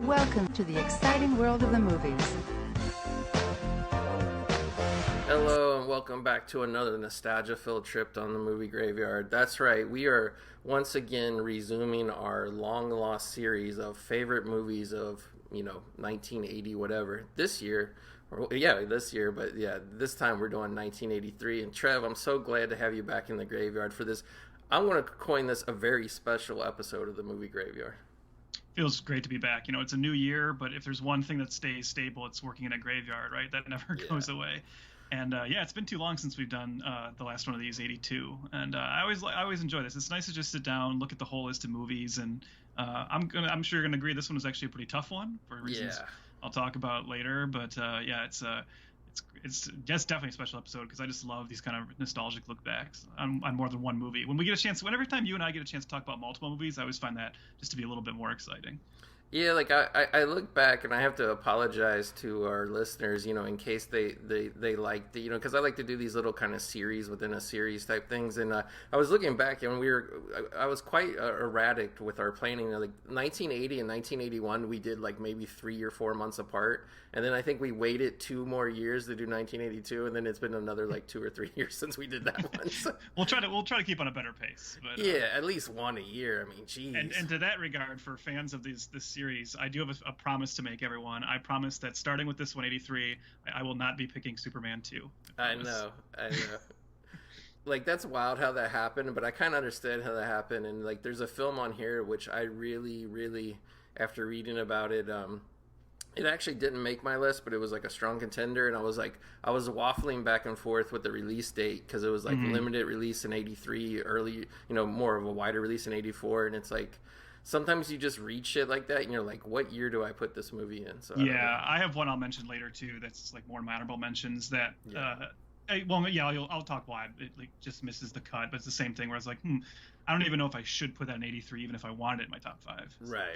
Welcome to the exciting world of the movies. Hello and welcome back to another nostalgia-filled trip down the movie graveyard. That's right, we are once again resuming our long-lost series of favorite movies of, 1980 whatever. This year, but this time we're doing 1983. And Trev, I'm so glad to have you back in the graveyard for this. I'm going to coin this a very special episode of the movie graveyard. Feels great to be back. It's a new year, but if there's one thing that stays stable, it's working in a graveyard, right? That never goes away. And it's been too long since we've done the last one of these, 82. And I always enjoy this. It's nice to just sit down, look at the whole list of movies, and I'm sure you're gonna agree this one was actually a pretty tough one for reasons I'll talk about later. But it's just definitely a special episode because I just love these kind of nostalgic look backs on more than one movie. When we get a chance, every time you and I get a chance to talk about multiple movies, I always find that just to be a little bit more exciting. Yeah, like I look back and I have to apologize to our listeners, in case they like the, because I like to do these little kind of series within a series type things. And I was looking back and I was quite erratic with our planning. Like 1980 and 1981, we did like maybe 3 or 4 months apart. And then I think we waited 2 more years to do 1982. And then it's been another like 2 or 3 years since we did that one. So. We'll try to keep on a better pace. But, at least one a year. I mean, geez. And to that regard, for fans of this series, I do have a promise to make everyone. I promise that starting with this 183, I will not be picking Superman 2. I know. Like, that's wild how that happened, but I kind of understand how that happened. And like, there's a film on here which I really, really, after reading about it, it actually didn't make my list, but it was like a strong contender. And I was waffling back and forth with the release date because it was like limited release in 83, early, more of a wider release in 84, and it's like, sometimes you just read shit like that and you're like, what year do I put this movie in? So I have one I'll mention later too that's like more honorable mentions that I'll talk why it like just misses the cut, but it's the same thing where I was like, I don't even know if I should put that in 83 even if I wanted it in my top 5. Right.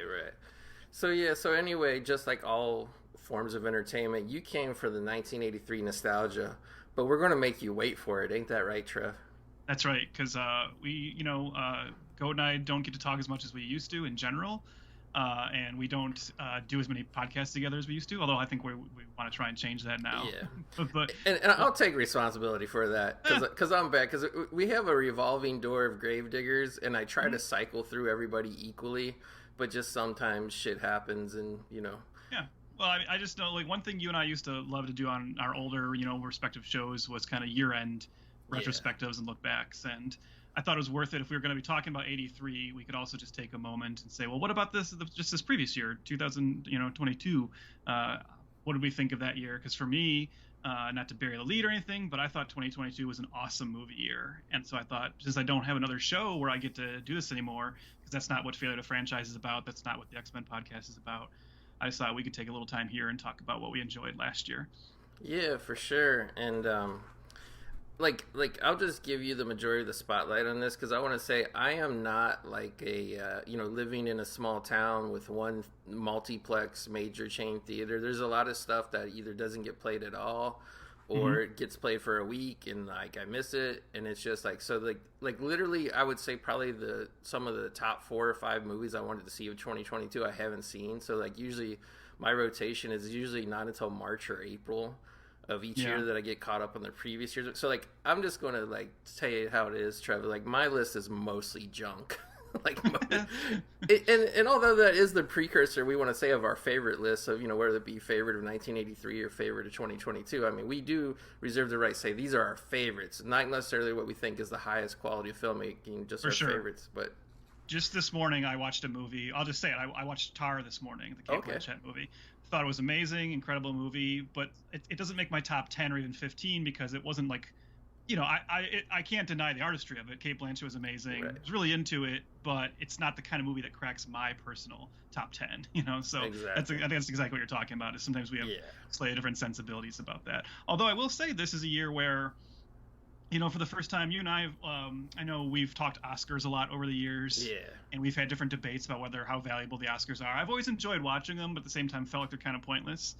So anyway, just like all forms of entertainment, you came for the 1983 nostalgia, but we're going to make you wait for it. Ain't that right, Trev? That's right, because Goat and I don't get to talk as much as we used to in general, and we don't do as many podcasts together as we used to, although I think we want to try and change that now. Yeah. and I'll take responsibility for that, because I'm bad, because we have a revolving door of gravediggers, and I try to cycle through everybody equally, but just sometimes shit happens, and, Yeah. Well, I just know, like, one thing you and I used to love to do on our older, respective shows was kind of year-end retrospectives and look backs, and I thought it was worth it. If we were going to be talking about 83, we could also just take a moment and say, well, what about this previous year, 2022? What did we think of that year? Because for me, not to bury the lead or anything, but I thought 2022 was an awesome movie year. And so I thought, since I don't have another show where I get to do this anymore, because that's not what Failure to Franchise is about, that's not what the X-Men podcast is about, I just thought we could take a little time here and talk about what we enjoyed last year. Yeah, for sure. And Like I'll just give you the majority of the spotlight on this because I want to say I am not like a living in a small town with one multiplex major chain theater. There's a lot of stuff that either doesn't get played at all or it gets played for a week and like I miss it, and it's just like, so like literally I would say probably some of the top 4 or 5 movies I wanted to see of 2022 I haven't seen. So like usually my rotation is usually not until March or April of each year that I get caught up on the previous years. So like I'm just gonna like tell you how it is, Trevor. Like my list is mostly junk. and although that is the precursor, we want to say, of our favorite list of whether it be favorite of 1983 or favorite of 2022. I mean, we do reserve the right to say these are our favorites, not necessarily what we think is the highest quality of filmmaking, just our favorites. But just this morning I watched a movie. I'll just say it. I watched Tar this morning, the Kate Blanchett movie. Thought it was amazing, incredible movie, but it doesn't make my top 10 or even 15 because it wasn't like, I can't deny the artistry of it. Kate Blanchett was amazing. Right. I was really into it, but it's not the kind of movie that cracks my personal top 10, So exactly. I think that's exactly what you're talking about, is sometimes we have slightly different sensibilities about that. Although I will say this is a year where, for the first time, you and I know we've talked Oscars a lot over the years. Yeah. And we've had different debates about how valuable the Oscars are. I've always enjoyed watching them, but at the same time felt like they're kind of pointless.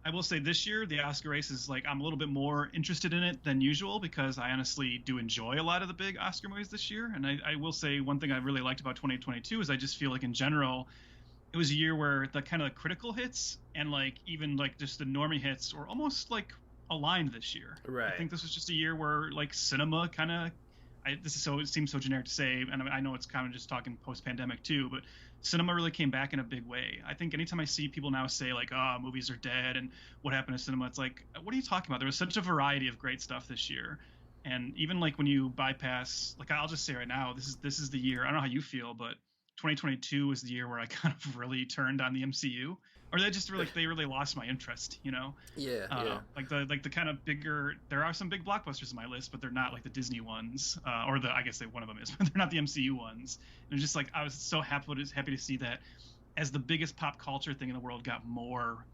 I will say this year, the Oscar race is like, I'm a little bit more interested in it than usual because I honestly do enjoy a lot of the big Oscar movies this year. And I will say one thing I really liked about 2022 is I just feel like in general, it was a year where the kind of the critical hits and like even like just the normie hits were almost like aligned this year. Right. I think this was just a year where like cinema kind of, this is so, it seems so generic to say, and I know it's kind of just talking post-pandemic too, but cinema really came back in a big way. I think anytime I see people now say like, oh, movies are dead and what happened to cinema, it's like, what are you talking about? There was such a variety of great stuff this year. And even like when you bypass, like I'll just say right now, this is the year. I don't know how you feel, but 2022 was the year where I kind of really turned on the MCU, or they really lost my interest, you know? Yeah. Like the kind of bigger, there are some big blockbusters in my list, but they're not like the Disney ones, I guess one of them is, but they're not the MCU ones. And it's just like, I was so happy to see that as the biggest pop culture thing in the world got more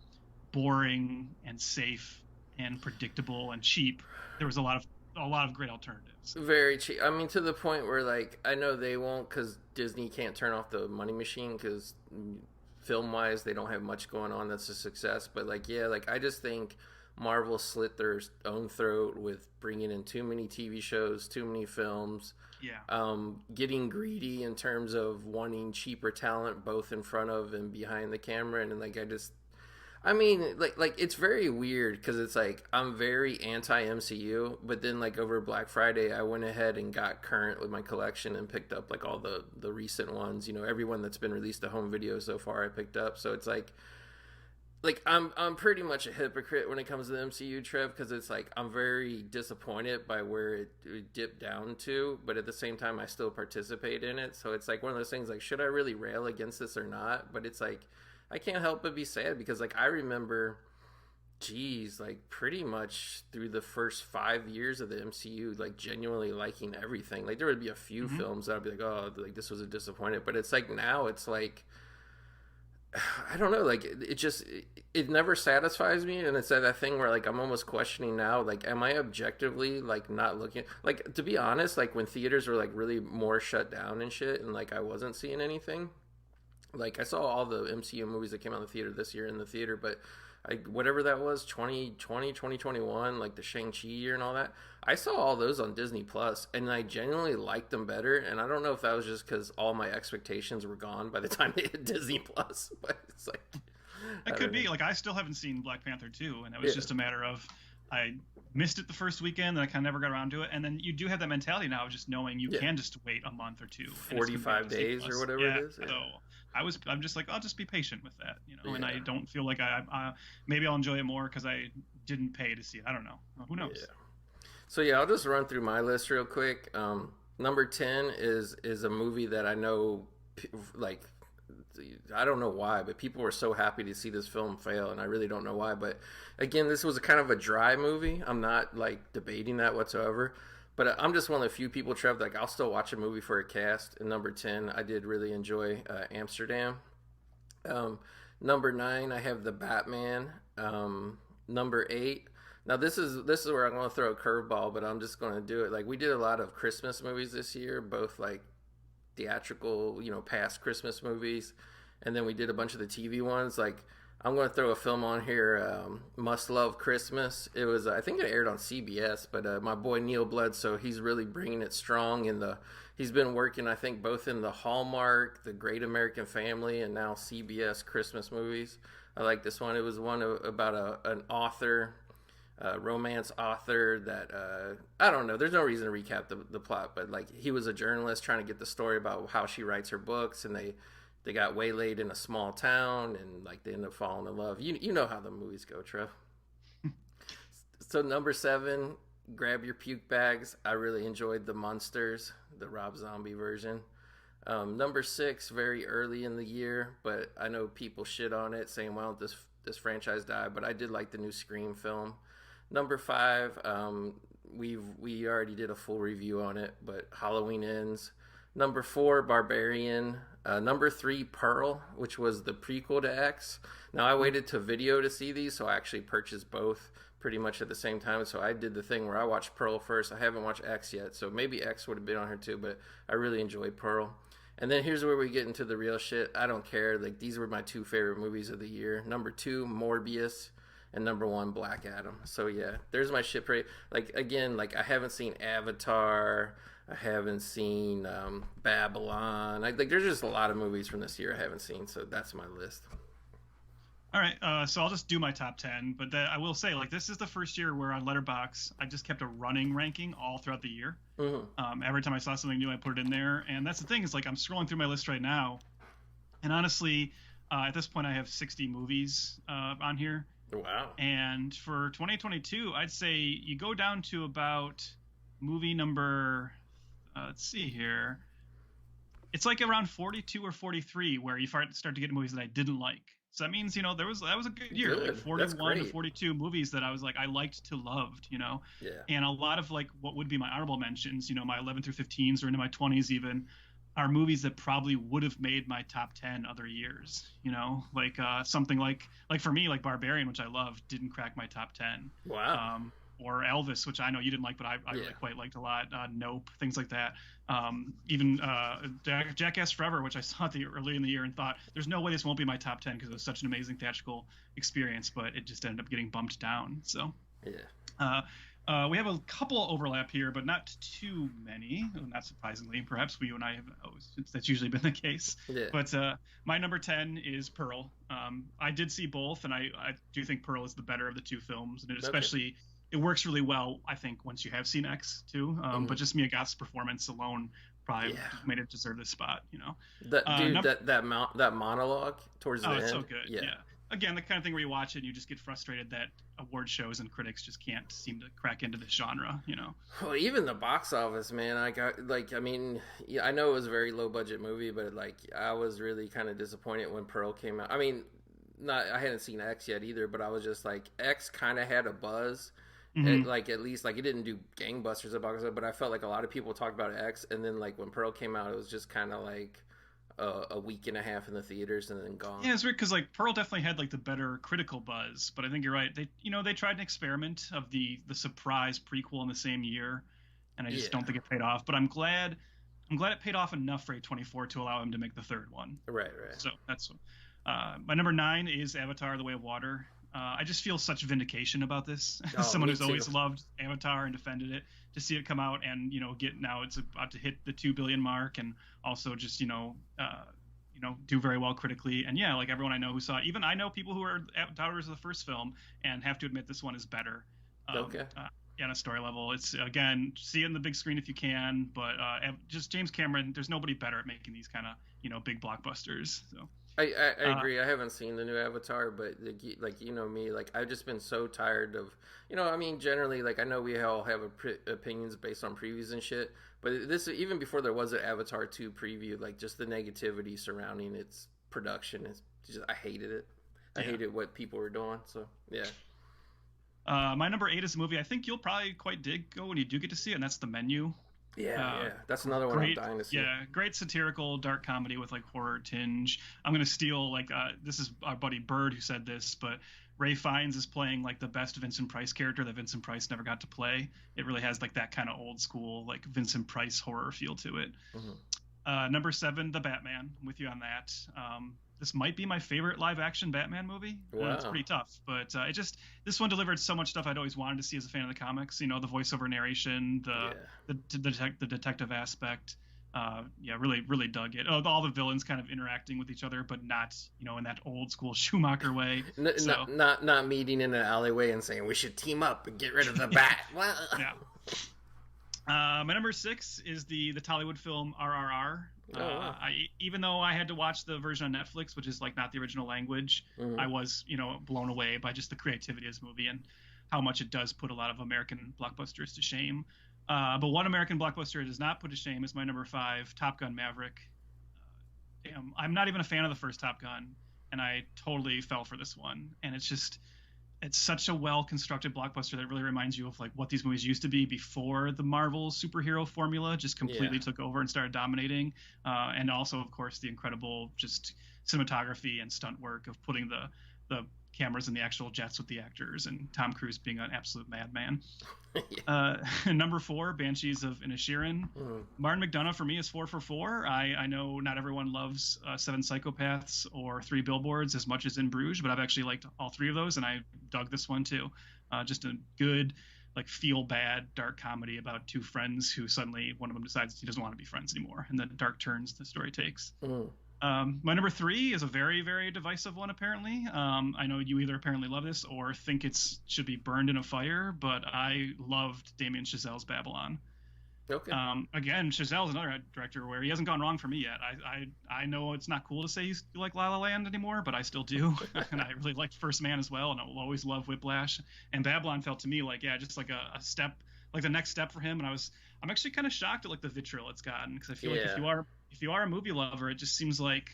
boring and safe and predictable and cheap, there was a lot of great alternatives. Very cheap. I mean, to the point where, like, I know they won't because Disney can't turn off the money machine because film-wise they don't have much going on that's a success. But, like, yeah, like, I just think Marvel slit their own throat with bringing in too many TV shows, too many films. Yeah. Getting greedy in terms of wanting cheaper talent both in front of and behind the camera. And, like, I mean, like it's very weird because it's like I'm very anti-MCU, but then like over Black Friday, I went ahead and got current with my collection and picked up like all the recent ones. You know, everyone that's been released to home video so far, I picked up. So it's like I'm pretty much a hypocrite when it comes to the MCU, Trev, because it's like I'm very disappointed by where it dipped down to, but at the same time, I still participate in it. So it's like one of those things like, should I really rail against this or not? But it's like, I can't help but be sad because, like, I remember, like, pretty much through the first 5 years of the MCU, like, genuinely liking everything. Like, there would be a few films that I'd be like, oh, like, this was a disappointment. But it's like now it's like, I don't know, like, it never satisfies me. And it's that thing where, like, I'm almost questioning now, like, am I objectively, like, not looking, like, to be honest, like, when theaters were, like, really more shut down and shit and, like, I wasn't seeing anything. Like, I saw all the MCU movies that came out in the theater this year in the theater, but whatever that was, 2020, 2021, like the Shang-Chi year and all that, I saw all those on Disney Plus, and I genuinely liked them better. And I don't know if that was just because all my expectations were gone by the time they hit Disney Plus, but it's like... It could be. Like, I still haven't seen Black Panther 2, and it was just a matter of I missed it the first weekend, and I kind of never got around to it. And then you do have that mentality now of just knowing you can just wait a month or two. 45 days or whatever it is. Yeah. So I'm just like, I'll just be patient with that, you know. And I don't feel like maybe I'll enjoy it more because I didn't pay to see it. I don't know. Who knows? Yeah. So I'll just run through my list real quick. Number 10 is a movie that I know, like, I don't know why, but people were so happy to see this film fail, and I really don't know why. But again, this was a kind of a dry movie. I'm not like debating that whatsoever, but I'm just one of the few people, Trev, like I'll still watch a movie for a cast. And number 10, I did really enjoy Amsterdam. Number 9, I have The Batman. Number 8. Now this is where I'm going to throw a curveball, but I'm just going to do it. Like, we did a lot of Christmas movies this year, both like theatrical, you know, past Christmas movies, and then we did a bunch of the TV ones. Like, I'm going to throw a film on here, Must Love Christmas. It was, I think it aired on CBS, but my boy Neil Bledsoe, he's really bringing it strong he's been working, I think, both in the Hallmark, the Great American Family, and now CBS Christmas movies. I like this one. It was one about an author, romance author that I don't know, there's no reason to recap the plot, but like, he was a journalist trying to get the story about how she writes her books, and they got waylaid in a small town, and like they end up falling in love. You know how the movies go, Trev. So number 7, grab your puke bags. I really enjoyed The Munsters, the Rob Zombie version. Number 6, very early in the year, but I know people shit on it saying, why don't this franchise die? But I did like the new Scream film. Number 5, we already did a full review on it, but Halloween Ends. Number 4, Barbarian. Number 3, Pearl, which was the prequel to X. Now, I waited to video to see these, so I actually purchased both pretty much at the same time. So I did the thing where I watched Pearl first. I haven't watched X yet, so maybe X would have been on here too, but I really enjoyed Pearl. And then here's where we get into the real shit. I don't care. Like, these were my 2 favorite movies of the year. Number 2, Morbius. And number 1, Black Adam. So yeah, there's my shit parade. Like, again, like, I haven't seen Avatar. I haven't seen Babylon. Like there's just a lot of movies from this year I haven't seen, so that's my list. All right, so I'll just do my top 10, but I will say, like, this is the first year where on Letterboxd I just kept a running ranking all throughout the year. Every time I saw something new, I put it in there, and that's the thing is, like, I'm scrolling through my list right now, and honestly, at this point, I have 60 movies on here. Wow. And for 2022, I'd say you go down to about movie number, let's see here, it's like around 42 or 43 where you start to get movies that I didn't like. So that means, that was a good year. Good. Like 41 to 42 movies that I was like, I liked to loved, Yeah. And a lot of like what would be my honorable mentions, my 11 through 15s or into my 20s even, are movies that probably would have made my top 10 other years, like something like for me, like Barbarian, which I loved, didn't crack my top 10. Wow. Or Elvis, which I know you didn't like, but I really quite liked a lot. Nope, things like that. Even Jackass Forever, which I saw early in the year and thought, there's no way this won't be my top 10 because it was such an amazing theatrical experience, but it just ended up getting bumped down. So yeah. We have a couple overlap here, but not too many. Not surprisingly, perhaps you and I have that's usually been the case. Yeah. But my number 10 is Pearl. I did see both, and I do think Pearl is the better of the two films, and especially it works really well, I think, once you have seen X too. But just Mia Goth's performance alone probably made it deserve this spot. That monologue towards the end. Oh, it's so good. Yeah. Again, the kind of thing where you watch it and you just get frustrated that award shows and critics just can't seem to crack into this genre, Well, even the box office, man. I know it was a very low budget movie, but I was really kind of disappointed when Pearl came out. I mean, I hadn't seen X yet either, but I was just like, X kind of had a buzz. And, at least it didn't do gangbusters at box office, but I felt like a lot of people talked about X, and then when Pearl came out, it was just kind of like a week and a half in the theaters and then gone. Yeah, it's weird because Pearl definitely had the better critical buzz, but I think you're right. They tried an experiment of the surprise prequel in the same year, and I just don't think it paid off. But I'm glad it paid off enough for A24 to allow him to make the third one. Right. So that's my number 9 is Avatar: The Way of Water. I just feel such vindication about this. Someone who's always loved Avatar and defended it, to see it come out and now it's about to hit the 2 billion mark, and also just do very well critically. And everyone I know who saw it, even I know people who are doubters of the first film and have to admit this one is better. On a story level, it's again, see it in the big screen if you can, but just James Cameron, there's nobody better at making these kind of big blockbusters. So. I agree. I haven't seen the new Avatar, but me, I've just been so tired of, generally, I know we all have opinions based on previews and shit, but this, even before there was an Avatar 2 preview, just the negativity surrounding its production, I hated it. I hated what people were doing. So yeah. My number 8 is a movie I think you'll probably quite dig when you do get to see it, and that's The Menu. Yeah, that's another one I'm dying to see. Yeah, great satirical dark comedy with horror tinge. I'm gonna steal this is our buddy Bird who said this, but Ray Fiennes is playing the best Vincent Price character that Vincent Price never got to play. It really has that kind of old school Vincent Price horror feel to it. Number 7, The Batman. I'm with you on that. This might be my favorite live-action Batman movie. Wow. It's pretty tough, but this one delivered so much stuff I'd always wanted to see as a fan of the comics. The voiceover narration, the detective aspect. Really, really dug it. All the villains kind of interacting with each other, but not in that old school Schumacher way. Not meeting in an alleyway and saying we should team up and get rid of the bat. Yeah. My number 6 is the Tollywood film RRR. Even though I had to watch the version on Netflix, which is not the original language, I was blown away by just the creativity of this movie and how much it does put a lot of American blockbusters to shame. But one American blockbuster it does not put to shame is my number 5, Top Gun Maverick. I'm not even a fan of the first Top Gun, and I totally fell for this one. And it's such a well-constructed blockbuster that really reminds you of what these movies used to be before the Marvel superhero formula just completely took over and started dominating. And also, of course, the incredible just cinematography and stunt work of putting the cameras in the actual jets with the actors, and Tom Cruise being an absolute madman. Number 4, Banshees of Inisherin. Martin McDonagh for me is 4 for 4. I know not everyone loves 7 Psychopaths or 3 Billboards as much as In Bruges, but I've actually liked all 3 of those, and I dug this one too. Just a good like feel bad dark comedy about two friends who suddenly one of them decides he doesn't want to be friends anymore, and then dark turns the story takes. My number 3 is a very, very divisive one, apparently. I know you either apparently love this or think should be burned in a fire, but I loved Damien Chazelle's Babylon. Okay. Again, Chazelle's another director where he hasn't gone wrong for me yet. I know it's not cool to say you like La La Land anymore, but I still do. And I really liked First Man as well, and I will always love Whiplash. And Babylon felt to me like, yeah, just like a step, like the next step for him. And I'm actually kind of shocked at like the vitriol it's gotten, because I feel like if you are a movie lover, it just seems like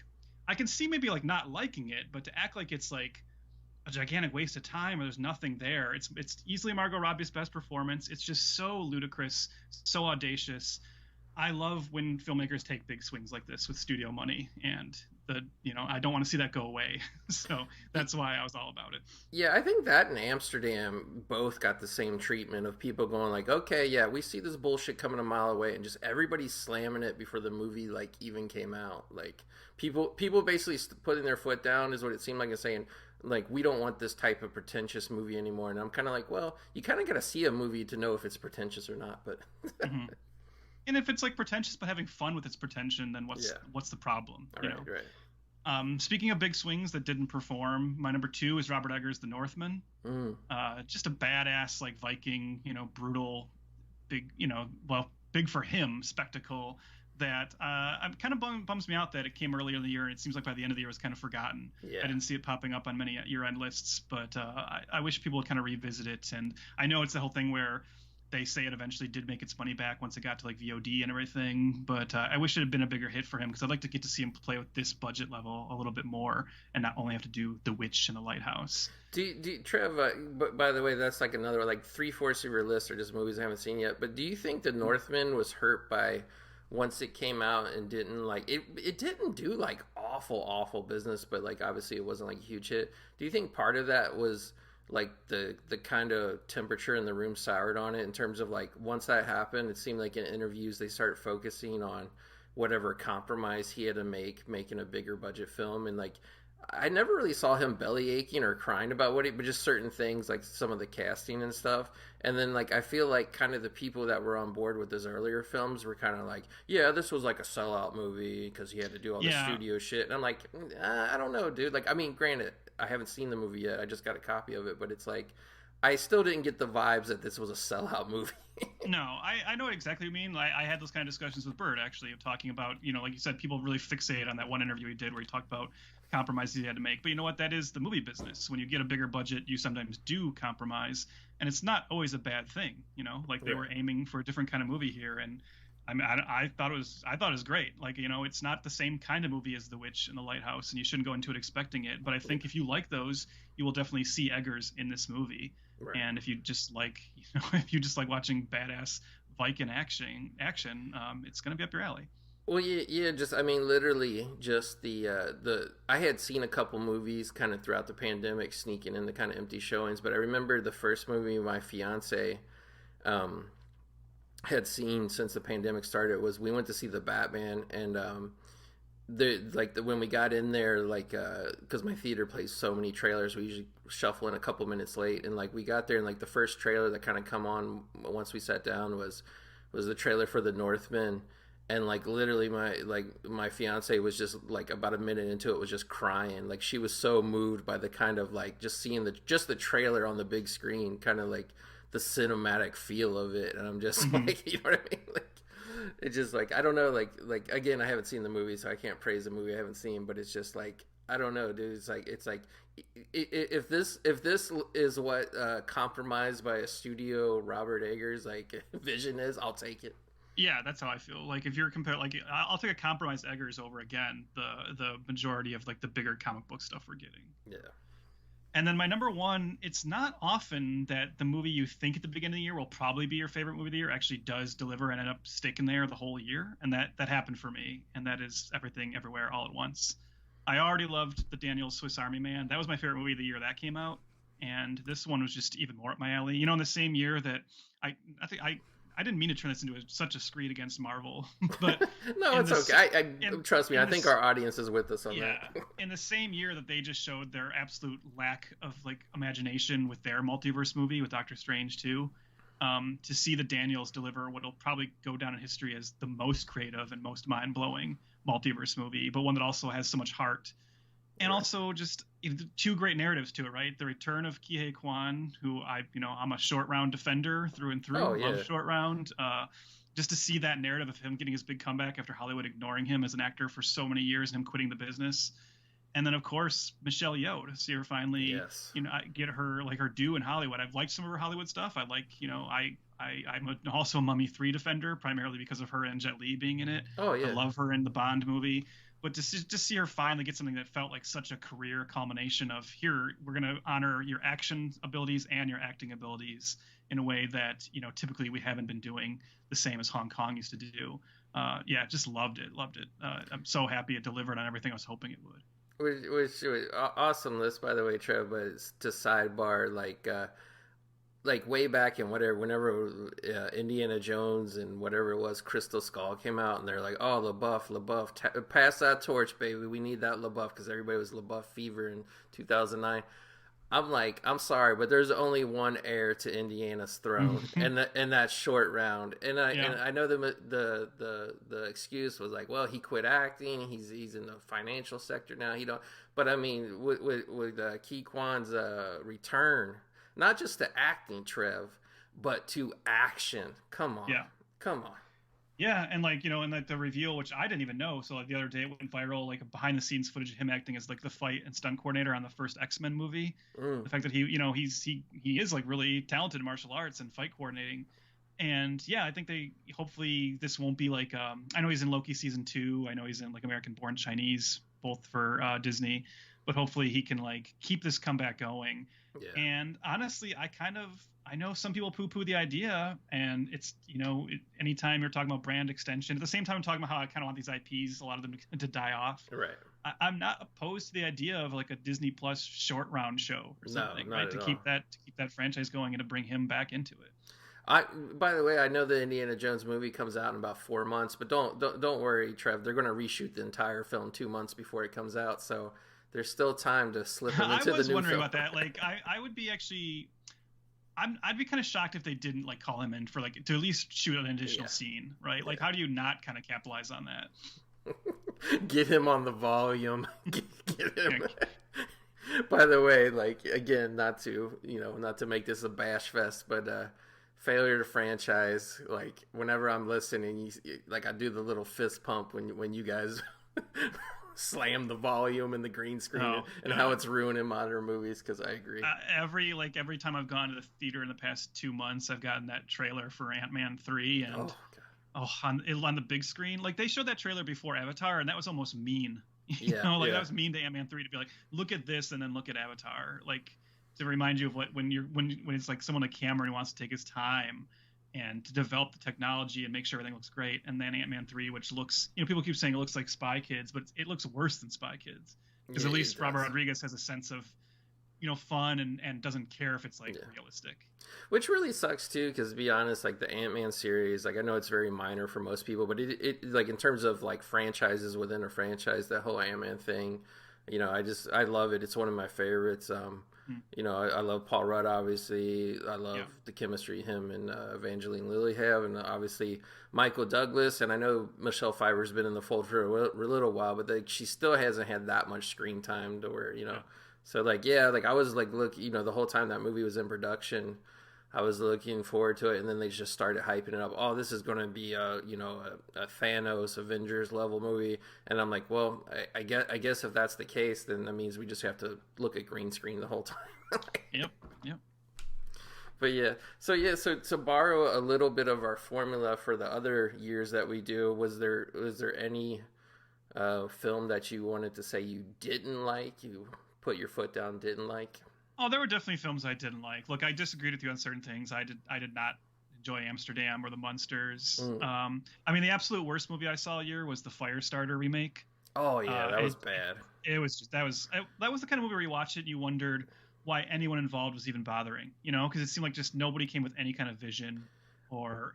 I can see maybe like not liking it, but to act like it's like a gigantic waste of time or there's nothing there. It's easily Margot Robbie's best performance. It's just so ludicrous, so audacious. I love when filmmakers take big swings like this with studio money, and I don't want to see that go away. So that's why I was all about it. Yeah, I think that and Amsterdam both got the same treatment of people going like, okay, yeah, we see this bullshit coming a mile away, and just everybody slamming it before the movie like even came out. Like people basically putting their foot down is what it seemed like, and saying like, we don't want this type of pretentious movie anymore. And I'm kind of like, well, you kind of got to see a movie to know if it's pretentious or not. But And if it's like pretentious but having fun with its pretension, then what's the problem? Right. Speaking of big swings that didn't perform, my number 2 is Robert Eggers' The Northman. Just a badass like Viking, brutal, big, big for him spectacle that kind of bums me out that it came earlier in the year, and it seems like by the end of the year it was kind of forgotten. I didn't see it popping up on many year-end lists, but I wish people would kind of revisit it. And I know it's the whole thing where they say it eventually did make its money back once it got to like VOD and everything, but I wish it had been a bigger hit for him, because I'd like to get to see him play with this budget level a little bit more and not only have to do The Witch and The Lighthouse. Trev, by the way, that's like another like 3/4 of your list are just movies I haven't seen yet, but do you think The Northman was hurt by once it came out and didn't like it didn't do like awful business, but like obviously it wasn't like a huge hit? Do you think part of that was like the kind of temperature in the room soured on it, in terms of like once that happened, it seemed like in interviews they started focusing on whatever compromise he had to make making a bigger budget film, and like I never really saw him belly aching or crying about but just certain things like some of the casting and stuff. And then like I feel like kind of the people that were on board with his earlier films were kind of like, yeah, this was like a sellout movie because he had to do all the studio shit. And I'm like, I don't know, dude. Like, I mean, granted, I haven't seen the movie yet. I just got a copy of it, but it's like I still didn't get the vibes that this was a sellout movie. No, I know exactly what you mean. I had those kind of discussions with Bird, actually, of talking about, like you said, people really fixate on that one interview he did where he talked about compromises he had to make. But you know what? That is the movie business. When you get a bigger budget, you sometimes do compromise, and it's not always a bad thing. Like they were aiming for a different kind of movie here, and I thought it was great. Like, it's not the same kind of movie as The Witch and The Lighthouse, and you shouldn't go into it expecting it. But I think if you like those, you will definitely see Eggers in this movie. Right. And if you just like, watching badass Viking action, it's gonna be up your alley. Well, yeah, just I mean, literally, just the I had seen a couple movies kind of throughout the pandemic, sneaking in the kind of empty showings. But I remember the first movie my fiance had seen since the pandemic started was we went to see the Batman, and when we got in there, like because my theater plays so many trailers, we usually shuffle in a couple minutes late, and like we got there, and like the first trailer that kind of come on once we sat down was the trailer for The Northman. And like literally my fiance was just like about a minute into it was just crying. Like she was so moved by the kind of like just seeing the trailer on the big screen, kind of like the cinematic feel of it. And I'm just like, you know what I mean? Like it's just like, I don't know, like again, I haven't seen the movie, so I can't praise the movie I haven't seen, but it's just like, I don't know, dude. It's like if this is what compromised by a studio Robert Eggers like vision is, I'll take it. Yeah, that's how I feel. Like if you're comparing, like I'll take a compromised Eggers over again the majority of like the bigger comic book stuff we're getting. Yeah. And then my number 1, it's not often that the movie you think at the beginning of the year will probably be your favorite movie of the year actually does deliver and end up sticking there the whole year. And that happened for me. And that is Everything Everywhere All at Once. I already loved the Daniel Swiss Army Man. That was my favorite movie of the year that came out. And this one was just even more up my alley. In the same year that I didn't mean to turn this into such a screed against Marvel, but no, it's okay. Trust me. I think our audience is with us on that. In the same year that they just showed their absolute lack of like imagination with their multiverse movie with Doctor Strange 2, to see the Daniels deliver what will probably go down in history as the most creative and most mind-blowing multiverse movie, but one that also has so much heart. And also just two great narratives to it, right? The return of Kihei Kwan, who I'm a short round defender through and through. Oh, yeah. Love short round. Just to see that narrative of him getting his big comeback after Hollywood ignoring him as an actor for so many years and him quitting the business. And then, of course, Michelle Yeoh, to see her finally, get her due in Hollywood. I've liked some of her Hollywood stuff. I'm also a Mummy 3 defender, primarily because of her and Jet Li being in it. Oh, yeah. I love her in the Bond movie. But to see her finally get something that felt like such a career culmination of, here, we're going to honor your action abilities and your acting abilities in a way that, typically we haven't been doing the same as Hong Kong used to do. Just loved it. I'm so happy it delivered on everything I was hoping it would. Which was awesome list, by the way, Trev. But to sidebar, like way back in whenever Indiana Jones and whatever it was, Crystal Skull came out, and they're like, "Oh, LaBeouf, pass that torch, baby. We need that LaBeouf," because everybody was LaBeouf fever in 2009. I'm like, I'm sorry, but there's only one heir to Indiana's throne, and that short round. And I know the excuse was like, well, he quit acting. He's in the financial sector now. He don't. But I mean, with Ki Kwan's return, not just to acting, Trev, but to action. Come on. Yeah, and the reveal, which I didn't even know. So the other day it went viral, behind the scenes footage of him acting as the fight and stunt coordinator on the first X-Men movie. The fact that he is really talented in martial arts and fight coordinating. And I think hopefully this won't be I know he's in Loki season 2. I know he's in American Born Chinese, both for Disney, but hopefully he can keep this comeback going. Yeah. And honestly, I know some people poo-poo the idea, and it's, anytime you're talking about brand extension, at the same time I'm talking about how I kind of want these IPs, a lot of them to die off. Right. I'm not opposed to the idea of a Disney Plus short round show or something, right? To keep that franchise going and to bring him back into it. By the way, I know the Indiana Jones movie comes out in about 4 months, but don't worry, Trev. They're going to reshoot the entire film 2 months before it comes out, so there's still time to slip him into the new film. I was wondering about that. I would be actually. I'd be kind of shocked if they didn't call him in for to at least shoot an additional scene, right? How do you not kind of capitalize on that? Get him on the volume. Get him. By the way, again, not to make this a bash fest, but failure to franchise. Whenever I'm listening, I do the little fist pump when you guys slam the volume and the green screen and how it's ruining modern movies, because I agree. Every time I've gone to the theater in the past 2 months, I've gotten that trailer for Ant-Man 3 and on the big screen. They showed that trailer before Avatar, and that was almost mean. That was mean to Ant-Man 3 to be look at this and then look at Avatar, to remind you of when it's someone a camera who wants to take his time and to develop the technology and make sure everything looks great. And then Ant-Man 3, which looks, people keep saying it looks like Spy Kids, but it looks worse than Spy Kids. Because at least Robert Rodriguez has a sense of, fun and doesn't care if it's realistic. Which really sucks too, because to be honest, the Ant-Man series, I know it's very minor for most people, but it in terms of franchises within a franchise, that whole Ant-Man thing, I love it. It's one of my favorites. I love Paul Rudd, obviously. I love the chemistry him and Evangeline Lilly have, and obviously Michael Douglas. And I know Michelle Pfeiffer's been in the fold for a little while, but she still hasn't had that much screen time to where, So, I was, look, the whole time that movie was in production, I was looking forward to it, and then they just started hyping it up. Oh, this is going to be a Thanos Avengers level movie, and I'm like, well, I guess if that's the case, then that means we just have to look at green screen the whole time. Yep. But so borrow a little bit of our formula for the other years that we do. Was there any film that you wanted to say you didn't like? You put your foot down, didn't like? Oh, there were definitely films I didn't like. Look, I disagreed with you on certain things. I did not enjoy Amsterdam or The Munsters. The absolute worst movie I saw all year was the Firestarter remake. Oh yeah, that was bad. It was just that was the kind of movie where you watch it and you wondered why anyone involved was even bothering. Because it seemed like just nobody came with any kind of vision or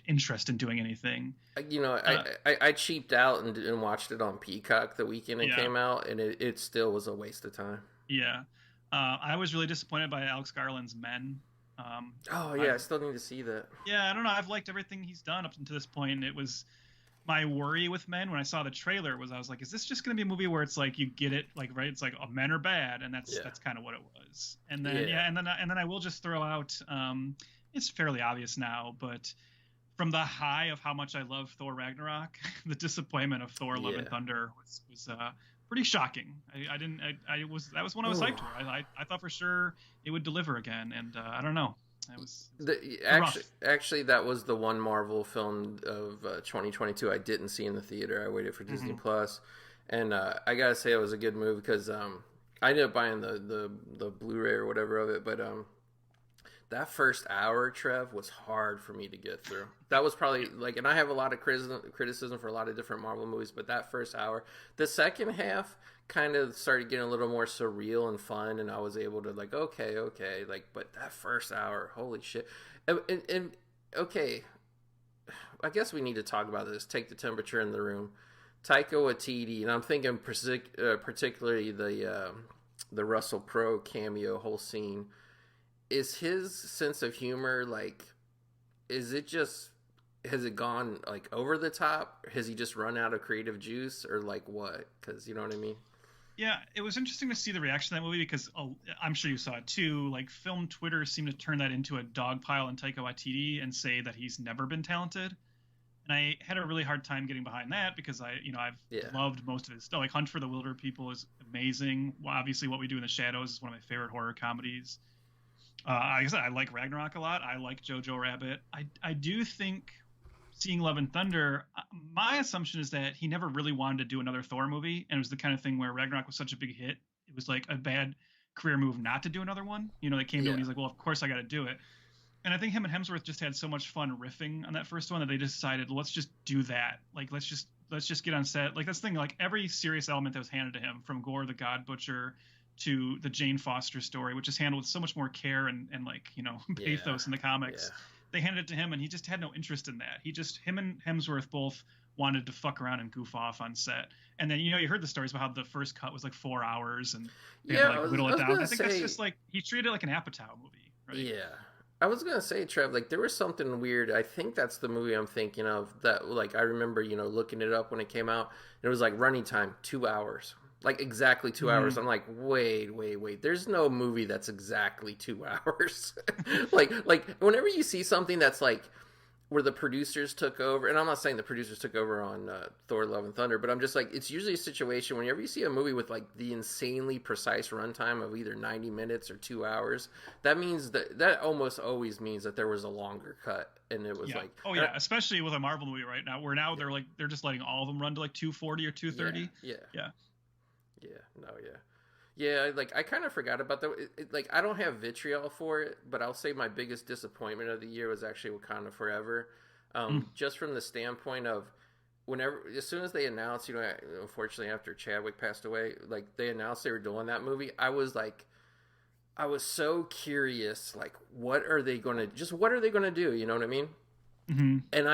interest in doing anything. I cheaped out and watched it on Peacock the weekend it came out, and it still was a waste of time. Yeah. I was really disappointed by Alex Garland's Men. Oh yeah, I still need to see that. Yeah, I don't know. I've liked everything he's done up to this point. And it was my worry with Men when I saw the trailer was I was like, is this just going to be a movie where it's like you get it like right? It's like men are bad, and that's kind of what it was. And then and then I will just throw out. It's fairly obvious now, but from the high of how much I love Thor Ragnarok, the disappointment of Thor Love and Thunder was pretty shocking. That was one I was hyped for. I thought for sure it would deliver again, and I don't know. Actually, that was the one Marvel film of 2022 I didn't see in the theater. I waited for Disney Plus, and I gotta say it was a good move because I ended up buying the Blu-ray or whatever of it, but that first hour, Trev, was hard for me to get through. That was probably and I have a lot of criticism for a lot of different Marvel movies, but that first hour, the second half kind of started getting a little more surreal and fun, and I was able to okay, but that first hour, holy shit. And okay, I guess we need to talk about this. Take the temperature in the room. Taika Waititi, and I'm thinking particularly the Russell Crowe cameo whole scene. Is his sense of humor has it gone over the top? Has he just run out of creative juice, or what? Because you know what I mean? Yeah, it was interesting to see the reaction to that movie because I'm sure you saw it too. Film Twitter seemed to turn that into a dogpile on Taika Waititi and say that he's never been talented. And I had a really hard time getting behind that because I've loved most of his stuff. Hunt for the Wilder People is amazing. Well, obviously, What We Do in the Shadows is one of my favorite horror comedies. Like I said, I like Ragnarok a lot. I like Jojo Rabbit. I do think seeing Love and Thunder, my assumption is that he never really wanted to do another Thor movie, and it was the kind of thing where Ragnarok was such a big hit, it was a bad career move not to do another one. They came to him and he's like, well, of course I got to do it. And I think him and Hemsworth just had so much fun riffing on that first one that they decided, let's just do that. Let's just get on set. that's the thing. Every serious element that was handed to him, from Gore the God Butcher to the Jane Foster story, which is handled with so much more care and pathos in the comics. Yeah. They handed it to him, and he just had no interest in that. Him and Hemsworth both wanted to fuck around and goof off on set. And then, you heard the stories about how the first cut was 4 hours, and they had to whittle it down. I think that's just he treated it like an Apatow movie, right? Yeah. I was gonna say, Trev, there was something weird. I think that's the movie I'm thinking of. That I remember, looking it up when it came out. It was running time 2 hours. Exactly 2 hours. I'm wait. There's no movie that's exactly 2 hours. Whenever you see something that's where the producers took over, and I'm not saying the producers took over on Thor Love and Thunder, but I'm just it's usually a situation whenever you see a movie with the insanely precise runtime of either 90 minutes or 2 hours, that means that almost always means that there was a longer cut. And it was especially with a Marvel movie right now, where now they're just letting all of them run to 240 or 230. Yeah, I kind of forgot about that. I don't have vitriol for it, but I'll say my biggest disappointment of the year was actually Wakanda Forever. Just from the standpoint of as soon as they announced, unfortunately after Chadwick passed away, they announced they were doing that movie, I was so curious, what are they going to do? You know what I mean? Mm-hmm. And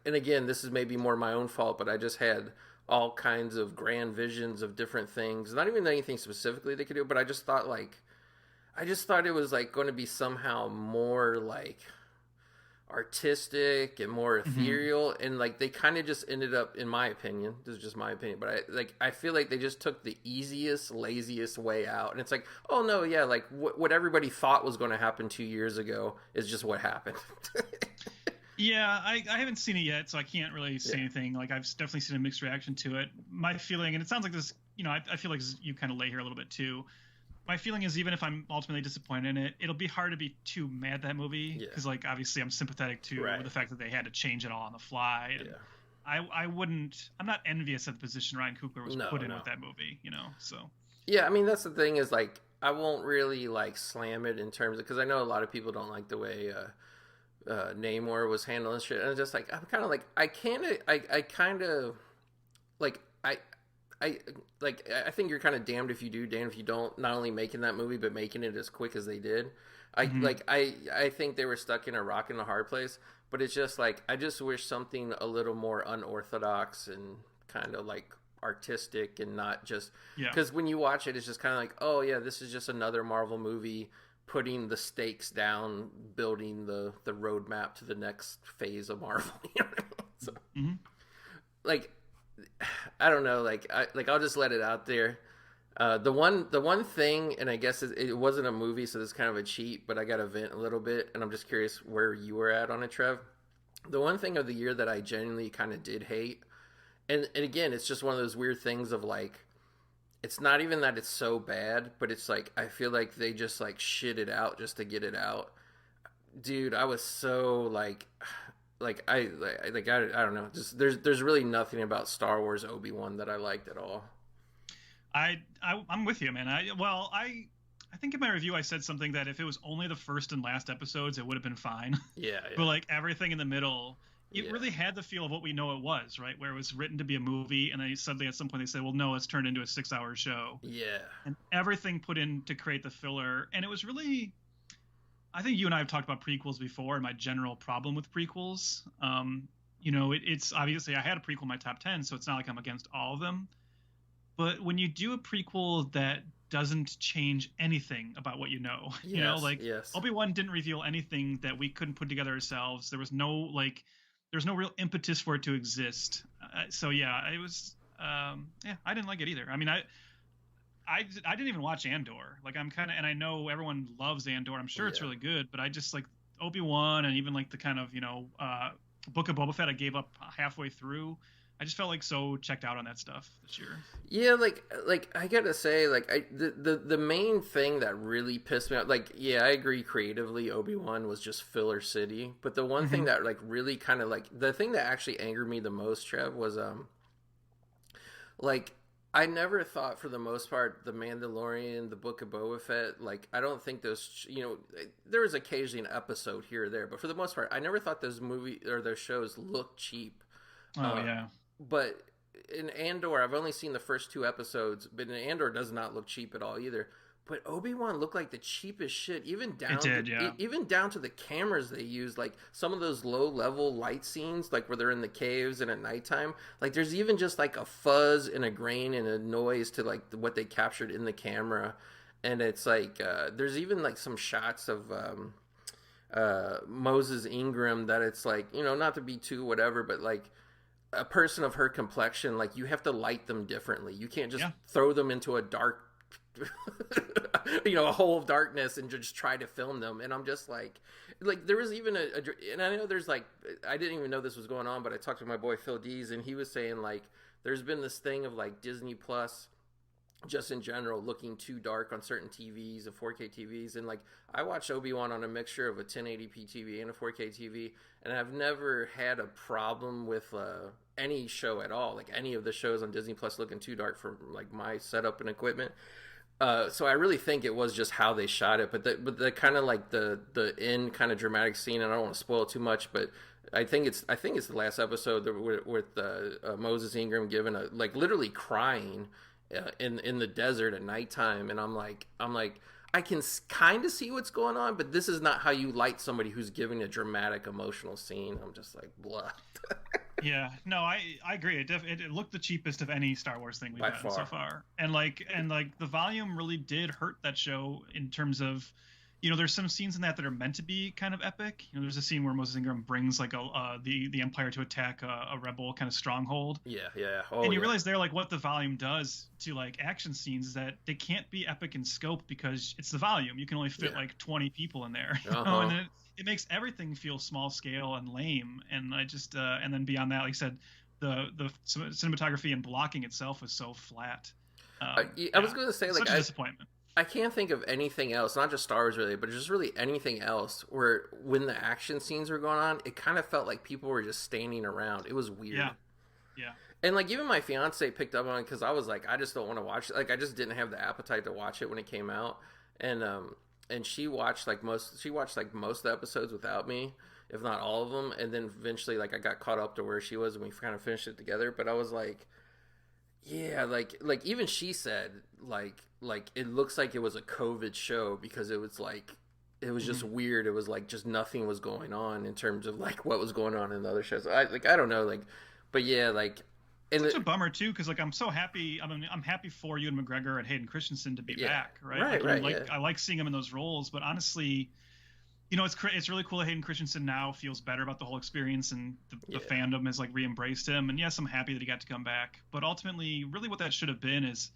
and again, this is maybe more my own fault, but I just had all kinds of grand visions of different things. Not even anything specifically they could do, but I just thought it was going to be somehow more artistic and more ethereal, and they kind of just ended up, in my opinion, this is just my opinion, but I feel they just took the easiest, laziest way out, and it's oh no, yeah, what everybody thought was going to happen 2 years ago is just what happened. Yeah, I haven't seen it yet, so I can't really say anything. I've definitely seen a mixed reaction to it. My feeling, and it sounds like this, I feel like you kind of lay here a little bit too. My feeling is, even if I'm ultimately disappointed in it, it'll be hard to be too mad at that movie, because obviously I'm sympathetic to the fact that they had to change it all on the fly. And I'm not envious of the position Ryan Coogler was put in with that movie, so. Yeah, I mean, that's the thing is I won't really like slam it in terms of, because I know a lot of people don't like the way Namor was handling shit, and it's just like, I'm kind of like, I think you're kind of damned if you do, damned if you don't. Not only making that movie, but making it as quick as they did. I think they were stuck in a rock and a hard place. But it's just like, I just wish something a little more unorthodox and kind of like artistic, and not just because when you watch it, it's just kind of like, oh yeah, this is just another Marvel movie putting the stakes down, building the roadmap to the next phase of Marvel. You know what I mean? So, like, I don't know, I'll just let it out there. The one thing, and I guess it wasn't a movie, so this is kind of a cheat, but I got to vent a little bit, and I'm just curious where you were at on it, Trev. The one thing of the year that I genuinely kind of did hate, and again, it's just one of those weird things of like, it's not even that it's so bad, but it's like, I feel like they just like shit it out just to get it out. Dude, I was so I don't know. Just there's really nothing about Star Wars Obi-Wan that I liked at all. I'm with you, man. I think in my review I said something that if it was only the first and last episodes, it would have been fine. Yeah. But like everything in the middle, it really had the feel of what we know it was, right? Where it was written to be a movie, and then suddenly at some point they said, well, no, it's turned into a 6-hour show. Yeah. And everything put in to create the filler. And it was really, I think you and I have talked about prequels before and my general problem with prequels. It's obviously, I had a prequel in my top 10, so it's not like I'm against all of them. But when you do a prequel that doesn't change anything about what you know, Obi-Wan didn't reveal anything that we couldn't put together ourselves. There was no real impetus for it to exist. It was, I didn't like it either. I mean, I didn't even watch Andor. Like, and I know everyone loves Andor. I'm sure it's really good, but I just like Obi-Wan, and even like the kind of, Book of Boba Fett I gave up halfway through. I just felt like so checked out on that stuff this year. Yeah, like I gotta say, the main thing that really pissed me off, I agree creatively, Obi-Wan was just filler city, but the one thing that really kind of the thing that actually angered me the most, Trev, was I never thought, for the most part, The Mandalorian, The Book of Boba Fett, I don't think those, there was occasionally an episode here or there, but for the most part, I never thought those movies or those shows looked cheap. Yeah. But in Andor, I've only seen the first 2 episodes, but in Andor does not look cheap at all either. But Obi-Wan looked like the cheapest shit, even down to the cameras they used. Like some of those low-level light scenes, like where they're in the caves and at nighttime. Like there's even just like a fuzz and a grain and a noise to like what they captured in the camera. And it's like there's even like some shots of Moses Ingram that it's like, not to be too whatever, but like a person of her complexion, like you have to light them differently. You can't just throw them into a dark a hole of darkness and just try to film them. And I'm just like there was even and I know there's I didn't even know this was going on, but I talked to my boy Phil Dees, and he was saying there's been this thing of Disney Plus just in general looking too dark on certain TVs, of 4K TVs, and I watched Obi-Wan on a mixture of a 1080p TV and a 4K TV, and I've never had a problem with any show at all, any of the shows on Disney Plus looking too dark for my setup and equipment. So I really think it was just how they shot it, but the kind of the end kind of dramatic scene, and I don't want to spoil too much, but I think it's the last episode with Moses Ingram giving literally crying in the desert at nighttime, and I'm like I can kind of see what's going on, but this is not how you light somebody who's giving a dramatic emotional scene. I'm just like blah. Yeah, no, I agree. It looked the cheapest of any Star Wars thing we've done so far, and the volume really did hurt that show in terms of, there's some scenes in that are meant to be kind of epic. There's a scene where Moses Ingram brings the Empire to attack a rebel kind of stronghold. Yeah. And you realize there what the volume does to action scenes is that they can't be epic in scope because it's the volume. You can only fit 20 people in there, and then it makes everything feel small scale and lame. And I just and then beyond that, like I said, the cinematography and blocking itself was so flat. I was going to say such a disappointment. I can't think of anything else, not just Star Wars really, but just really anything else where when the action scenes were going on, it kind of felt like people were just standing around. It was weird. Yeah. And even my fiance picked up on it because I was I just don't want to watch it. I just didn't have the appetite to watch it when it came out. And she watched most of the episodes without me, if not all of them. And then eventually I got caught up to where she was and we kind of finished it together. But I was yeah, even she said it looks like it was a COVID show because it was it was just weird. It was just nothing was going on in terms of what was going on in the other shows. I don't know, but yeah, And such a bummer too, because like I'm so happy. I mean, I'm happy for Ewan McGregor and Hayden Christensen to be back, right? I like seeing him in those roles, but honestly, it's really cool that Hayden Christensen now feels better about the whole experience, and the fandom has like re-embraced him. And yes, I'm happy that he got to come back, but ultimately, really, what that should have been is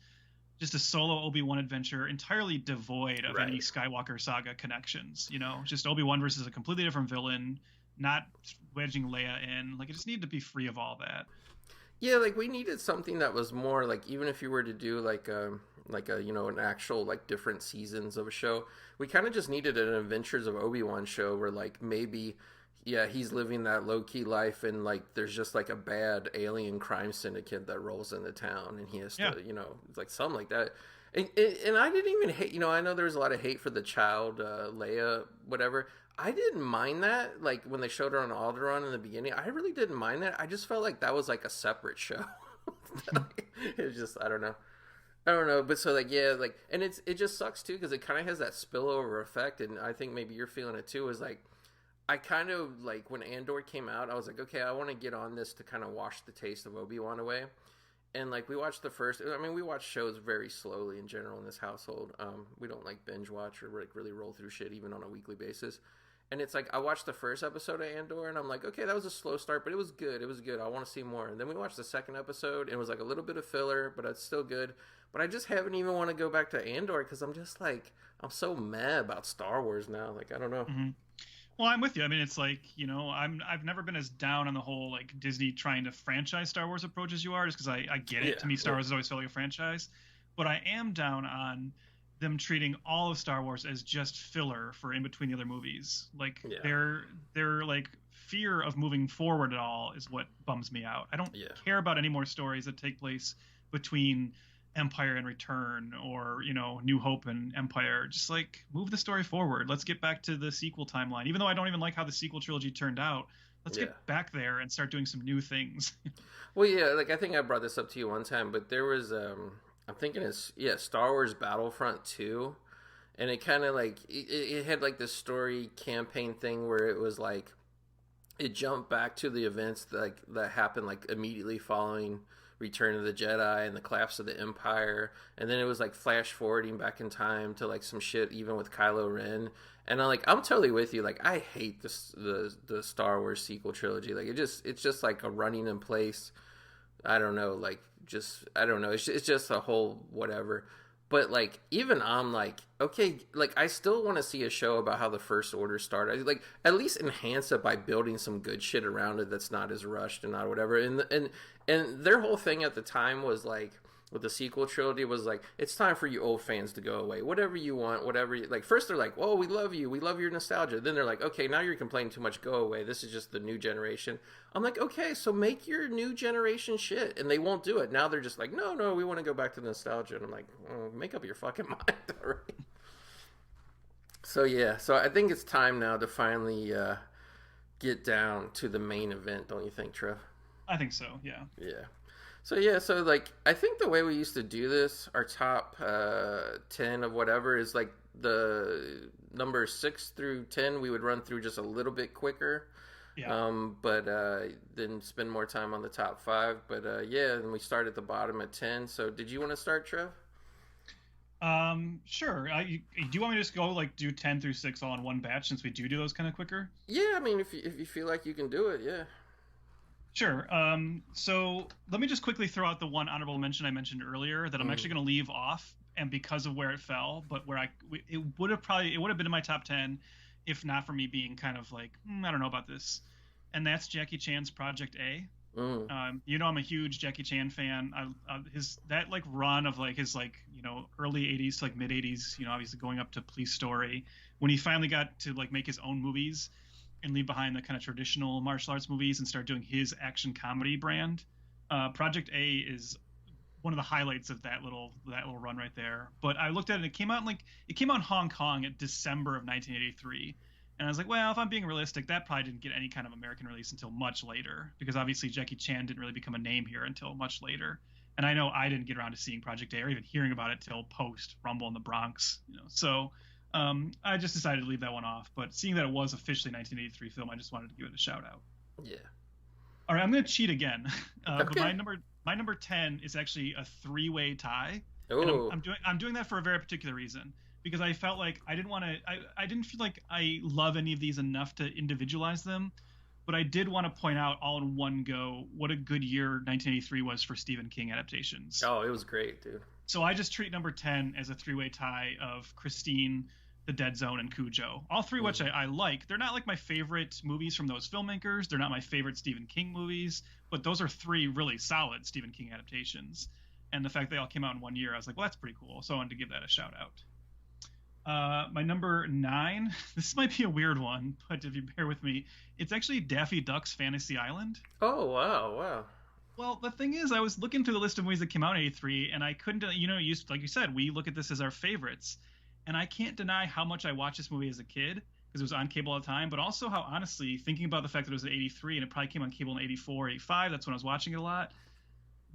just a solo Obi-Wan adventure, entirely devoid of any Skywalker saga connections. Just Obi-Wan versus a completely different villain, not wedging Leia in. Like, it just needed to be free of all that. Yeah, like we needed something that was more like, even if you were to do like a an actual like different seasons of a show, we kind of just needed an Adventures of Obi-Wan show where like maybe he's living that low-key life, and like there's just like a bad alien crime syndicate that rolls into town, and he has to like something like that. And I didn't even hate, I know there's a lot of hate for the child Leia whatever. I didn't mind that, like when they showed her on Alderaan in the beginning. I really didn't mind that. I just felt like that was like a separate show. It was just, I don't know, but so like and it just sucks too, because it kind of has that spillover effect, and I think maybe you're feeling it too. Is like, I kind of like when Andor came out, I was like, okay, I want to get on this to kind of wash the taste of Obi-Wan away. And like we watched we watch shows very slowly in general in this household. We don't like binge watch or like really roll through shit even on a weekly basis. And it's like I watched the first episode of Andor, and I'm like, okay, that was a slow start, but it was good. It was good. I want to see more. And then we watched the second episode, and it was like a little bit of filler, but it's still good. But I just haven't even want to go back to Andor because I'm just like, I'm so mad about Star Wars now. Like, I don't know. Mm-hmm. Well, I'm with you. I mean, it's like, I've never been as down on the whole like Disney trying to franchise Star Wars approach as you are, just because I get it. To me, Star Wars has always felt like a franchise. But I am down on them treating all of Star Wars as just filler for in between the other movies. Like their like fear of moving forward at all is what bums me out. I don't care about any more stories that take place between Empire and Return, or New Hope and Empire. Just like move the story forward. Let's get back to the sequel timeline. Even though I don't even like how the sequel trilogy turned out, let's get back there and start doing some new things. Well, like I think I brought this up to you one time, but there was I'm thinking it's Star Wars Battlefront 2, and it kind of like it had like this story campaign thing where it was like it jumped back to the events that happened like immediately following Return of the Jedi and the collapse of the Empire, and then it was like flash forwarding back in time to like some shit even with Kylo Ren. And I'm totally with you. Like, I hate the Star Wars sequel trilogy. Like, it's just like a running in place. I don't know, like I don't know. It's just a whole whatever. But like, even I'm like, okay, like I still want to see a show about how the First Order started. Like, at least enhance it by building some good shit around it that's not as rushed and not whatever. And their whole thing at the time was like, with the sequel trilogy was like, it's time for you old fans to go away. Whatever you want, like first they're like, oh, we love you, we love your nostalgia. Then they're like, okay, now you're complaining too much, go away. This is just the new generation. I'm like, okay, so make your new generation shit, and they won't do it. Now they're just like, no, we want to go back to nostalgia. And I'm like, oh, make up your fucking mind already. So I think it's time now to finally get down to the main event, don't you think, Trev? I think so, yeah. So like, I think the way we used to do this, our top 10 of whatever is like the number 6 through 10, we would run through just a little bit quicker. Yeah. But then spend more time on the top 5. But and we start at the bottom at 10. So did you want to start, Trev? Sure. Do you want me to just go like do 10 through 6 all in one batch, since we do those kind of quicker? Yeah, I mean, if you feel like you can do it, yeah. Sure. So let me just quickly throw out the one honorable mention I mentioned earlier that I'm actually going to leave off, and because of where it fell, but where it would have been in my top 10 if not for me being kind of like, I don't know about this. And that's Jackie Chan's Project A. I'm a huge Jackie Chan fan. His that like run of like his like, early 80s to like mid 80s, obviously going up to Police Story, when he finally got to like make his own movies and leave behind the kind of traditional martial arts movies and start doing his action comedy brand. Project A is one of the highlights of that little run right there. But I looked at it, it came out in Hong Kong in December of 1983. And I was like, well, if I'm being realistic, that probably didn't get any kind of American release until much later, because obviously Jackie Chan didn't really become a name here until much later. And I know I didn't get around to seeing Project A or even hearing about it till post Rumble in the Bronx, So I just decided to leave that one off. But seeing that it was officially a 1983 film, I just wanted to give it a shout out. Yeah. All right, I'm going to cheat again. Okay. But My number 10 is actually a three-way tie, and Oh, I'm doing that for a very particular reason because I felt like I didn't feel like I love any of these enough to individualize them, but I did want to point out all in one go what a good year 1983 was for Stephen King adaptations. oh, it was great, dude. So I just treat number 10 as a three-way tie of Christine, The Dead Zone, and Cujo. All three, which I like. They're not like my favorite movies from those filmmakers. They're not my favorite Stephen King movies, but those are three really solid Stephen King adaptations. And the fact they all came out in 1 year, I was like, well, that's pretty cool. So I wanted to give that a shout out. My number 9, this might be a weird one, but if you bear with me, it's actually Daffy Duck's Fantasy Island. Oh, wow. Well, the thing is, I was looking through the list of movies that came out in '83, and I couldn't, like you said, we look at this as our favorites, and I can't deny how much I watched this movie as a kid because it was on cable all the time, but also how, honestly, thinking about the fact that it was in '83 and it probably came on cable in '84, '85, that's when I was watching it a lot.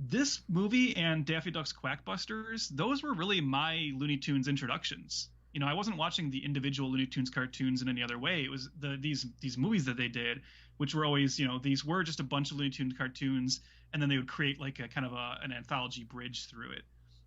This movie and Daffy Duck's Quackbusters, those were really my Looney Tunes introductions. I wasn't watching the individual Looney Tunes cartoons in any other way. It was these movies that they did, which were always, these were just a bunch of Looney Tunes cartoons, and then they would create like a kind of an anthology bridge through it.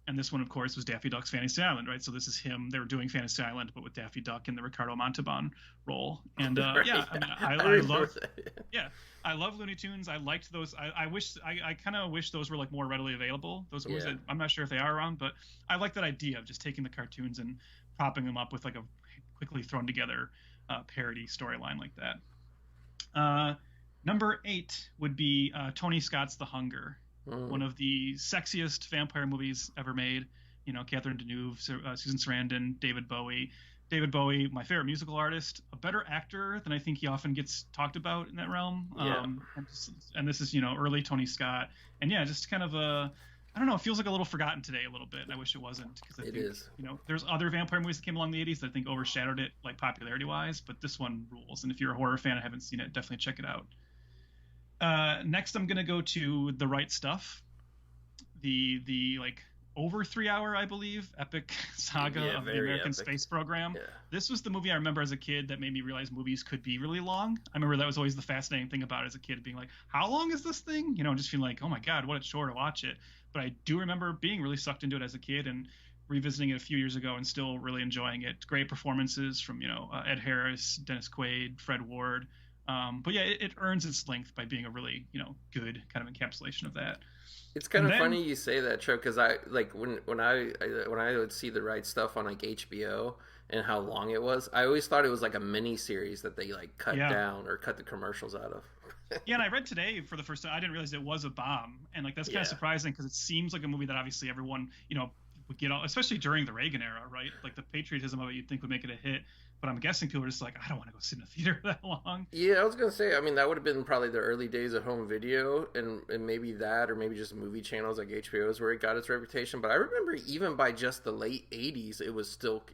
And this one, of course, was Daffy Duck's Fantasy Island, right? So this is him. They were doing Fantasy Island, but with Daffy Duck in the Ricardo Montalban role. And Right, yeah, I love, that. yeah, I love Looney Tunes. I liked those. I kind of wish those were like more readily available. Those movies, Yeah. I'm not sure if they are around, but I like that idea of just taking the cartoons and propping them up with like a quickly thrown together parody storyline like that. Number 8 would be Tony Scott's The Hunger, one of the sexiest vampire movies ever made. Catherine Deneuve, Susan Sarandon, David Bowie. David Bowie, my favorite musical artist, a better actor than I think he often gets talked about in that realm. Yeah. And this is, early Tony Scott. And yeah, just kind of I don't know, it feels like a little forgotten today a little bit. And I wish it wasn't because I think, is. there's other vampire movies that came along in the 80s that I think overshadowed it like popularity wise, but this one rules. And if you're a horror fan and haven't seen it, definitely check it out. Next, I'm going to go to The Right Stuff, the like over 3 hour, I believe, epic saga of the American space program. Yeah. This was the movie I remember as a kid that made me realize movies could be really long. I remember that was always the fascinating thing about it as a kid, being like, how long is this thing? Just feeling like, oh my God, what a chore to watch it. But I do remember being really sucked into it as a kid and revisiting it a few years ago and still really enjoying it. Great performances from, Ed Harris, Dennis Quaid, Fred Ward. But yeah, it earns its length by being a really, good kind of encapsulation of that. It's kind of funny you say that, Trev, because I like when I would see The Right Stuff on like HBO and how long it was, I always thought it was like a mini series that they like cut down or cut the commercials out of. Yeah, and I read today for the first time, I didn't realize it was a bomb, and like that's kind of surprising because it seems like a movie that obviously everyone would get, especially during the Reagan era, right? Like the patriotism of it, you'd think would make it a hit. But I'm guessing people are just like, I don't want to go sit in a theater that long. Yeah, I was gonna say, I mean, that would have been probably the early days of home video, and maybe that, or maybe just movie channels like HBO's where it got its reputation. But I remember even by just the late '80s, it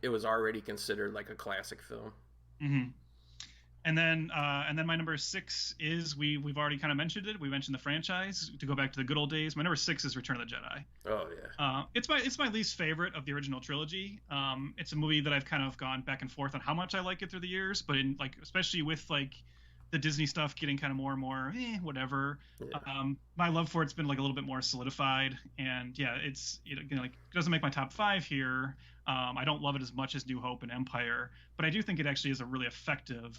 was already considered like a classic film. Mm-hmm. And then my number 6 is we've already kind of mentioned it. We mentioned the franchise. To go back to the good old days, my number 6 is Return of the Jedi. Oh yeah. It's my least favorite of the original trilogy. It's a movie that I've kind of gone back and forth on how much I like it through the years, but in like especially with like the Disney stuff getting kind of more and more whatever. Yeah. My love for it's been like a little bit more solidified, and yeah, it's like it doesn't make my top 5 here. I don't love it as much as New Hope and Empire, but I do think it actually is a really effective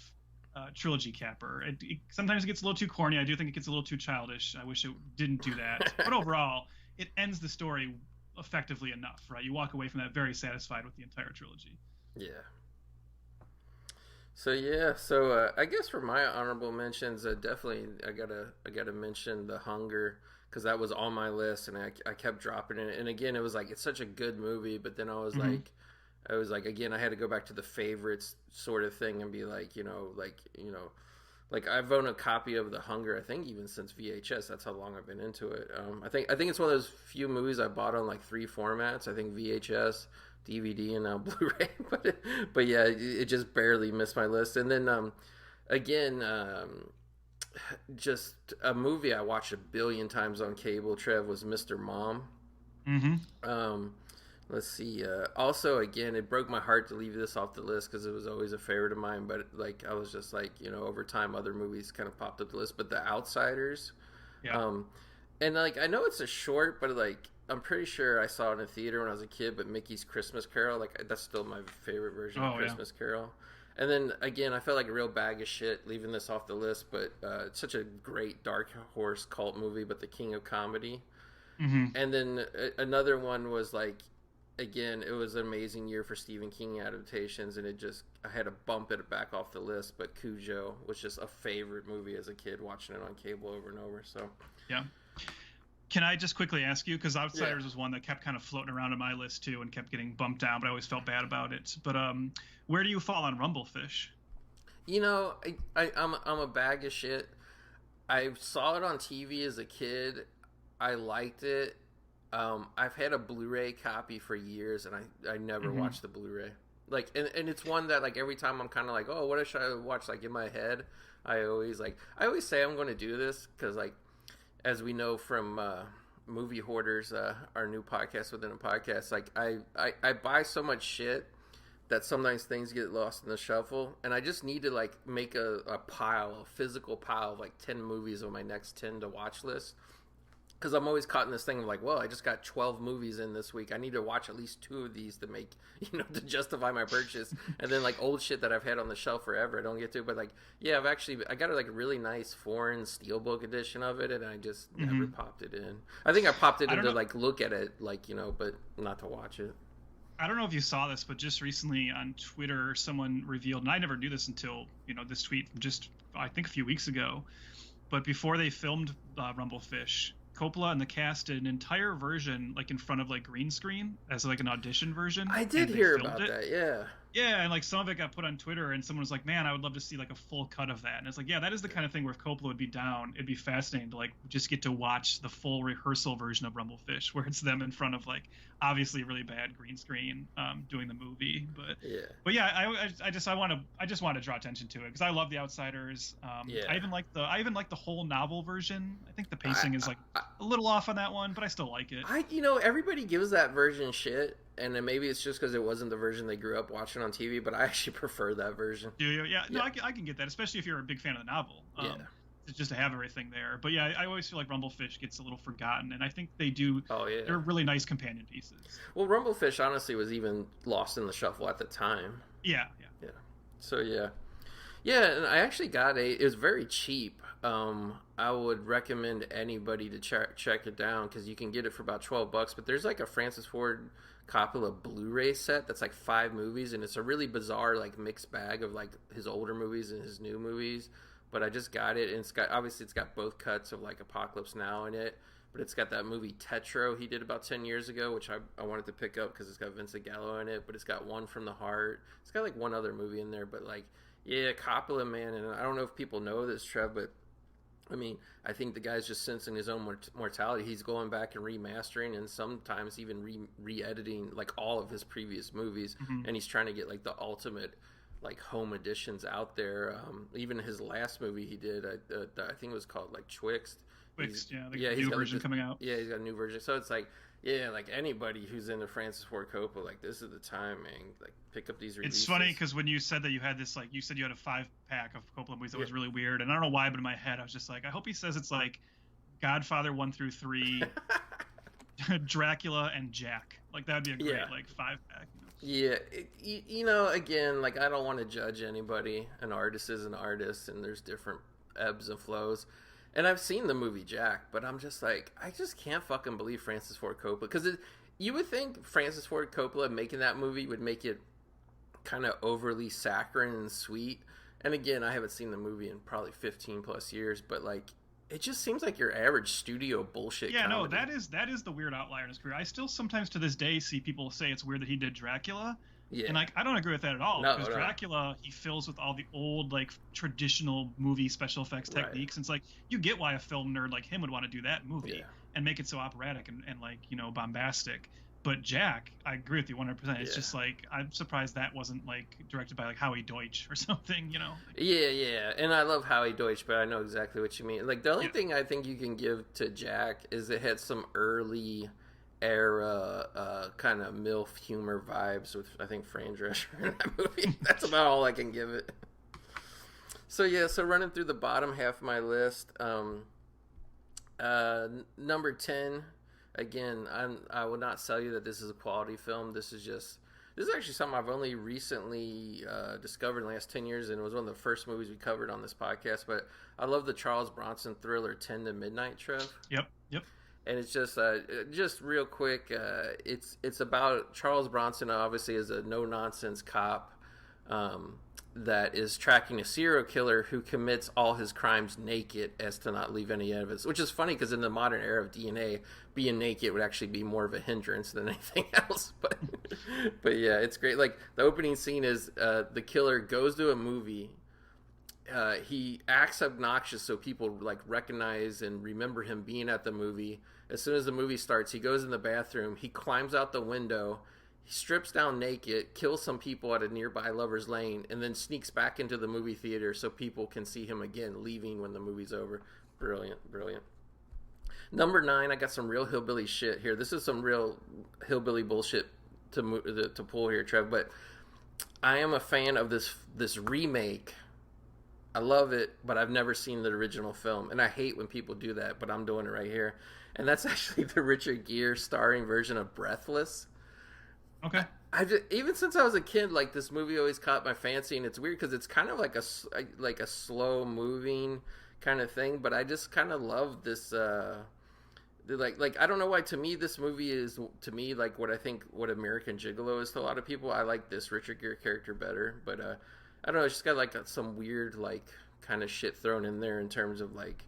trilogy capper. Sometimes it gets a little too corny. I do think it gets a little too childish. I wish it didn't do that. But overall, it ends the story effectively enough, right? You walk away from that very satisfied with the entire trilogy. Yeah. So I guess for my honorable mentions, definitely I gotta mention The Hunger, because that was on my list and I kept dropping it. And again, it was like it's such a good movie, but then I was like, again, I had to go back to the favorites sort of thing and be like, like I've owned a copy of The Hunger, I think even since VHS. That's how long I've been into it. I think it's one of those few movies I bought on like 3 formats. I think VHS, DVD, and now Blu-ray. but yeah, it just barely missed my list. And then again, just a movie I watched a billion times on cable, Trev, was Mr. Mom. Mm-hmm. Let's see. Also, again, it broke my heart to leave this off the list because it was always a favorite of mine. But like, I was just like, over time, other movies kind of popped up the list. But The Outsiders, And like I know it's a short, but like I'm pretty sure I saw it in a theater when I was a kid. But Mickey's Christmas Carol, like that's still my favorite version of Christmas Carol. And then again, I felt like a real bag of shit leaving this off the list, but it's such a great dark horse cult movie, but the king of comedy. Mm-hmm. And then another one was like, again, it was an amazing year for Stephen King adaptations, and I had to bump it back off the list. But Cujo was just a favorite movie as a kid, watching it on cable over and over. So yeah. Can I just quickly ask you, because Outsiders was one that kept kind of floating around on my list too and kept getting bumped down, but I always felt bad about it. But where do you fall on Rumblefish? You know, I'm a bag of shit. I saw it on TV as a kid. I liked it. I've had a Blu-ray copy for years, and I never watched the Blu-ray. Like, and it's one that like every time I'm kind of like, oh, what should I watch? Like in my head, I always say I'm going to do this because like, as we know from Movie Hoarders, our new podcast within a podcast, like I buy so much shit that sometimes things get lost in the shuffle, and I just need to like make a physical pile of like 10 movies on my next 10 to watch list. Because I'm always caught in this thing of like, well, I just got 12 movies in this week. I need to watch at least 2 of these to make, to justify my purchase. And then like old shit that I've had on the shelf forever, I don't get to. But like, yeah, I got a like really nice foreign steelbook edition of it, and I just never popped it in. I think I popped it in to like look at it, like, but not to watch it. I don't know if you saw this, but just recently on Twitter, someone revealed, and I never knew this until, this tweet from just, I think a few weeks ago, but before they filmed Rumblefish, Coppola and the cast did an entire version like in front of like green screen as like an audition version. I did hear about that, yeah. Yeah, and like some of it got put on Twitter, and someone was like, "Man, I would love to see like a full cut of that." And it's like, yeah, that is the kind of thing where if Coppola would be down, it'd be fascinating to like just get to watch the full rehearsal version of Rumblefish, where it's them in front of like obviously really bad green screen doing the movie. But yeah, I just want to draw attention to it because I love The Outsiders. I even like the whole novel version. I think the pacing is like a little off on that one, but I still like it. Everybody gives that version shit. And then maybe it's just because it wasn't the version they grew up watching on TV, but I actually prefer that version. Do you? Yeah. No, I can get that, especially if you're a big fan of the novel. Just to have everything there. But yeah, I always feel like Rumblefish gets a little forgotten, and I think they do. Oh yeah. They're really nice companion pieces. Well, Rumblefish honestly was even lost in the shuffle at the time. Yeah. So yeah, and I actually got it was very cheap. I would recommend anybody to check it down because you can get it for about $12. But there's like a Francis Ford Coppola Blu-ray set that's like 5 movies, and it's a really bizarre like mixed bag of like his older movies and his new movies. But I just got it, and it's got both cuts of like Apocalypse Now in it, but it's got that movie Tetro he did about 10 years ago, which I wanted to pick up because it's got Vincent Gallo in it. But it's got One from the Heart. It's got like one other movie in there, but like Coppola, man, and I don't know if people know this, Trev, but I mean, I think the guy's just sensing his own mortality. He's going back and remastering and sometimes even re-editing like all of his previous movies, and he's trying to get like the ultimate like home editions out there. Even his last movie he did, I think it was called like Twixt. He's got new version coming out. Yeah, he's got a new version. So it's like, yeah, like anybody who's into Francis Ford Coppola, like this is the time, man. Like pick up these releases. It's funny because when you said that you had this, like you said you had a 5-pack of Coppola movies that was really weird, and I don't know why, but in my head I was just like, I hope he says it's like Godfather 1 through 3, Dracula, and Jack. Like that would be a great like 5-pack. Yeah, again, like I don't want to judge anybody. An artist is an artist, and there's different ebbs and flows. And I've seen the movie Jack, but I'm just like, I just can't fucking believe Francis Ford Coppola. Because you would think Francis Ford Coppola making that movie would make it kind of overly saccharine and sweet. And again, I haven't seen the movie in probably 15 plus years, but like, it just seems like your average studio bullshit comedy. No, that is the weird outlier in his career. I still sometimes to this day see people say it's weird that he did Dracula. Yeah. And like I don't agree with that at all because Dracula he fills with all the old like traditional movie special effects techniques. And it's like you get why a film nerd like him would want to do that movie and make it so operatic and like bombastic. But Jack, I agree with you 100%. It's just like I'm surprised that wasn't like directed by like Howie Deutsch or something, Yeah, and I love Howie Deutsch, but I know exactly what you mean. Like the only thing I think you can give to Jack is it had some early era kind of MILF humor vibes with I think Fran Drescher in that movie. That's about all I can give it. So running through the bottom half of my list, Number 10, again, I will not sell you that this is a quality film. This is actually something I've only recently discovered in the last 10 years, and it was one of the first movies we covered on this podcast. But I love the Charles Bronson thriller 10 to Midnight, Trev. Yep. And it's just real quick. It's about Charles Bronson, obviously, as a no-nonsense cop that is tracking a serial killer who commits all his crimes naked as to not leave any evidence. Which is funny because in the modern era of DNA, being naked would actually be more of a hindrance than anything else. But yeah, it's great. Like, the opening scene is the killer goes to a movie. He acts obnoxious so people like recognize and remember him being at the movie. As soon as the movie starts, he goes in the bathroom, he climbs out the window, he strips down naked, kills some people at a nearby lover's lane, and then sneaks back into the movie theater so people can see him again, leaving when the movie's over. Brilliant. Number 9, I got some real hillbilly shit here. This is some real hillbilly bullshit to pull here, Trev, but I am a fan of this remake. I love it, but I've never seen the original film, and I hate when people do that, but I'm doing it right here. And that's actually the Richard Gere starring version of Breathless. Okay. Even since I was a kid, like, this movie always caught my fancy, and it's weird because it's kind of like a slow moving kind of thing, but I just kind of love this. Like I don't know why. To me, this movie is like what American Gigolo is to a lot of people. I like this Richard Gere character better, but I don't know. It's just got like some weird like kind of shit thrown in there in terms of like,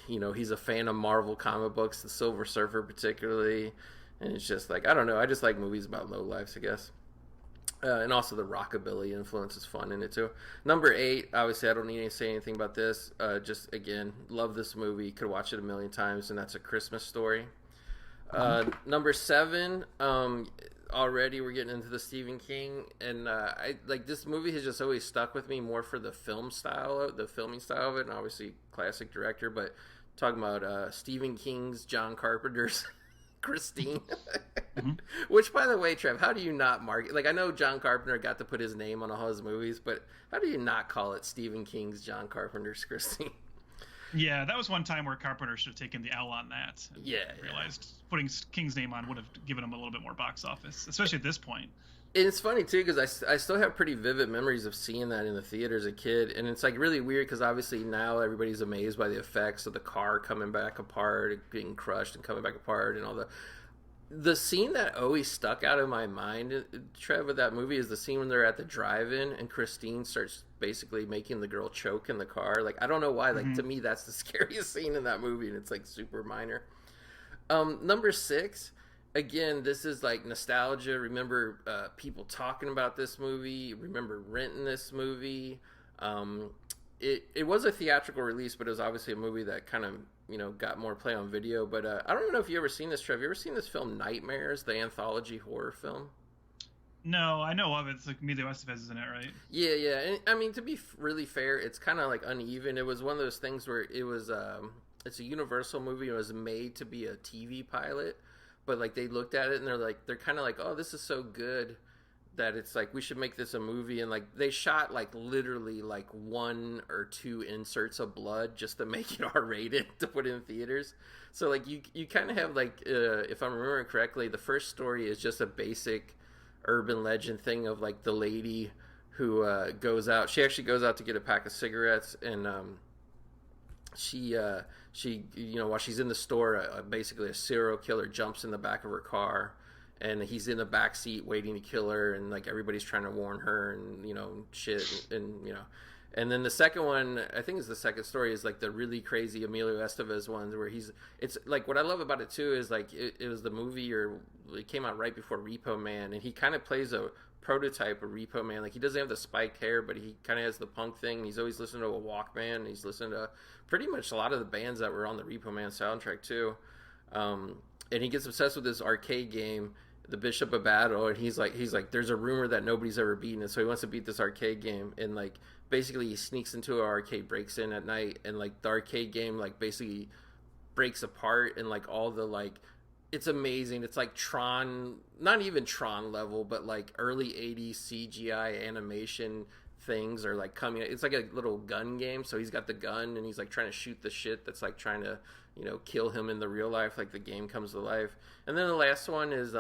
you know, he's a fan of Marvel comic books, the Silver Surfer particularly. And it's just like, I don't know. I just like movies about low lives, I guess. And also the rockabilly influence is fun in it too. Number 8, obviously I don't need to say anything about this. Just, again, love this movie. Could watch it a million times, and that's A Christmas Story. Number 7, already we're getting into the Stephen King. And I like this movie has just always stuck with me more for the filming style of it. And obviously classic director, but talking about Stephen King's John Carpenter's Christine. Which, by the way, Trev, how do you not market? Like, I know John Carpenter got to put his name on all his movies, but how do you not call it Stephen King's John Carpenter's Christine? Yeah, that was one time where Carpenter should have taken the L on that. Realized putting King's name on would have given him a little bit more box office, especially at this point. And it's funny too because I still have pretty vivid memories of seeing that in the theater as a kid, and it's like really weird because obviously now everybody's amazed by the effects of the car coming back apart, getting crushed and coming back apart, and all the scene that always stuck out in my mind, Trev, of that movie is the scene when they're at the drive-in and Christine starts basically making the girl choke in the car. Like, I don't know why. Like, to me, that's the scariest scene in that movie, and it's like super minor. Number 6. Again, this is like nostalgia. Remember people talking about this movie. Remember renting this movie. It was a theatrical release, but it was obviously a movie that kind of, you know, got more play on video. But I don't even know if you ever seen this, Trev. You ever seen this film Nightmares, the anthology horror film? No, I know of it. It's like Emilio Estevez, isn't it, right? Yeah. And, I mean, to be really fair, it's kind of like uneven. It was one of those things where it was it's a Universal movie. It was made to be a TV pilot. But, like, they looked at it and they're kind of like, oh, this is so good that it's like, we should make this a movie. And, like, they shot, like, literally, like, 1 or 2 inserts of blood just to make it R-rated to put in theaters. So, like, you kind of have, like, if I'm remembering correctly, the first story is just a basic urban legend thing of, like, the lady who goes out. She actually goes out to get a pack of cigarettes, and she you know, while she's in the store, basically a serial killer jumps in the back of her car, and he's in the back seat waiting to kill her, and like everybody's trying to warn her, and you know, shit, and you know. And then the second one, I think is the second story, is like the really crazy Emilio Estevez ones where it's like, what I love about it too is like it was the movie, or it came out right before Repo Man, and he kind of plays a prototype of Repo Man. Like, he doesn't have the spiked hair, but he kind of has the punk thing, and he's always listening to a Walkman, and he's listening to pretty much a lot of the bands that were on the Repo Man soundtrack too. And he gets obsessed with this arcade game, the Bishop of Battle, and he's like there's a rumor that nobody's ever beaten it, so he wants to beat this arcade game. And like basically he sneaks into an arcade, breaks in at night, and like the arcade game like basically breaks apart, and like all the like, it's amazing. It's like Tron, not even Tron level, but like early 80s CGI animation things are like coming. It's like a little gun game. So he's got the gun and he's like trying to shoot the shit that's like trying to, you know, kill him in the real life. Like the game comes to life. And then the last one is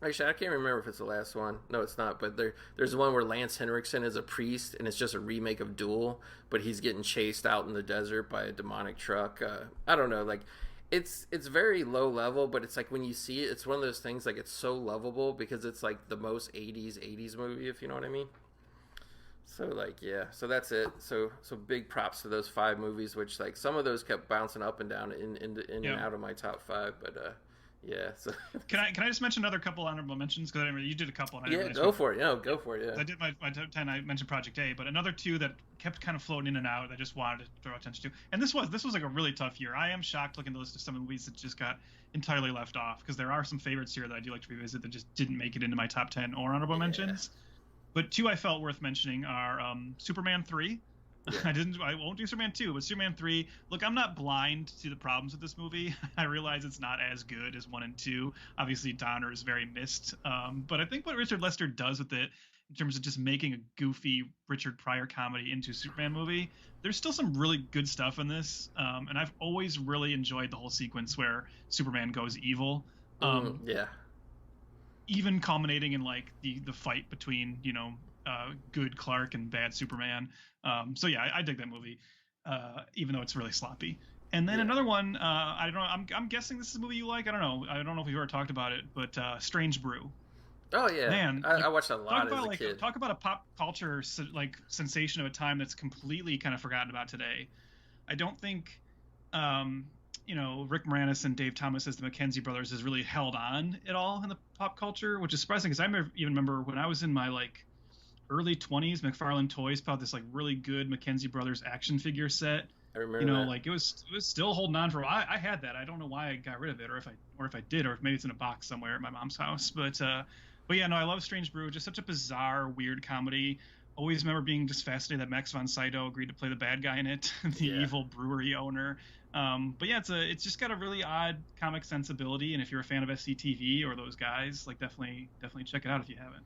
actually, I can't remember if it's the last one. No, it's not. But there's one where Lance Henriksen is a priest, and it's just a remake of Duel, but he's getting chased out in the desert by a demonic truck. I don't know. Like, it's very low level, but it's like when you see it, it's one of those things like it's so lovable because it's like the most 80s movie, if you know what I mean. So like, yeah. So that's it. So big props to those 5 movies, which like some of those kept bouncing up and down in and out of my top 5, but yeah. So can I just mention another couple honorable mentions because you did a couple. And yeah, go for it. No, go for it. Yeah. I did my top 10. I mentioned Project A, but another 2 that kept kind of floating in and out. I just wanted to draw attention to. And this was like a really tough year. I am shocked looking at the list of some movies that just got entirely left off because there are some favorites here that I do like to revisit that just didn't make it into my top 10 or honorable mentions. But 2 I felt worth mentioning are Superman 3. Yeah. I won't do Superman 2, but Superman 3. Look, I'm not blind to the problems with this movie. I realize it's not as good as 1 and 2. Obviously, Donner is very missed. But I think what Richard Lester does with it, in terms of just making a goofy Richard Pryor comedy into a Superman movie, there's still some really good stuff in this. And I've always really enjoyed the whole sequence where Superman goes evil. Yeah. Even culminating in like the fight between, you know, good Clark and bad Superman. So yeah, I dig that movie, even though it's really sloppy. And then another one, I don't know. I'm guessing this is a movie you like. I don't know. I don't know if we've ever talked about it, but Strange Brew. Oh yeah, man, I watched a lot as a kid. Talk about a pop culture like sensation of a time that's completely kind of forgotten about today. I don't think, you know, Rick Moranis and Dave Thomas as the Mackenzie brothers has really held on at all in the pop culture, which is surprising because I even remember when I was in my like early 20s, McFarlane Toys put out this like really good Mackenzie brothers action figure set. I remember. You know, that. like it was still holding on for a while. I had that. I don't know why I got rid of it, or if I did, or if maybe it's in a box somewhere at my mom's house. But yeah, no, I love Strange Brew. Just such a bizarre, weird comedy. Always remember being just fascinated that Max von Sydow agreed to play the bad guy in it, the evil brewery owner. But yeah, it's just got a really odd comic sensibility, and if you're a fan of SCTV or those guys, like definitely check it out if you haven't.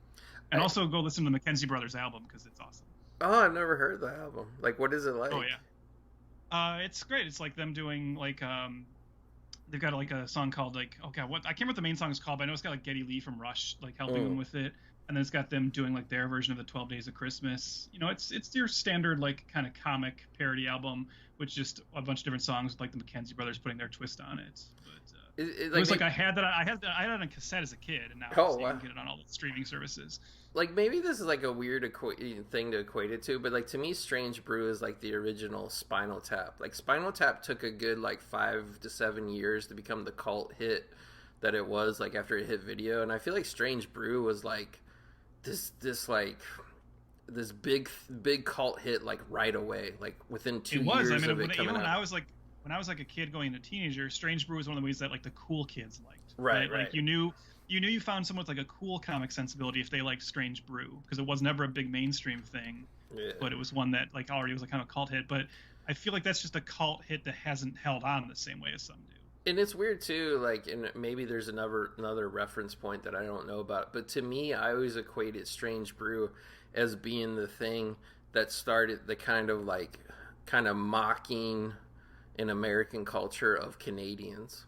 And also go listen to the Mackenzie Brothers album because it's awesome. Oh, I've never heard the album. Like, what is it like? Oh yeah, it's great. It's like them doing like they've got like a song called like I can't remember what the main song is called, but I know it's got like Geddy Lee from Rush like helping them with it. And then it's got them doing like their version of the 12 Days of Christmas. You know, it's your standard like kind of comic parody album with just a bunch of different songs with like the Mackenzie brothers putting their twist on it. But it was like I had it on cassette as a kid, and now you can get it on all the streaming services. Like maybe this is like a weird thing to equate it to, but like to me, Strange Brew is like the original Spinal Tap. Like Spinal Tap took a good like 5 to 7 years to become the cult hit that it was like after it hit video, and I feel like Strange Brew was like this big cult hit like right away, like within 2 years of it coming out. When I was like a kid going into teenager, Strange Brew was one of the movies that like the cool kids liked. Right. Like you knew you found someone with like a cool comic sensibility if they liked Strange Brew, because it was never a big mainstream thing, but it was one that like already was a kind of cult hit. But I feel like that's just a cult hit that hasn't held on the same way as some do. And it's weird too, like, and maybe there's another reference point that I don't know about, but to me, I always equated Strange Brew as being the thing that started the kind of mocking in American culture of Canadians.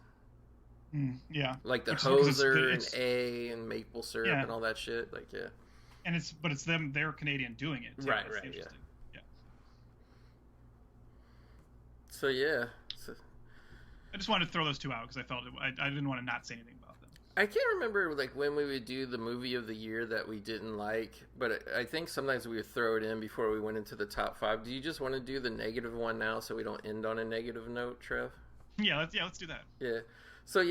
Yeah, like the hoser and A and maple syrup and all that shit. Like, yeah. And it's them, they're Canadian doing it too. Right, yeah. So yeah. I just wanted to throw those 2 out because I felt I didn't want to not say anything about them. I can't remember like when we would do the movie of the year that we didn't like, but I think sometimes we would throw it in before we went into the top 5. Do you just want to do the negative one now so we don't end on a negative note, Trev? Yeah, let's do that. Yeah. So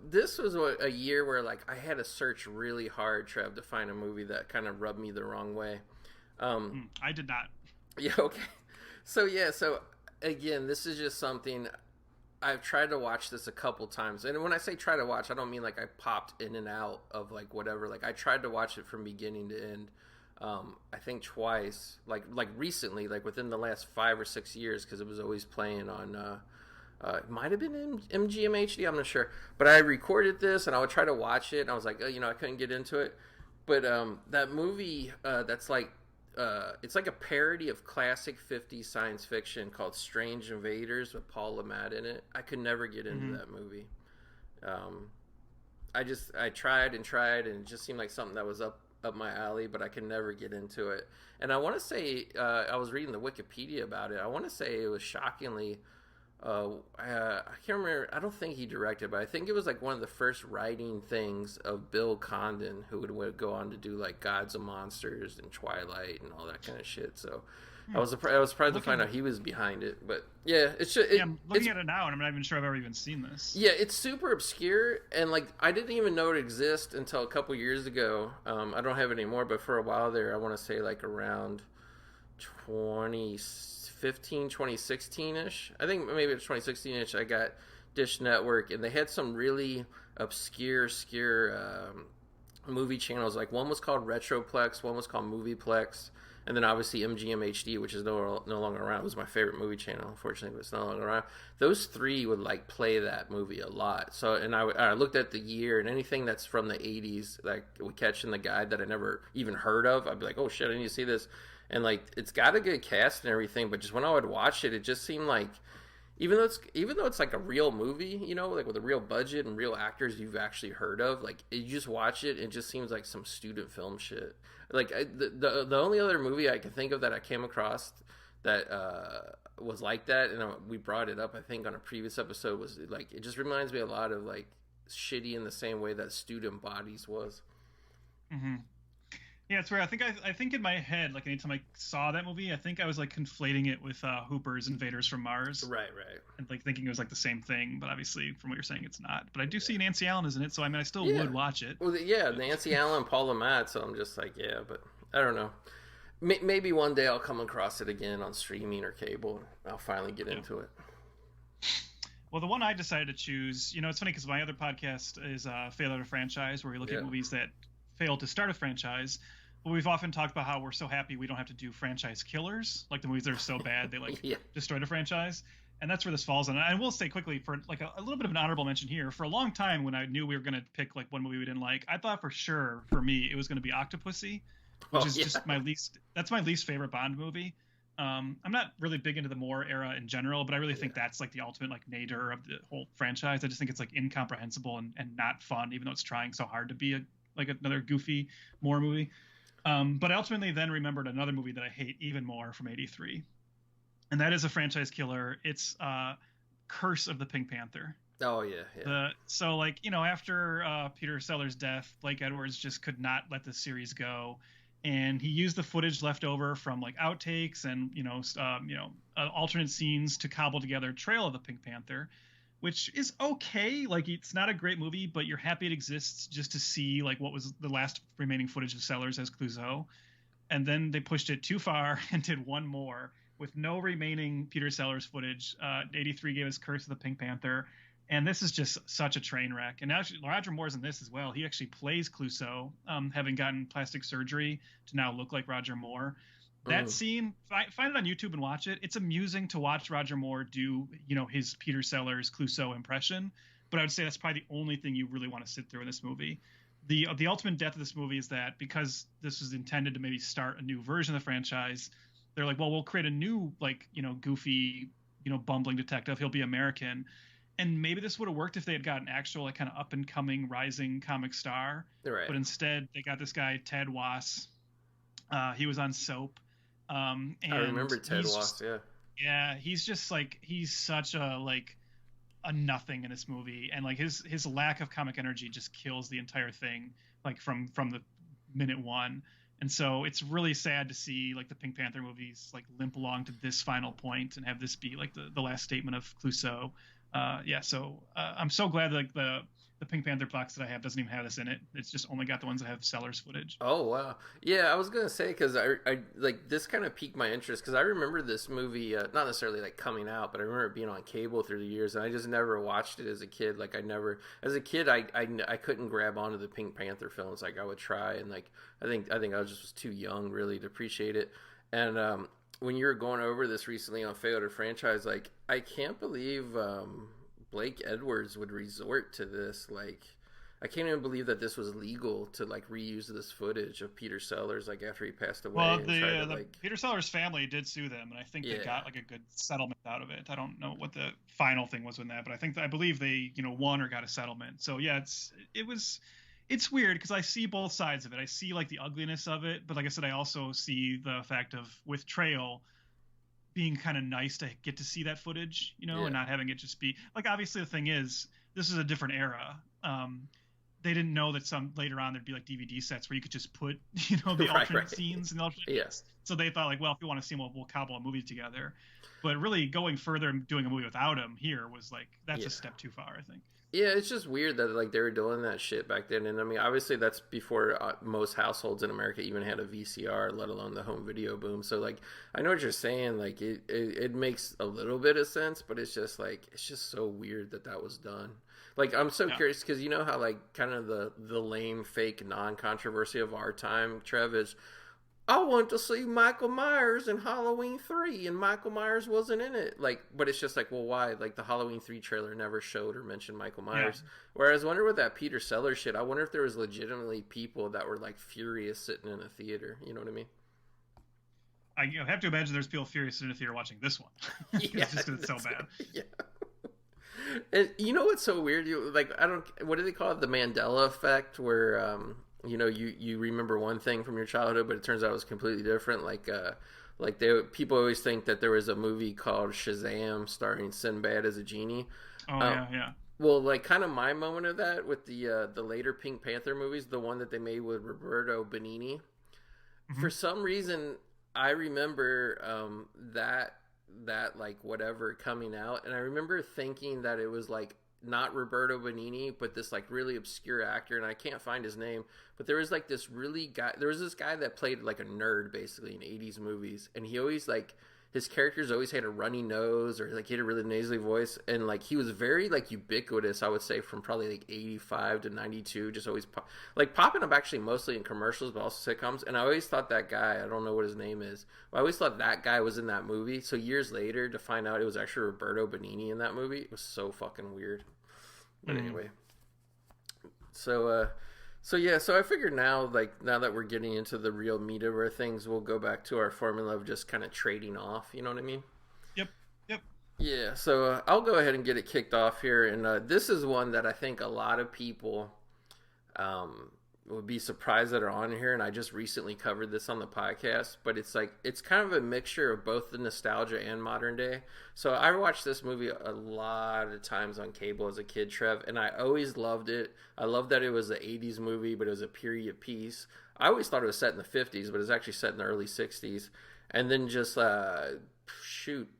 this was a year where like I had to search really hard, Trev, to find a movie that kind of rubbed me the wrong way. I did not. Yeah. Okay. So again, this is just something. I've tried to watch this a couple times, and when I say try to watch, I don't mean like I popped in and out of like whatever. Like I tried to watch it from beginning to end. I think twice, like recently, like within the last 5 or 6 years, because it was always playing on. It might have been in MGMHD, I'm not sure. But I recorded this, and I would try to watch it, and I was like, I couldn't get into it. But that movie that's like it's like a parody of classic 50s science fiction called Strange Invaders with Paul Lamat in it. I could never get into that movie. I tried and tried, and it just seemed like something that was up my alley, but I could never get into it. And I want to say, I was reading the Wikipedia about it. I want to say it was shockingly, I can't remember. I don't think he directed, but I think it was like one of the first writing things of Bill Condon, who would go on to do like Gods and Monsters and Twilight and all that kind of shit. So I was surprised to find out he was behind it. But yeah, it's just I'm looking at it now, and I'm not even sure I've ever even seen this. Yeah, it's super obscure, and like I didn't even know it existed until a couple years ago. I don't have it anymore, but for a while there, I want to say like around 2015, 2016-ish. I think maybe it's 2016-ish. I got Dish Network, and they had some really obscure movie channels. Like one was called Retroplex, one was called Movieplex, and then obviously MGM HD, which is no longer around. It was my favorite movie channel, unfortunately, but it's no longer around. Those three would like play that movie a lot. So, and I looked at the year, and anything that's from the 80s that we catch in the guide that I never even heard of, I'd be like, oh shit, I need to see this. And like, it's got a good cast and everything, but just when I would watch it, it just seemed like, even though it's like a real movie, you know, like with a real budget and real actors you've actually heard of, like you just watch it, it just seems like some student film shit. Like the only other movie I can think of that I came across that was like that, and we brought it up I think on a previous episode, was like, it just reminds me a lot of like Shitty in the same way that Student Bodies was. Mm-hmm. Yeah, it's weird. I think in my head, like anytime I saw that movie, I think I was like conflating it with Hooper's Invaders from Mars. Right. And like thinking it was like the same thing, but obviously from what you're saying, it's not. But I do see Nancy Allen is in it, so I mean, I still would watch it. Well, yeah, Nancy Allen, Paul Lamat. So I'm just like, yeah, but I don't know. Maybe one day I'll come across it again on streaming or cable. I'll finally get into it. Well, the one I decided to choose, you know, it's funny because my other podcast is Failure to Franchise, where we look at movies that failed to start a franchise. But we've often talked about how we're so happy we don't have to do franchise killers, like the movies that are so bad they like destroy the franchise. And that's where this falls on. And I will say quickly, for like a little bit of an honorable mention here, for a long time when I knew we were going to pick like one movie we didn't like, I thought for sure for me it was going to be Octopussy, which is just my least favorite Bond movie. I'm not really big into the Moore era in general, but I really think that's like the ultimate like nadir of the whole franchise. I just think it's like incomprehensible and not fun, even though it's trying so hard to be like another goofy Moore movie. But I ultimately then remembered another movie that I hate even more from '83, and that is a franchise killer. It's Curse of the Pink Panther. Oh yeah. So like, you know, after Peter Sellers' death, Blake Edwards just could not let the series go, and he used the footage left over from like outtakes and alternate scenes to cobble together Trail of the Pink Panther, which is okay. Like, it's not a great movie, but you're happy it exists just to see like what was the last remaining footage of Sellers as Clouseau. And then they pushed it too far and did one more with no remaining Peter Sellers footage. 83 gave us Curse of the Pink Panther, and this is just such a train wreck. And actually, Roger Moore's in this as well. He actually plays Clouseau, having gotten plastic surgery to now look like Roger Moore. That scene, find it on YouTube and watch it. It's amusing to watch Roger Moore do, you know, his Peter Sellers Clouseau impression. But I would say that's probably the only thing you really want to sit through in this movie. The ultimate death of this movie is that because this was intended to maybe start a new version of the franchise, they're like, well, we'll create a new, like, you know, goofy, you know, bumbling detective. He'll be American. And maybe this would have worked if they had got an actual, like, kind of up and coming rising comic star. Right. But instead, they got this guy, Ted Wass. He was on Soap. And I remember Ted Wass, yeah, he's just like, he's such a nothing in this movie, and like his lack of comic energy just kills the entire thing, like from the minute one. And so it's really sad to see like the Pink Panther movies like limp along to this final point and have this be like the last statement of Clouseau. So I'm so glad that like the Pink Panther box that I have doesn't even have this in it. It's just only got the ones that have Sellers footage. Oh, wow. Yeah, I was going to say, because I like, this kind of piqued my interest, because I remember this movie, not necessarily like coming out, but I remember it being on cable through the years, and I just never watched it as a kid. Like, as a kid, I couldn't grab onto the Pink Panther films. Like, I would try, and like, I think I was too young really to appreciate it. And when you were going over this recently on Failure to Franchise, like, I can't believe Blake Edwards would resort to this. Like, I can't even believe that this was legal to like reuse this footage of Peter Sellers like after he passed away. Well, and try to, the Peter Sellers family did sue them, and I think they got like a good settlement out of it. I don't know what the final thing was with that, but I believe they won or got a settlement. So yeah, it's weird because I see both sides of it. I see like the ugliness of it, but like I said, I also see the fact of with Trail being kind of nice to get to see that footage, and not having it just be like, obviously the thing is, this is a different era. They didn't know that some later on there'd be like DVD sets where you could just put, the alternate scenes and the alternate. Yes. So they thought like, well, if we want to see them, we'll cobble a movie together. But really going further and doing a movie without him here was like, that's a step too far, I think. Yeah, it's just weird that like they were doing that shit back then, and I mean, obviously that's before most households in America even had a VCR, let alone the home video boom. So like, I know what you're saying. Like, it makes a little bit of sense, but it's just so weird that was done. Like, I'm so curious because you know how like kind of the lame fake non-controversy of our time, Trev, is I want to see Michael Myers in Halloween 3, and Michael Myers wasn't in it. Like, but it's just like, well, why? Like, the Halloween 3 trailer never showed or mentioned Michael Myers. Yeah. Whereas, I wonder with that Peter Sellers shit, I wonder if there was legitimately people that were, like, furious sitting in a theater. You know what I mean? I have to imagine there's people furious in a theater watching this one. Yeah. Just because it's so bad. Yeah. And you know what's so weird? What do they call it? The Mandela effect, where, you remember one thing from your childhood, but it turns out it was completely different. People always think that there was a movie called Shazam starring Sinbad as a genie. Oh yeah. Well, like kind of my moment of that with the later Pink Panther movies, the one that they made with Roberto Benigni. Mm-hmm. For some reason, I remember that like whatever coming out, and I remember thinking that it was like not Roberto Benigni, but this like really obscure actor, and I can't find his name, but there was this guy that played like a nerd basically in 80s movies, and he always like, his characters always had a runny nose or like he had a really nasally voice, and like he was very like ubiquitous, I would say, from probably like 85 to 92, just always popping up actually mostly in commercials but also sitcoms. And I always thought that guy, I don't know what his name is, but I always thought that guy was in that movie. So years later to find out it was actually Roberto Benigni in that movie, it was so fucking weird. But anyway, so I figured now that we're getting into the real meat of our things, we'll go back to our formula of just kind of trading off. You know what I mean? Yep. Yeah. So I'll go ahead and get it kicked off here, and this is one that I think a lot of people would be surprised that are on here, and I just recently covered this on the podcast, but it's kind of a mixture of both the nostalgia and modern day. So I watched this movie a lot of times on cable as a kid, Trev, and I always loved it. I loved that it was an 80s movie, but it was a period piece. I always thought it was set in the 50s, but it was actually set in the early 60s. And then just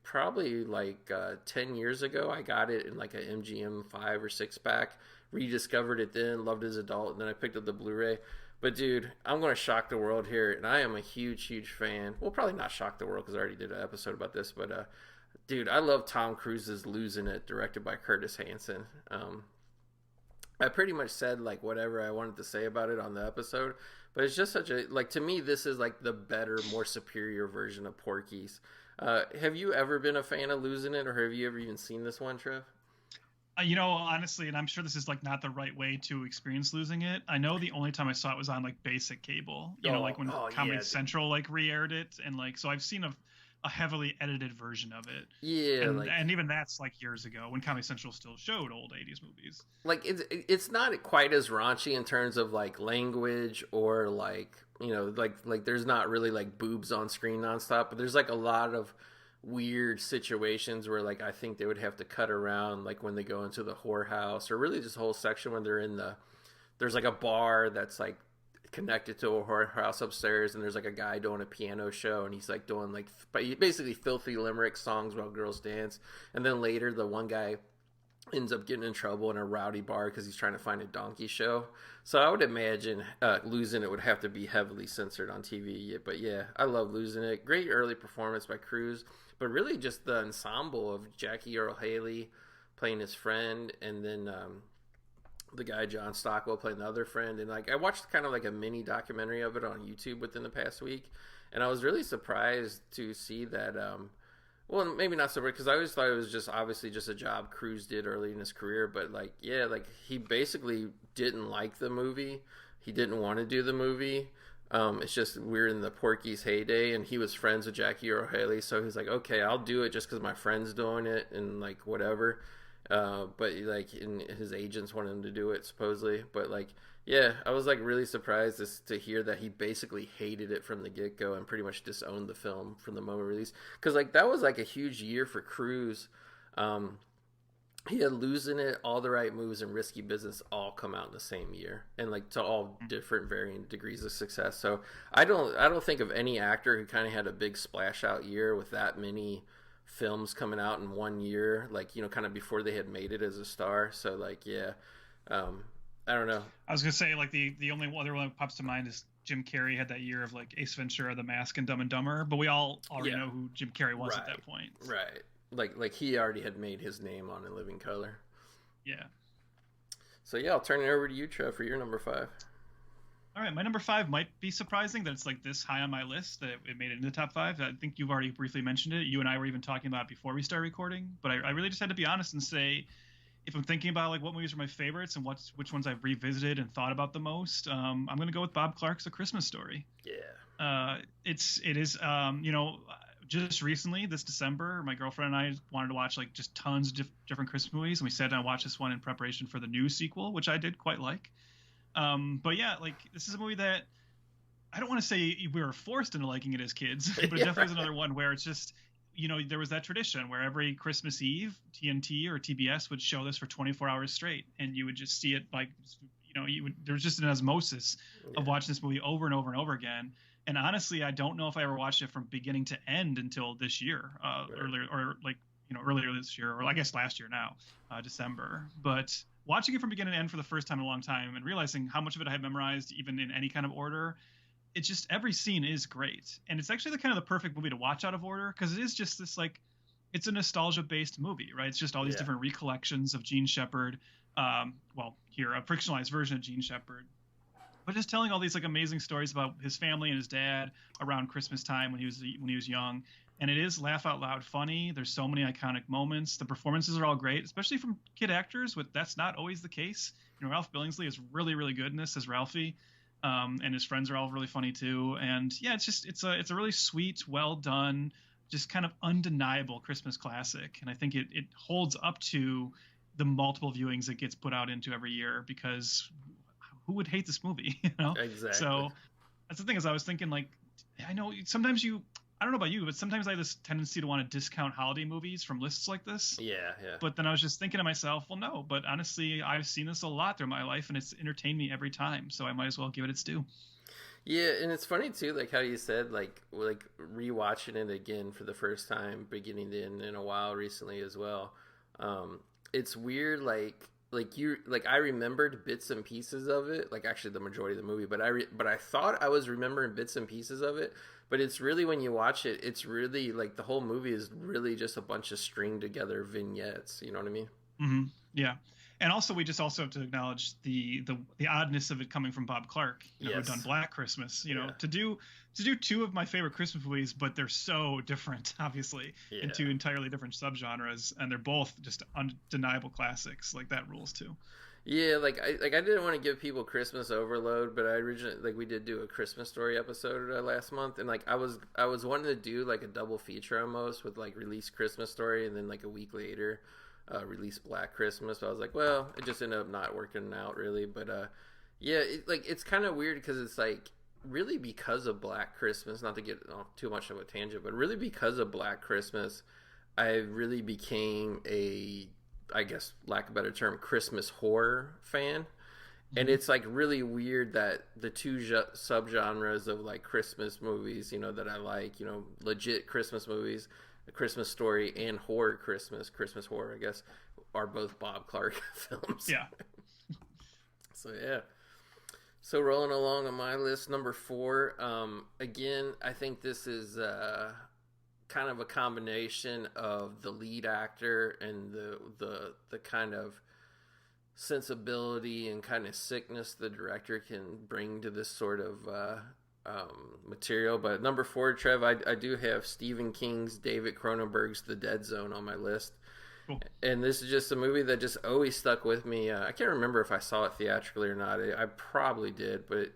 probably like 10 years ago, I got it in like a MGM 5 or 6 pack. Rediscovered it then, loved it as an adult, and then I picked up the Blu-ray. But dude, I'm going to shock the world here, and I am a huge fan. Well, probably not shock the world because I already did an episode about this, but dude, I love Tom Cruise's Losing It, directed by Curtis Hanson. I pretty much said like whatever I wanted to say about it on the episode, but it's just such a, like, to me this is like the better, more superior version of Porky's. Have you ever been a fan of Losing It, or have you ever even seen this one, Trev? Honestly, and I'm sure this is like not the right way to experience Losing It. I know the only time I saw it was on like basic cable, like when Comedy Central like re-aired it, and like, so I've seen a heavily edited version of it. Yeah, and even that's like years ago when Comedy Central still showed old 80s movies. Like it's not quite as raunchy in terms of like language or like, like there's not really like boobs on screen nonstop, but there's like a lot of weird situations where like I think they would have to cut around, like when they go into the whorehouse, or really just a whole section when they're in there's like a bar that's like connected to a whorehouse upstairs, and there's like a guy doing a piano show, and he's like doing like basically filthy limerick songs while girls dance. And then later the one guy ends up getting in trouble in a rowdy bar because he's trying to find a donkey show. So I would imagine Losing It would have to be heavily censored on TV. But yeah, I love Losing It. Great early performance by Cruise, but really just the ensemble of Jackie Earle Haley playing his friend, and then the guy John Stockwell playing the other friend. And like I watched kind of like a mini documentary of it on YouTube within the past week, and I was really surprised to see that Well, maybe not so, because I always thought it was just obviously just a job Cruise did early in his career, but like, yeah, like he basically didn't like the movie. He didn't want to do the movie. It's just we're in the Porky's heyday, and he was friends with Jackie Earle Haley, so he's like, okay, I'll do it just because my friend's doing it, and like whatever. But like, his agents wanted him to do it supposedly, but like, yeah, I was like really surprised to hear that he basically hated it from the get go and pretty much disowned the film from the moment of release. Because like that was like a huge year for Cruise. He had Losing It, All the Right Moves, and Risky Business all come out in the same year, and like to all different varying degrees of success. So I don't think of any actor who kind of had a big splash out year with that many films coming out in one year, like, you know, kind of before they had made it as a star. So like, yeah, I don't know. I was gonna say, like, the only other one that pops to mind is Jim Carrey had that year of like Ace Ventura, The Mask, and Dumb and Dumber. But we all already know who Jim Carrey was at that point. Right. Like he already had made his name on In Living Color. Yeah. So yeah, I'll turn it over to you, Trev, for your number 5. All right, my number 5 might be surprising that it's like this high on my list, that it made it into the top 5. I think you've already briefly mentioned it. You and I were even talking about it before we started recording. But I really just had to be honest and say, if I'm thinking about like what movies are my favorites and which ones I've revisited and thought about the most, I'm going to go with Bob Clark's A Christmas Story. Yeah. It is just recently this December, my girlfriend and I wanted to watch like just tons of different Christmas movies, and we sat down and watched this one in preparation for the new sequel, which I did quite like. But yeah, like this is a movie that I don't want to say we were forced into liking it as kids, but it definitely is another one where it's just, you know, there was that tradition where every Christmas Eve, TNT or TBS would show this for 24 hours straight, and you would just see it like, you know, there was just an osmosis of watching this movie over and over and over again. And honestly, I don't know if I ever watched it from beginning to end until this year, earlier this year, or I guess last year now, December. But watching it from beginning to end for the first time in a long time and realizing how much of it I had memorized, even in any kind of order, it's just every scene is great. And it's actually the perfect movie to watch out of order, because it is just this, like, it's a nostalgia based movie, right? It's just all these different recollections of Gene Shepard. Here, a fictionalized version of Gene Shepard, but just telling all these like amazing stories about his family and his dad around Christmas time when he was young. And it is laugh out loud funny. There's so many iconic moments. The performances are all great, especially from kid actors. That's not always the case. You know, Ralph Billingsley is really, really good in this as Ralphie. And his friends are all really funny too. And yeah, it's a really sweet, well done, just kind of undeniable Christmas classic. And I think it holds up to the multiple viewings it gets put out into every year, because who would hate this movie? You know? Exactly. So that's the thing, is I was thinking, like, I know sometimes I don't know about you, but sometimes I have this tendency to want to discount holiday movies from lists like this. Yeah. But then I was just thinking to myself, well, no, but honestly, I've seen this a lot through my life, and it's entertained me every time, so I might as well give it its due. Yeah, and it's funny too, like how you said, like rewatching it again for the first time, beginning to end in a while recently as well. It's weird, like I remembered bits and pieces of it, like actually the majority of the movie, but I thought I was remembering bits and pieces of it. But it's really, when you watch it, it's really like the whole movie is really just a bunch of string together vignettes. You know what I mean? Mm-hmm. Yeah. And also, we just also have to acknowledge the oddness of it coming from Bob Clark, who'd done Black Christmas. You know, to do two of my favorite Christmas movies, but they're so different, obviously, in two entirely different subgenres, and they're both just undeniable classics. Like, that rules too. Yeah, like I didn't want to give people Christmas overload, but I originally, we did do a Christmas Story episode last month, and like I was wanting to do like a double feature almost, with like release Christmas Story and then like a week later release Black Christmas. But I was like, well, it just ended up not working out really. But yeah, it's kind of weird, because it's like really because of Black Christmas, not to get off too much of a tangent, but really because of Black Christmas, I really became a, I guess, lack of a better term, Christmas horror fan. And it's like really weird that the two subgenres of like Christmas movies, you know, that I like, you know, legit Christmas movies, A Christmas Story and horror Christmas horror, I guess, are both Bob Clark films. Yeah. So yeah. So rolling along on my list, number 4. Again, I think this is kind of a combination of the lead actor and the kind of sensibility and kind of sickness the director can bring to this sort of material. But number 4, Trev, I do have Stephen King's David Cronenberg's The Dead Zone on my list. Cool. And this is just a movie that just always stuck with me. I can't remember if I saw it theatrically or not. I probably did, but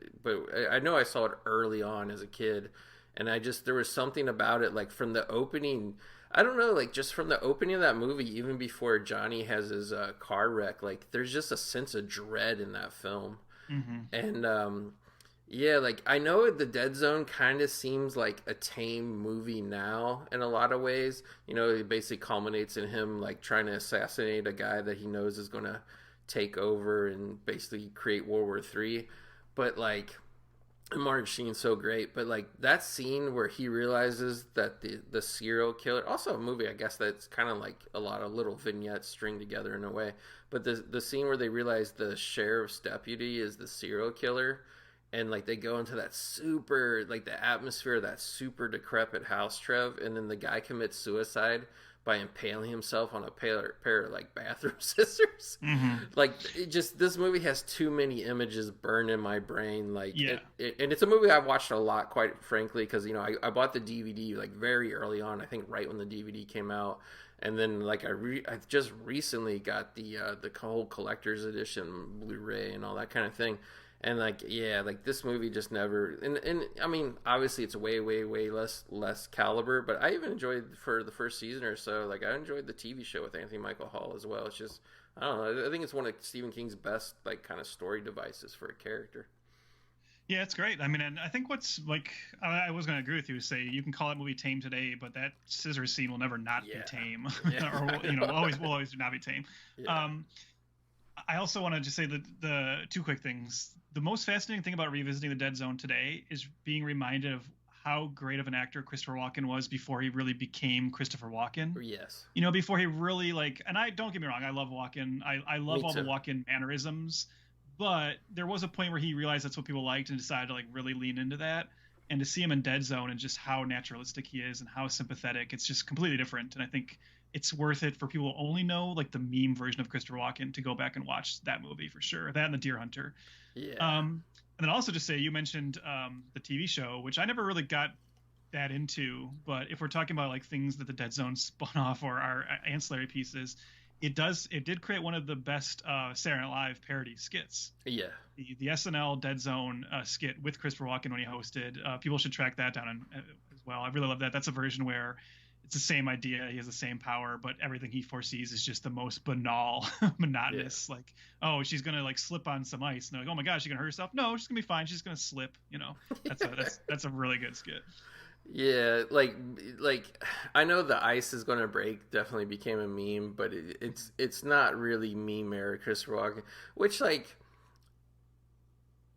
I know I saw it early on as a kid, and there was something about it, like from the opening. I don't know, like just from the opening of that movie, even before Johnny has his car wreck, like there's just a sense of dread in that film. Mm-hmm. And yeah, like I know The Dead Zone kind of seems like a tame movie now in a lot of ways. You know, it basically culminates in him like trying to assassinate a guy that he knows is going to take over and basically create World War III. But like, Martin Sheen's so great, but like that scene where he realizes that the serial killer, also a movie I guess that's kind of like a lot of little vignettes stringed together in a way, but the scene where they realize the sheriff's deputy is the serial killer, and like they go into that super, like the atmosphere of that super decrepit house, Trev, and then the guy commits suicide by impaling himself on a pair of like bathroom scissors. Mm-hmm. Like this movie has too many images burned in my brain. Like, yeah. And it's a movie I've watched a lot, quite frankly, because you know I bought the DVD like very early on. I think right when the DVD came out, and then like I just recently got the whole collector's edition Blu-ray and all that kind of thing. And like, yeah, like this movie just never, and I mean, obviously it's way less caliber, but I even enjoyed for the first season or so. Like I enjoyed the TV show with Anthony Michael Hall as well. It's just, I don't know. I think it's one of Stephen King's best like kind of story devices for a character. Yeah, it's great. I mean, and I think what's like, I was going to agree with you. Say you can call that movie tame today, but that scissor scene will never not be tame, or you know, will always not be tame. Yeah. I also want to just say the two quick things. The most fascinating thing about revisiting The Dead Zone today is being reminded of how great of an actor Christopher Walken was before he really became Christopher Walken. Yes. You know, before he really like, and I don't get me wrong, I love Walken. I love all the Walken mannerisms, but there was a point where he realized that's what people liked and decided to like really lean into that. And to see him in Dead Zone and just how naturalistic he is and how sympathetic, it's just completely different. And I think it's worth it for people who only know like the meme version of Christopher Walken to go back and watch that movie for sure. That and The Deer Hunter. Yeah. And then also just say, you mentioned the TV show, which I never really got that into, but if we're talking about like things that The Dead Zone spun off or are ancillary pieces, it did create one of the best Saturday Night Live parody skits. Yeah. The SNL Dead Zone skit with Christopher Walken when he hosted. People should track that down as well. I really love that. That's a version where it's the same idea. He has the same power, but everything he foresees is just the most banal, monotonous. Yeah. Like, oh, she's gonna like slip on some ice. And they're like, oh my gosh, she's gonna hurt herself. No, she's gonna be fine. She's gonna slip. You know, that's a really good skit. Yeah, like I know the ice is gonna break definitely became a meme, but it's not really meme era Christopher Walken. Which like,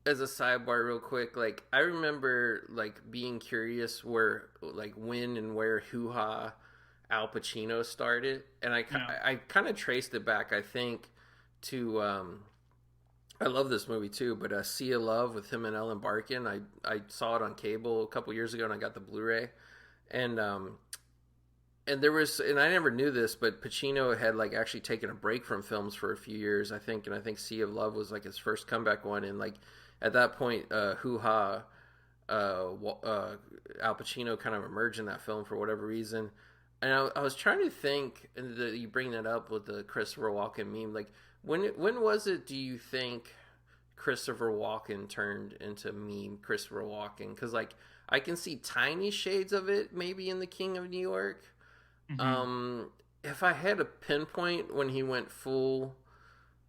as a sidebar real quick, like I remember like being curious where like when and where hoo-ha Al Pacino started, and I kind of traced it back, I think, to I love this movie too, but Sea of Love with him and Ellen Barkin. I saw it on cable a couple years ago, and I got the Blu-ray, and there was, and I never knew this, but Pacino had like actually taken a break from films for a few years, I think, and I think Sea of Love was like his first comeback one, and like at that point, hoo-ha, Al Pacino kind of emerged in that film for whatever reason. And I was trying to think, and you bring that up with the Christopher Walken meme, like when was it, do you think, Christopher Walken turned into meme Christopher Walken? Because like I can see tiny shades of it maybe in The King of New York. Mm-hmm. If I had a pinpoint when he went full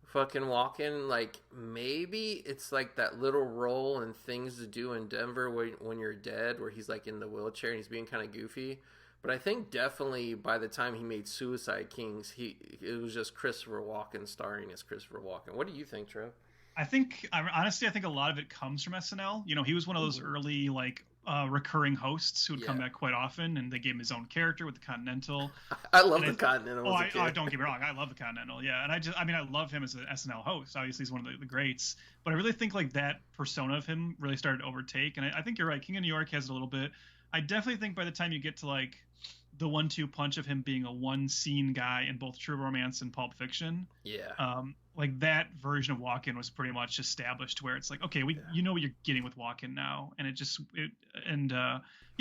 fucking Walken, like maybe it's like that little role in Things to Do in Denver when You're Dead, where he's like in the wheelchair and he's being kind of goofy. But I think definitely by the time he made Suicide Kings, it was just Christopher Walken starring as Christopher Walken. What do you think, Trev? I think honestly, I think a lot of it comes from SNL. You know, he was one of those early like recurring hosts who would come back quite often, and they gave him his own character with the Continental. I love the Continental. Don't get me wrong, I love the Continental. Yeah, and I love him as an SNL host. Obviously, he's one of the greats. But I really think like that persona of him really started to overtake. And I think you're right. King of New York has it a little bit. I definitely think by the time you get to like the 1-2 punch of him being a one scene guy in both True Romance and Pulp Fiction. Yeah. Like that version of Walken was pretty much established where it's like, okay, you know what you're getting with Walken now. And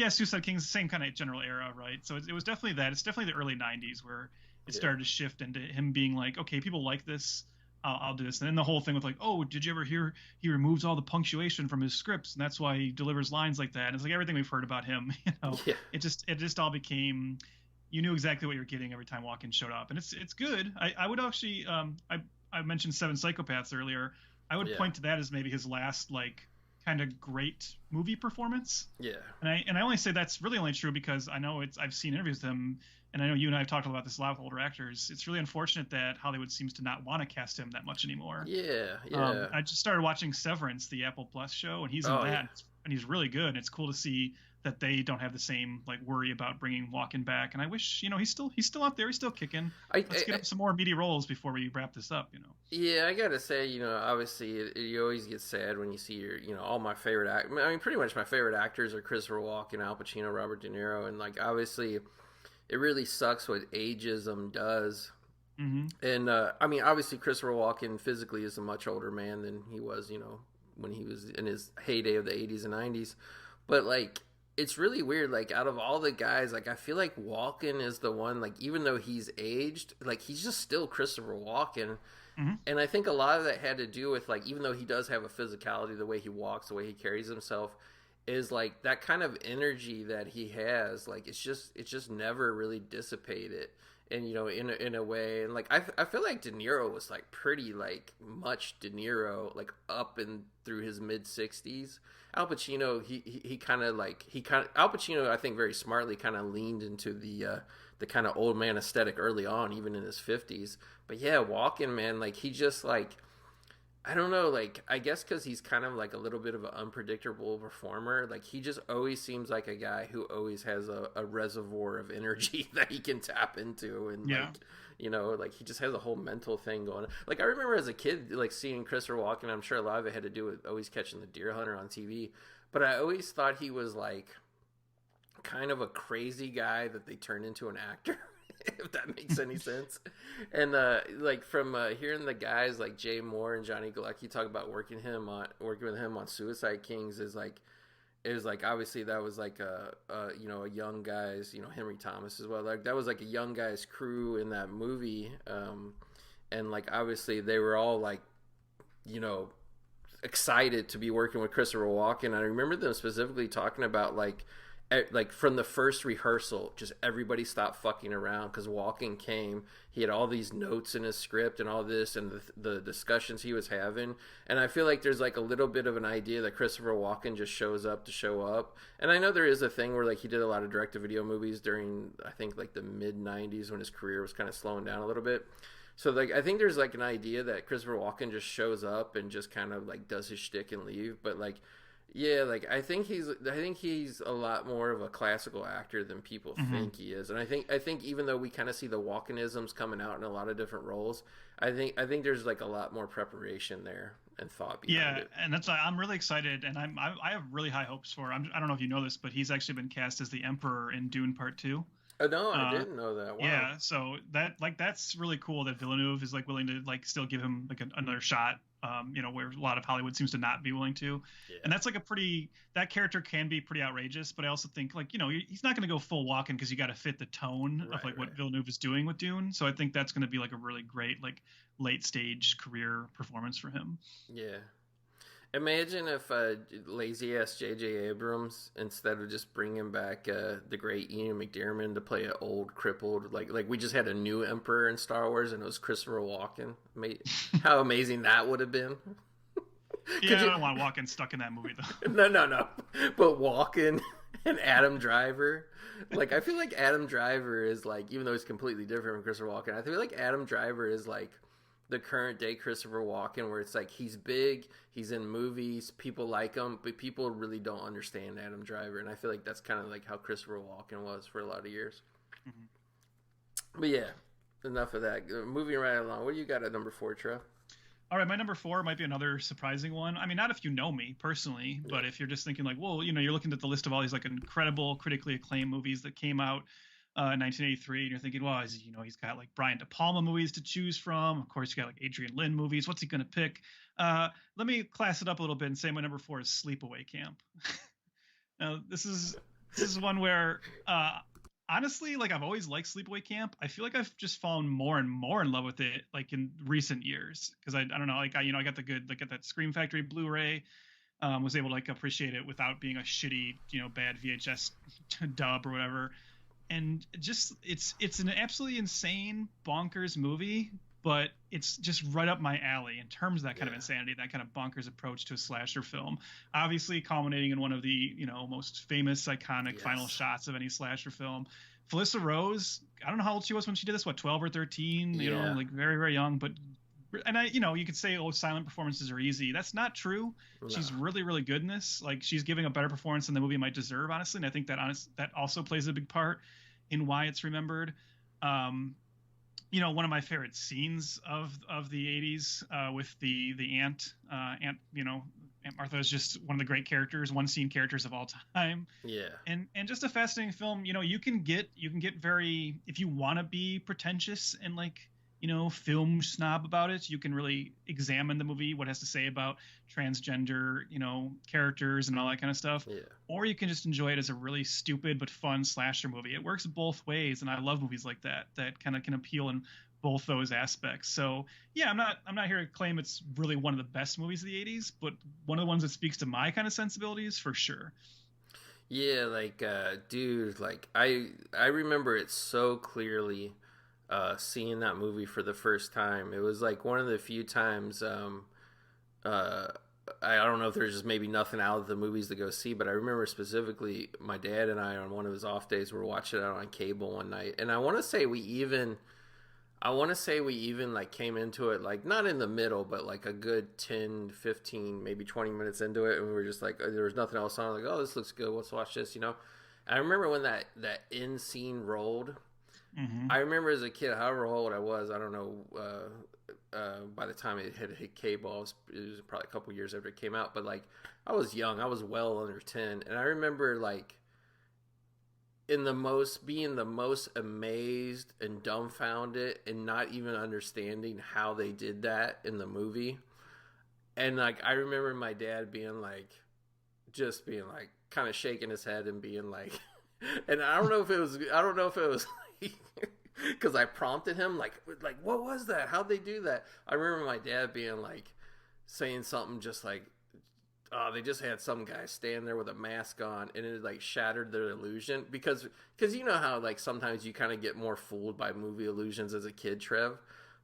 Suicide King's the same kind of general era, right? So it was definitely that. It's definitely the early 90s where it started to shift into him being like, okay, people like this. I'll do this. And then the whole thing with like, oh, did you ever hear he removes all the punctuation from his scripts, and that's why he delivers lines like that. And it's like everything we've heard about him, it just all became, you knew exactly what you're getting every time Walken showed up, and it's good. I would actually, I mentioned Seven Psychopaths earlier. I would point to that as maybe his last like kind of great movie performance. Yeah. And I only say that's really only true because I know I've seen interviews with him. And I know you and I have talked about this a lot with older actors. It's really unfortunate that Hollywood seems to not want to cast him that much anymore. Yeah. I just started watching Severance, the Apple Plus show, and he's in that, and he's really good. And it's cool to see that they don't have the same like worry about bringing Walken back. And I wish, he's still out there, he's still kicking. Let's get him some more meaty roles before we wrap this up. Yeah, I gotta say, obviously you always get sad when you see all my favorite pretty much my favorite actors are Christopher Walken, Al Pacino, Robert De Niro, and like obviously. It really sucks what ageism does. Mm-hmm. And, obviously Christopher Walken physically is a much older man than he was, when he was in his heyday of the 80s and 90s. But, like, it's really weird. Like, out of all the guys, like, I feel like Walken is the one, like, even though he's aged, like, he's just still Christopher Walken. Mm-hmm. And I think a lot of that had to do with, like, even though he does have a physicality, the way he walks, the way he carries himself, is like that kind of energy that he has, like it's just never really dissipated, and in a way, and like I feel like De Niro was like pretty like much De Niro like up and through his mid-60s. Al Pacino Al Pacino I think very smartly kind of leaned into the kind of old man aesthetic early on, even in his 50s. But yeah, Walken, man, like he just like I don't know, like, I guess because he's kind of like a little bit of an unpredictable performer. Like, he just always seems like a guy who always has a reservoir of energy that he can tap into. And, like he just has a whole mental thing going. Like, I remember as a kid, like, seeing Christopher Walken. I'm sure a lot of it had to do with always catching the deer hunter on TV. But I always thought he was, like, kind of a crazy guy that they turned into an actor. If that makes any sense. And like from hearing the guys like Jay Moore and Johnny Galecki talk about working with him on Suicide Kings, it was like obviously that was like a young guys, Henry Thomas as well, like that was like a young guys crew in that movie, and like obviously they were all like excited to be working with Christopher Walken. I remember them specifically talking about like from the first rehearsal, just everybody stopped fucking around because Walken came. He had all these notes in his script and all this, and the discussions he was having. And I feel like there's like a little bit of an idea that Christopher Walken just shows up to show up. And I know there is a thing where like he did a lot of direct-to-video movies during I think like the mid-90s when his career was kind of slowing down a little bit. So like I think there's like an idea that Christopher Walken just shows up and just kind of like does his shtick and leave, but like. Yeah, like I think he's a lot more of a classical actor than people think he is, and I think even though we kind of see the Walkenisms coming out in a lot of different roles, I think there's like a lot more preparation there and thought behind it. And that's I'm really excited, and I have really high hopes for. I don't know if you know this, but he's actually been cast as the Emperor in Dune Part 2. Oh no, I didn't know that. Wow. Yeah, so that's really cool that Villeneuve is like willing to like still give him like another shot. Where a lot of Hollywood seems to not be willing to. Yeah. And that's like that character can be pretty outrageous, but I also think like, he's not going to go full Walken because you got to fit the tone of like what Villeneuve is doing with Dune. So I think that's going to be like a really great, like late stage career performance for him. Yeah. Imagine if lazy ass J.J. Abrams, instead of just bringing back the great Ian McDiarmid to play an old crippled like we just had a new emperor in Star Wars and it was Christopher Walken. How amazing that would have been. Yeah, I don't want Walken stuck in that movie though. No. But Walken and Adam Driver, like I feel like Adam Driver is like, even though he's completely different from Christopher Walken, I feel like Adam Driver is like the current day Christopher Walken, where it's like he's big, he's in movies, people like him, but people really don't understand Adam Driver, and I feel like that's kind of like how Christopher Walken was for a lot of years. Mm-hmm. But yeah, enough of that. Moving right along, what do you got at number 4, Trev? All right, my number 4 might be another surprising one. I mean, not if you know me personally, but if you're just thinking like, well, you're looking at the list of all these like incredible, critically acclaimed movies that came out in 1983, and you're thinking, well, he's got like Brian De Palma movies to choose from. Of course, you got like Adrian Lyne movies. What's he gonna pick? Let me class it up a little bit and say my number 4 is Sleepaway Camp. Now, this is one where, honestly, like I've always liked Sleepaway Camp. I feel like I've just fallen more and more in love with it, like in recent years, because I don't know, like I got the good, like at that Scream Factory Blu-ray. Was able to like appreciate it without being a shitty, bad VHS dub or whatever. And just it's an absolutely insane, bonkers movie, but it's just right up my alley in terms of that kind of insanity, that kind of bonkers approach to a slasher film. Obviously, culminating in one of the most famous, iconic final shots of any slasher film. Felissa Rose, I don't know how old she was when she did this. What, 12 or 13? Like very, very young, but. And you could say, silent performances are easy. That's not true. No. She's really, really good in this. Like, she's giving a better performance than the movie might deserve, honestly. And I think that also plays a big part in why it's remembered. One of my favorite scenes of the 80s with the aunt, Aunt Martha is just one of the great characters, one scene characters of all time. Yeah. And just a fascinating film. You can get very, if you want to be pretentious and like, film snob about it, you can really examine the movie, what it has to say about transgender, characters and all that kind of stuff. Yeah. Or you can just enjoy it as a really stupid but fun slasher movie. It works both ways, and I love movies like that kind of can appeal in both those aspects. So yeah, I'm not here to claim it's really one of the best movies of the 80s, but one of the ones that speaks to my kind of sensibilities for sure. Yeah, like dude, like I remember it so clearly. Seeing that movie for the first time. It was like one of the few times I don't know if there's just maybe nothing out of the movies to go see, but I remember specifically my dad and I on one of his off days were watching it on cable one night, and I want to say we even like came into it like not in the middle, but like a good 10, 15, maybe 20 minutes into it, and we were just like, there was nothing else on, like, oh, this looks good, let's watch this, And I remember when that end scene rolled. Mm-hmm. I remember as a kid, however old I was, I don't know, by the time it had hit cable, it was probably a couple years after it came out, but like I was young, I was well under 10, and I remember like being the most amazed and dumbfounded and not even understanding how they did that in the movie. And like I remember my dad being like kind of shaking his head and being like and I don't know if it was because I prompted him like what was that? How'd they do that? I remember my dad being like saying something just like, oh, they just had some guy stand there with a mask on and it like shattered their illusion because you know how like sometimes you kind of get more fooled by movie illusions as a kid, Trev.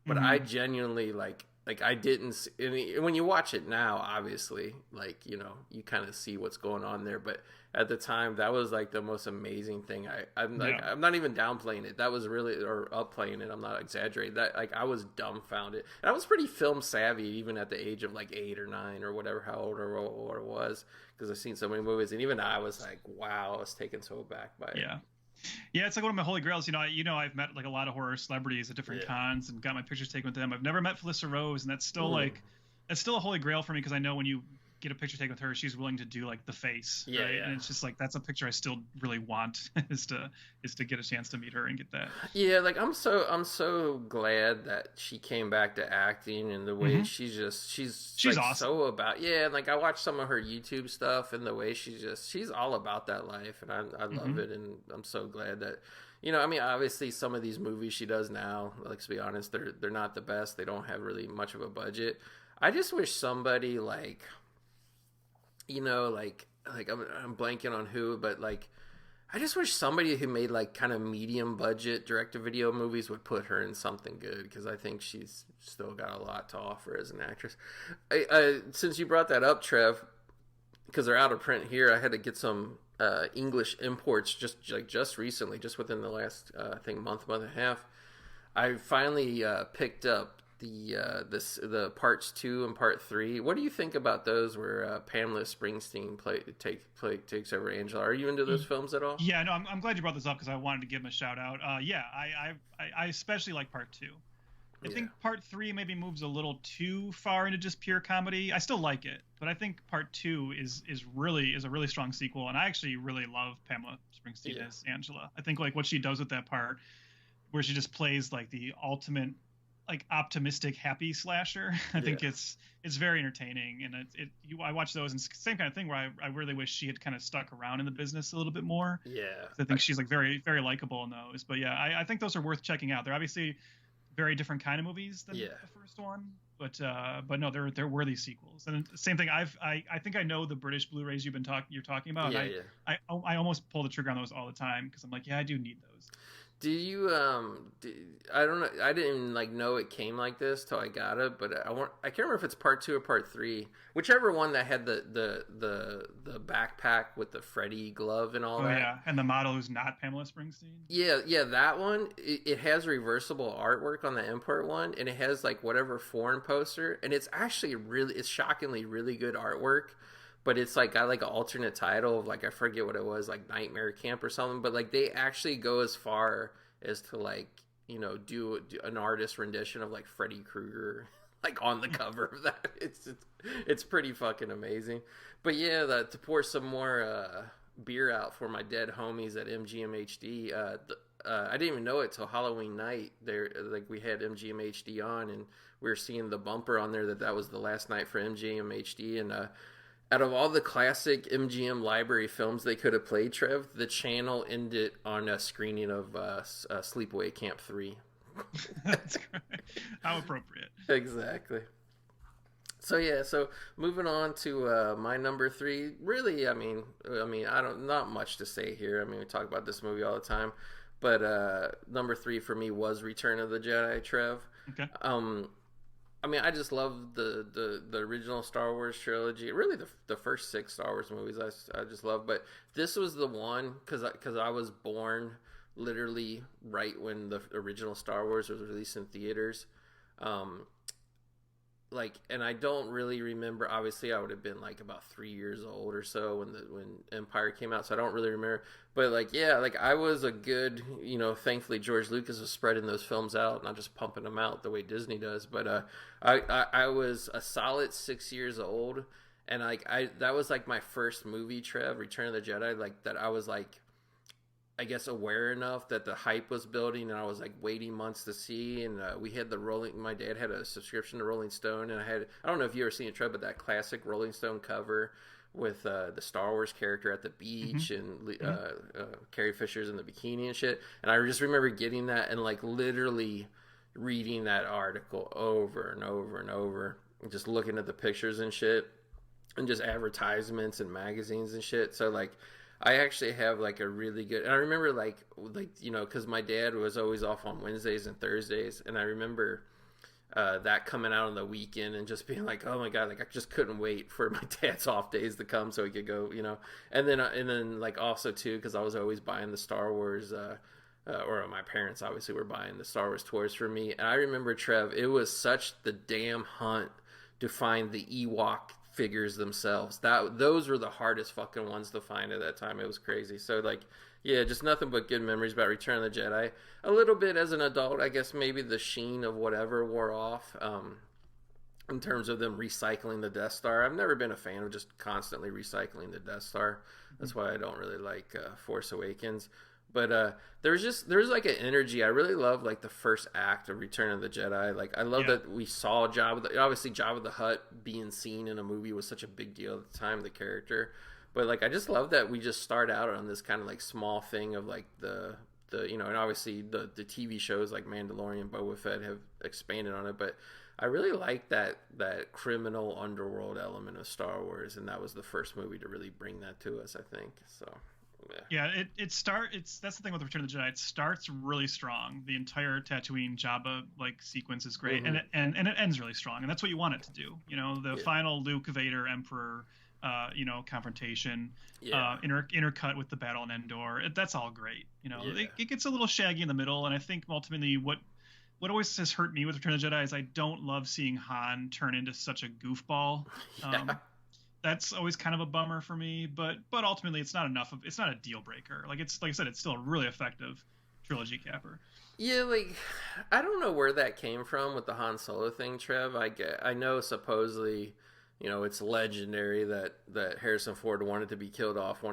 But I genuinely like I didn't. When you watch it now, obviously, like you kind of see what's going on there. But at the time, that was like the most amazing thing. I'm not even downplaying it. That was really, or upplaying it. I'm not exaggerating. That like I was dumbfounded. And I was pretty film savvy even at the age of like 8 or 9 or whatever, how old or it was, because I've seen so many movies. And even I was like, wow, I was taken so aback by it. Yeah. Yeah, it's like one of my holy grails. I've met like a lot of horror celebrities at different cons and got my pictures taken with them. I've never met Felissa Rose, and that's still that's still a holy grail for me because I know when you get a picture taken with her, she's willing to do like the face, right? Yeah. And it's just like that's a picture I still really want is to get a chance to meet her and get that. Yeah, like I'm so glad that she came back to acting and the way she's like awesome. So about like I watched some of her YouTube stuff and the way she's all about that life and I love it and I'm so glad that I mean obviously some of these movies she does now, let's be honest, they're not the best. They don't have really much of a budget. I just wish somebody like I'm blanking on who, but like I just wish somebody who made like kind of medium budget direct-to-video movies would put her in something good because I think she's still got a lot to offer as an actress. Since you brought that up, Trev, because they're out of print here, I had to get some English imports just recently, just within the last I think month and a half. I finally picked up the parts 2 and part 3. What do you think about those where Pamela Springsteen takes over Angela? Are you into those films at all? Yeah, no, I'm glad you brought this up because I wanted to give him a shout out. I especially like part 2. I think part 3 maybe moves a little too far into just pure comedy. I still like it, but I think part 2 is a really strong sequel, and I actually really love Pamela Springsteen as Angela. I think like what she does with that part, where she just plays like the ultimate like optimistic happy slasher. I think it's very entertaining, and I watch those, and same kind of thing where I really wish she had kind of stuck around in the business a little bit more. Yeah, I think she's like very very likable in those. But yeah, I think those are worth checking out. They're obviously very different kind of movies than the first one, but no, they're worthy sequels. And same thing, I think I know the British Blu-rays you're talking about. I almost pull the trigger on those all the time because I'm like, I do need those. Do you I don't know, I didn't like know it came like this till I got it, but I can't remember if it's part 2 or part 3, whichever one that had the backpack with the Freddy glove and all that. Yeah, and the model who's not Pamela Springsteen. Yeah, that one, it has reversible artwork on the import one, and it has like whatever foreign poster, and it's actually it's shockingly really good artwork. But it's like got like an alternate title of like, I forget what it was, like Nightmare Camp or something. But like they actually go as far as to like, do an artist rendition of like Freddy Krueger like on the cover of that. It's pretty fucking amazing. But yeah, to pour some more beer out for my dead homies at MGMHD. I didn't even know it till Halloween night. We had MGMHD on, and we were seeing the bumper on there that was the last night for MGMHD, and out of all the classic MGM library films they could have played, Trev, the channel ended on a screening of Sleepaway Camp 3. That's great. How appropriate. Exactly. So moving on to my number 3. Really, I mean, not much to say here. I mean, we talk about this movie all the time, but number 3 for me was Return of the Jedi, Trev. Okay. I mean, I just love the original Star Wars trilogy. Really, the first 6 Star Wars movies I just love. But this was the one because I was born literally right when the original Star Wars was released in theaters. And I don't really remember. Obviously, I would have been like about 3 years old or so when Empire came out, so I don't really remember. But I was a good, thankfully George Lucas was spreading those films out, not just pumping them out the way Disney does. But I was a solid 6 years old, and that was like my first movie, Trev, Return of the Jedi. Like that, I was like, I guess, aware enough that the hype was building, and I was like waiting months to see. And we had my dad had a subscription to Rolling Stone, and I don't know if you ever seen it, Trev, but that classic Rolling Stone cover with the Star Wars character at the beach, and Carrie Fisher's in the bikini and shit. And I just remember getting that and like literally reading that article over and over and over, and just looking at the pictures and shit, and just advertisements and magazines and shit. So like, I actually have like a really good, and I remember like because my dad was always off on Wednesdays and Thursdays, and I remember that coming out on the weekend and just being like, oh my god, like I just couldn't wait for my dad's off days to come so he could go, and then like also too, because I was always buying the Star Wars, or my parents obviously were buying the Star Wars toys for me, and I remember, Trev, it was such the damn hunt to find the Ewok figures themselves. Those were the hardest fucking ones to find at that time. It was crazy. So like, yeah, just nothing but good memories about Return of the Jedi. A little bit as an adult, I guess maybe the sheen of whatever wore off, in terms of them recycling the Death Star. I've never been a fan of just constantly recycling the Death Star. That's why I don't really like Force Awakens. But there's like an energy. I really love like the first act of Return of the Jedi. Like I love that we saw obviously Jabba the Hutt being seen in a movie was such a big deal at the time, the character. But like I just love that we just start out on this kind of like small thing of like the and obviously the TV shows like Mandalorian, Boba Fett have expanded on it. But I really like that criminal underworld element of Star Wars, and that was the first movie to really bring that to us, I think. So. Yeah, that's the thing with Return of the Jedi. It starts really strong. The entire Tatooine Jabba like sequence is great, and it ends really strong, and that's what you want it to do. The final Luke Vader Emperor, confrontation, intercut with the battle in Endor. That's all great. It gets a little shaggy in the middle, and I think ultimately what always has hurt me with Return of the Jedi is I don't love seeing Han turn into such a goofball. That's always kind of a bummer for me, but ultimately it's not a deal breaker. Like I said, it's still a really effective trilogy capper. Yeah, like I don't know where that came from with the Han Solo thing, Trev. I know supposedly, it's legendary that Harrison Ford wanted to be killed off,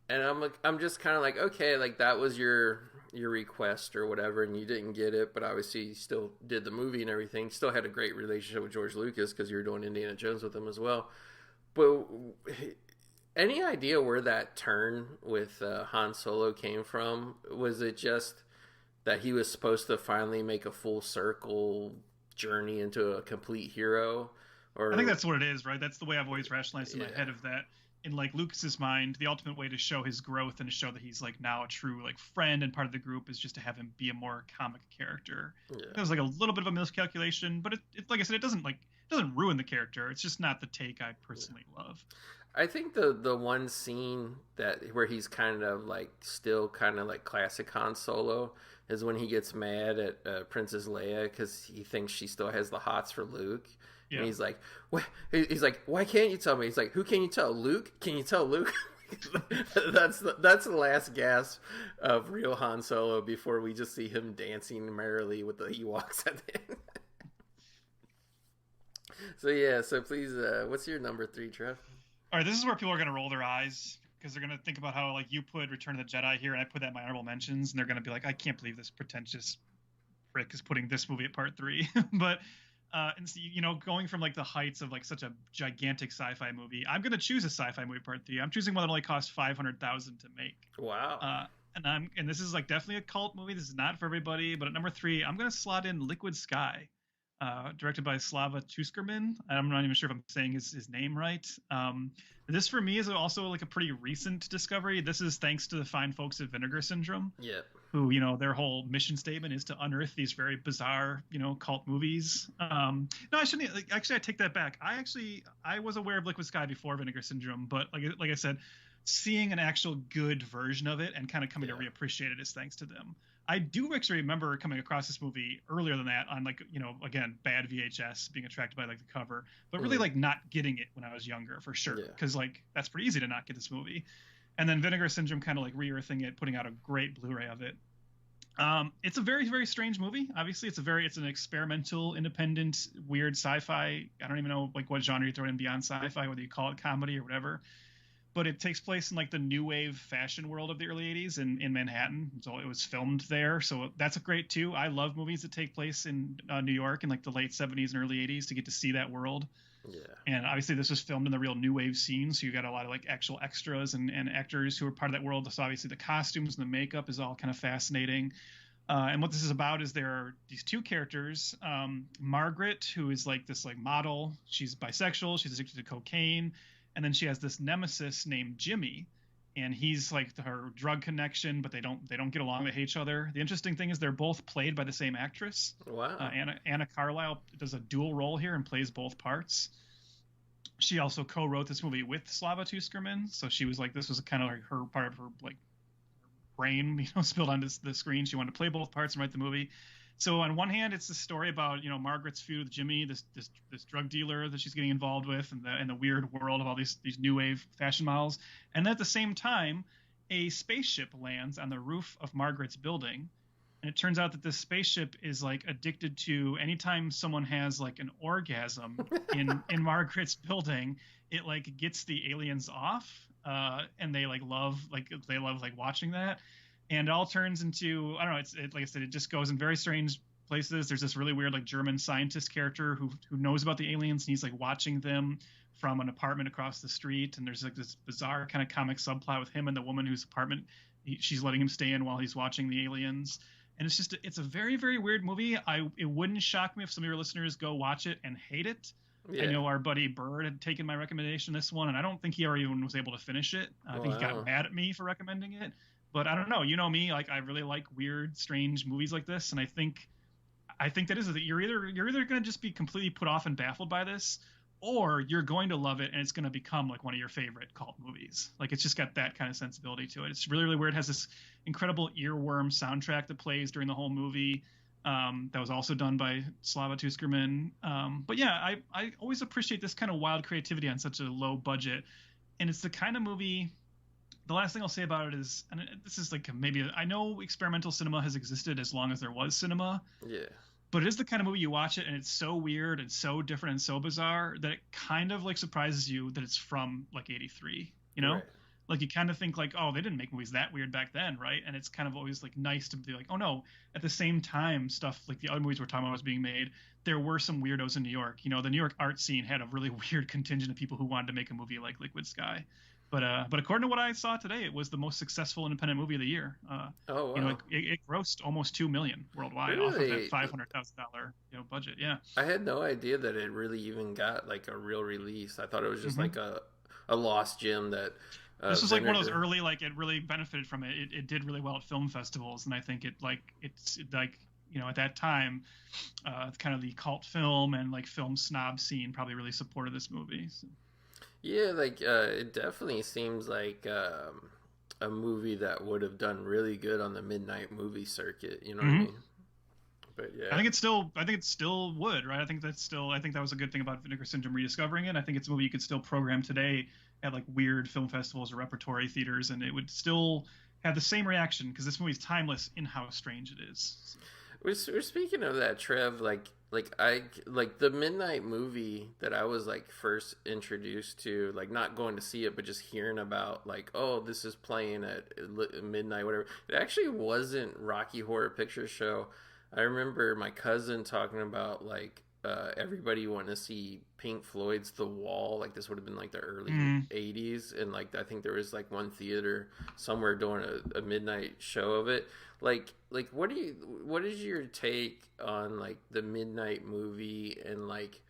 and I'm just kind of like, okay, like that was your request or whatever, and you didn't get it, but obviously you still did the movie and everything. Still had a great relationship with George Lucas because you were doing Indiana Jones with him as well. But any idea where that turn with Han Solo came from? Was it just that he was supposed to finally make a full circle journey into a complete hero? Or I think that's what it is, right? That's the way I've always rationalized in my head of that. In like Lucas's mind, the ultimate way to show his growth and to show that he's like now a true like friend and part of the group is just to have him be a more comic character. Yeah. It was like a little bit of a miscalculation, but it like I said, it doesn't ruin the character. It's just not the take I personally love. I think the one scene where he's kind of like still kind of like classic Han Solo is when he gets mad at Princess Leia because he thinks she still has the hots for Luke. Yeah. And he's like, what? He's like, why can't you tell me? He's like, who can you tell? Luke? Can you tell Luke? That's the last gasp of real Han Solo before we just see him dancing merrily with the Ewoks at the end. So please, what's your number 3, Trev? All right, this is where people are going to roll their eyes because they're going to think about how like you put Return of the Jedi here and I put that in my honorable mentions, and they're going to be like, I can't believe this pretentious prick is putting this movie at part 3. But and so, going from like the heights of like such a gigantic sci-fi movie, I'm going to choose a sci-fi movie part 3. I'm choosing one that only cost $500,000 to make. Wow. And this is like definitely a cult movie. This is not for everybody. But at number 3, I'm going to slot in Liquid Sky. Directed by Slava Tuskerman. I'm not even sure if I'm saying his name right. This for me is also like a pretty recent discovery. This is thanks to the fine folks at Vinegar Syndrome. Yeah. Who, their whole mission statement is to unearth these very bizarre, cult movies. No, I shouldn't. Actually, I take that back. I was aware of Liquid Sky before Vinegar Syndrome, but like I said, seeing an actual good version of it and kind of coming to reappreciate it is thanks to them. I do actually remember coming across this movie earlier than that on like, again, bad VHS, being attracted by like the cover, but really like not getting it when I was younger for sure. Cause like, that's pretty easy to not get this movie. And then Vinegar Syndrome kind of like re-earthing it, putting out a great Blu-ray of it. It's a very, very strange movie. Obviously it's an experimental, independent, weird sci-fi. I don't even know like what genre you throw in beyond sci-fi, whether you call it comedy or whatever. But it takes place in like the new wave fashion world of the early 80s in Manhattan. So it was filmed there. So that's great too. I love movies that take place in New York in like the late 70s and early 80s to get to see that world. Yeah. And obviously this was filmed in the real new wave scene. So you got a lot of like actual extras and actors who are part of that world. So obviously the costumes and the makeup is all kind of fascinating. And what this is about is there are these two characters, Margaret, who is like this like model. She's bisexual. She's addicted to cocaine. And then she has this nemesis named Jimmy, and he's like her drug connection, but they don't get along. They hate each other. The interesting thing is they're both played by the same actress. Wow. Anna Carlisle does a dual role here and plays both parts. She also co-wrote this movie with Slava Tuskerman, so she was like, this was kind of like her part of her like brain, spilled onto the screen. She wanted to play both parts and write the movie. So on one hand, it's the story about Margaret's feud with Jimmy, this drug dealer that she's getting involved with, and the weird world of all these new wave fashion models. And at the same time, a spaceship lands on the roof of Margaret's building, and it turns out that this spaceship is like addicted to anytime someone has like an orgasm in Margaret's building, it like gets the aliens off, and they love watching that. And it all turns into, I don't know, like I said, it just goes in very strange places. There's this really weird like German scientist character who knows about the aliens, and he's like watching them from an apartment across the street. And there's like this bizarre kind of comic subplot with him and the woman whose apartment she's letting him stay in while he's watching the aliens. And it's a very, very weird movie. It wouldn't shock me if some of your listeners go watch it and hate it. Yeah. I know our buddy Bird had taken my recommendation this one, and I don't think he ever even was able to finish it. I think he got mad at me for recommending it. But I don't know. You know me, like I really like weird, strange movies like this, and I think that is that you're either going to just be completely put off and baffled by this, or you're going to love it and it's going to become like one of your favorite cult movies. Like it's just got that kind of sensibility to it. It's really, really weird. It has this incredible earworm soundtrack that plays during the whole movie. That was also done by Slava Tuskerman. But yeah, I always appreciate this kind of wild creativity on such a low budget, and it's the kind of movie. the last thing I'll say about it is, and this is like maybe I know experimental cinema has existed as long as there was cinema. Yeah. But it is the kind of movie you watch it and it's so weird and so different and so bizarre that it kind of like surprises you that it's from like 83, you know? Right. Like you kind of think like, oh, they didn't make movies that weird back then, right? And it's kind of always like nice to be like, oh no, at the same time, stuff like the other movies we're talking about was being made, there were some weirdos in New York. You know, the New York art scene had a really weird contingent of people who wanted to make a movie like Liquid Sky. But according to what I saw today, it was the most successful independent movie of the year. Oh, wow. You know, it grossed almost $2 million worldwide off of that $500,000 budget. Yeah, I had no idea that it really even got like a real release. I thought it was just like a lost gem that. This was like one of those early, like it really benefited from it. It did really well at film festivals, and I think it's like you know, at that time, kind of the cult film and like film snob scene probably really supported this movie. So. Yeah, like it definitely seems like a movie that would have done really good on the midnight movie circuit. You know what I mean? But yeah, I think it still would, right? I think that was a good thing about Vinegar Syndrome rediscovering it. I think it's a movie you could still program today at like weird film festivals or repertory theaters, and it would still have the same reaction because this movie's timeless in how strange it is. So. We're speaking of that, Trev. Like the midnight movie that I was like first introduced to, like not going to see it, but just hearing about like, oh, this is playing at midnight, whatever. It actually wasn't Rocky Horror Picture Show. I remember my cousin talking about like everybody wanted to see Pink Floyd's The Wall. Like this would have been like the early 80s, and like I think there was like one theater somewhere doing a midnight show of it. Like what is your take on like the midnight movie and like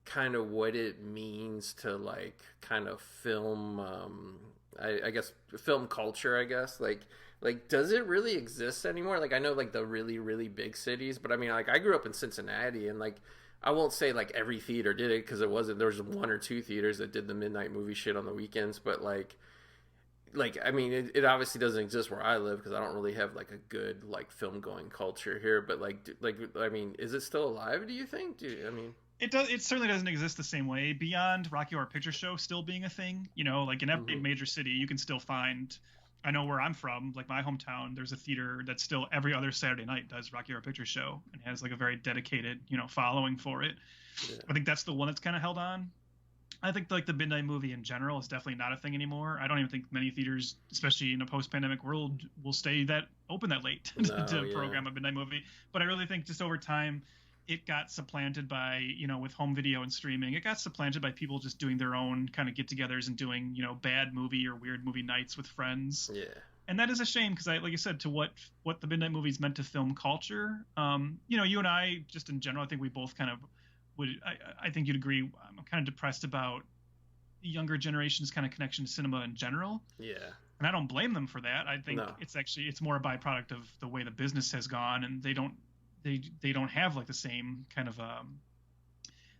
kind of what it means to like kind of film I guess film culture, I guess, like does it really exist anymore? Like I know like the really really big cities, but I mean like I grew up in Cincinnati, and like I won't say like every theater did it because it wasn't, there was one or two theaters that did the midnight movie shit on the weekends, but like I mean it obviously doesn't exist where I live because I don't really have like a good like film going culture here, but like I mean, is it still alive, do you think? I mean, it certainly doesn't exist the same way beyond Rocky Horror Picture Show still being a thing, you know, like in every major city you can still find, I know where I'm from, like my hometown, there's a theater that still every other Saturday night does Rocky Horror Picture Show and has like a very dedicated, you know, following for it. Yeah. I think that's the one that's kind of held on. I think like the midnight movie in general is definitely not a thing anymore. I don't even think many theaters, especially in a post-pandemic world, will stay that open that late to program a midnight movie. But I really think just over time, it got supplanted by, you know, with home video and streaming, it got supplanted by people just doing their own kind of get-togethers and doing, you know, bad movie or weird movie nights with friends. Yeah. And that is a shame because, like I said, to what the midnight movie is meant to film culture. You know, you and I, just in general, I think we both kind of I think you'd agree. I'm kind of depressed about the younger generation's kind of connection to cinema in general. Yeah. And I don't blame them for that. I think it's more a byproduct of the way the business has gone, and they don't have like the same kind of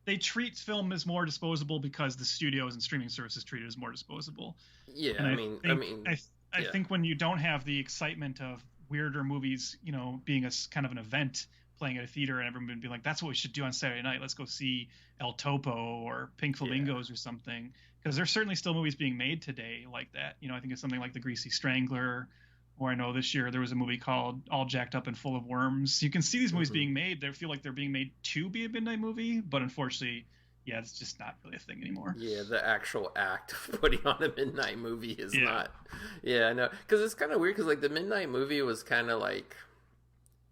they treat film as more disposable because the studios and streaming services treat it as more disposable. Yeah, and I think when you don't have the excitement of weirder movies, you know, being a kind of an event playing at a theater and everyone being like, that's what we should do on Saturday night. Let's go see El Topo or Pink Flamingos or something. Because there's certainly still movies being made today like that. You know, I think it's something like The Greasy Strangler, or I know this year there was a movie called All Jacked Up and Full of Worms. You can see these movies being made. They feel like they're being made to be a midnight movie, but unfortunately, yeah, it's just not really a thing anymore. Yeah, the actual act of putting on a midnight movie is not. Yeah, I know. Because it's kind of weird because like the midnight movie was kind of like,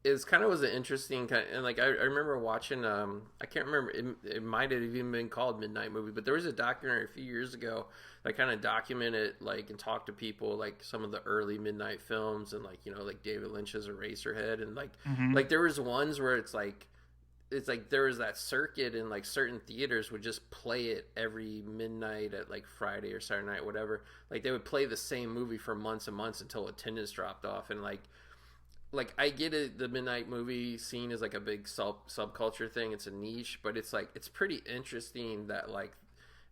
was an interesting kind of, and like I remember watching I can't remember, it might have even been called Midnight Movie, but there was a documentary a few years ago that kind of documented like and talked to people like some of the early midnight films, and like, you know, like David Lynch's Eraserhead, and like like there was ones where it's like there was that circuit, and like certain theaters would just play it every midnight at like Friday or Saturday night, whatever. Like they would play the same movie for months and months until attendance dropped off. And like I get it, the midnight movie scene is like a big subculture thing. It's a niche, but it's like, it's pretty interesting that like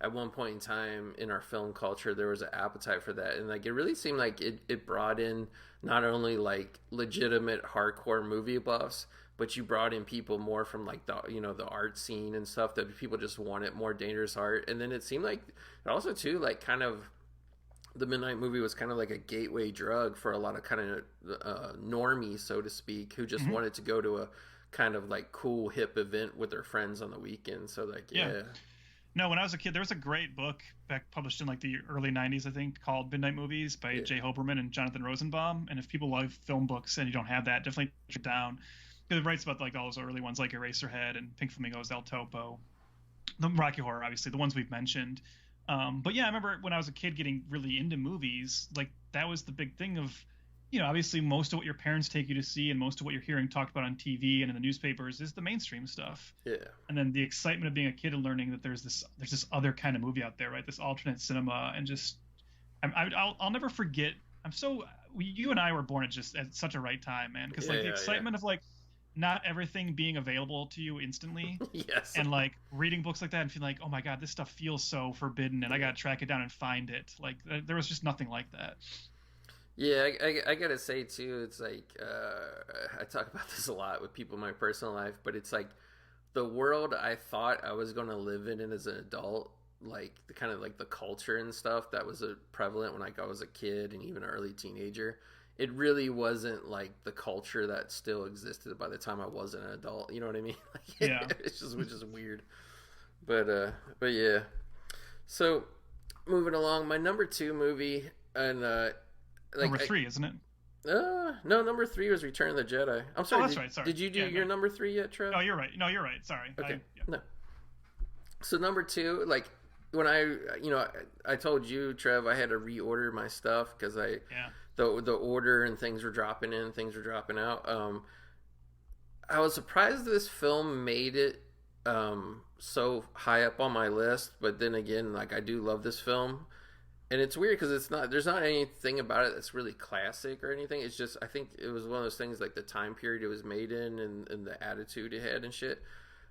at one point in time in our film culture, there was an appetite for that. And like, it really seemed like it brought in not only like legitimate hardcore movie buffs, but you brought in people more from like the, you know, the art scene and stuff, that people just wanted more dangerous art. And then it seemed like it also too, like kind of the midnight movie was kind of like a gateway drug for a lot of kind of normies, so to speak, who just Hmm. wanted to go to a kind of like cool hip event with their friends on the weekend. So like, Yeah. yeah, No, when I was a kid, there was a great book back published in like the early '90s, I think, called Midnight Movies by yeah, Jay Hoberman and Jonathan Rosenbaum. And if people love film books and you don't have that, definitely check it down. Because it writes about like all those early ones like Eraserhead and Pink Flamingos, El Topo, the Rocky Horror, obviously, the ones we've mentioned. But yeah, I remember when I was a kid getting really into movies, like that was the big thing of, obviously most of what your parents take you to see and most of what you're hearing talked about on TV and in the newspapers is the mainstream stuff. yeah, And then the excitement of being a kid and learning that there's this other kind of movie out there, right? This alternate cinema, and just I'll never forget. You and I were born at such a right time, man, because like the yeah, excitement of like not everything being available to you instantly yeah. Yes. and like reading books like that and feeling like, oh my god, this stuff feels so forbidden and I gotta track it down and find it. Like there was just nothing like that. Yeah, I gotta say too, it's like I talk about this a lot with people in my personal life, but it's like the world I thought I was gonna live in as an adult, like the kind of like the culture and stuff that was prevalent when like I was a kid and even an early teenager. It really wasn't like the culture that still existed by the time I was an adult. You know what I mean? Like, Yeah. it's just which is weird. But yeah. So moving along, my number two movie and like Number three, isn't it? no, number three was Return of the Jedi. I'm sorry. That's right. Sorry. Did you do Yeah, your no. number three yet, Trev? Oh, you're right. No, you're right. Sorry. Okay. Yeah. No. So number two, like when I told you, Trev, I had to reorder my stuff because Yeah. the order and things were dropping in, things were dropping out. I was surprised this film made it so high up on my list, but then again, like I do love this film. And it's weird because there's not anything about it that's really classic or anything. It's just, I think it was one of those things like the time period it was made in and the attitude it had and shit.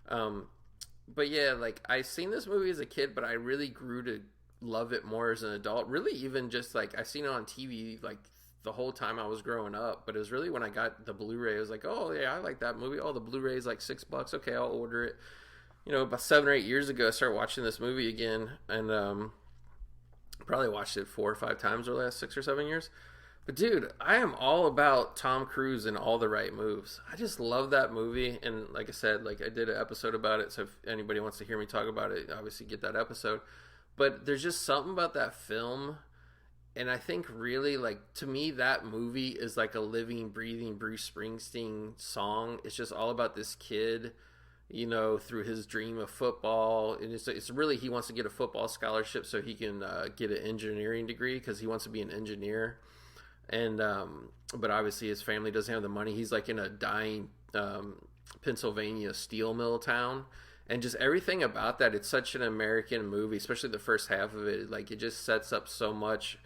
But yeah, like I seen this movie as a kid, but I really grew to love it more as an adult. Really, even just like I seen it on TV like the whole time I was growing up. But it was really when I got the Blu-ray, I was like, oh yeah, I like that movie. Oh, the Blu-ray is like $6. Okay, I'll order it. About 7 or 8 years ago, I started watching this movie again, and probably watched it 4 or 5 times over the last 6 or 7 years. But dude, I am all about Tom Cruise and All the Right Moves. I just love that movie, and like I said, like I did an episode about it. So if anybody wants to hear me talk about it, obviously get that episode. But there's just something about that film, and I think really like to me that movie is like a living, breathing Bruce Springsteen song. It's just all about this kid, through his dream of football. And it's really, he wants to get a football scholarship so he can get an engineering degree because he wants to be an engineer. And, but obviously his family doesn't have the money. He's like in a dying Pennsylvania steel mill town. And just everything about that, it's such an American movie, especially the first half of it. Like, it just sets up so much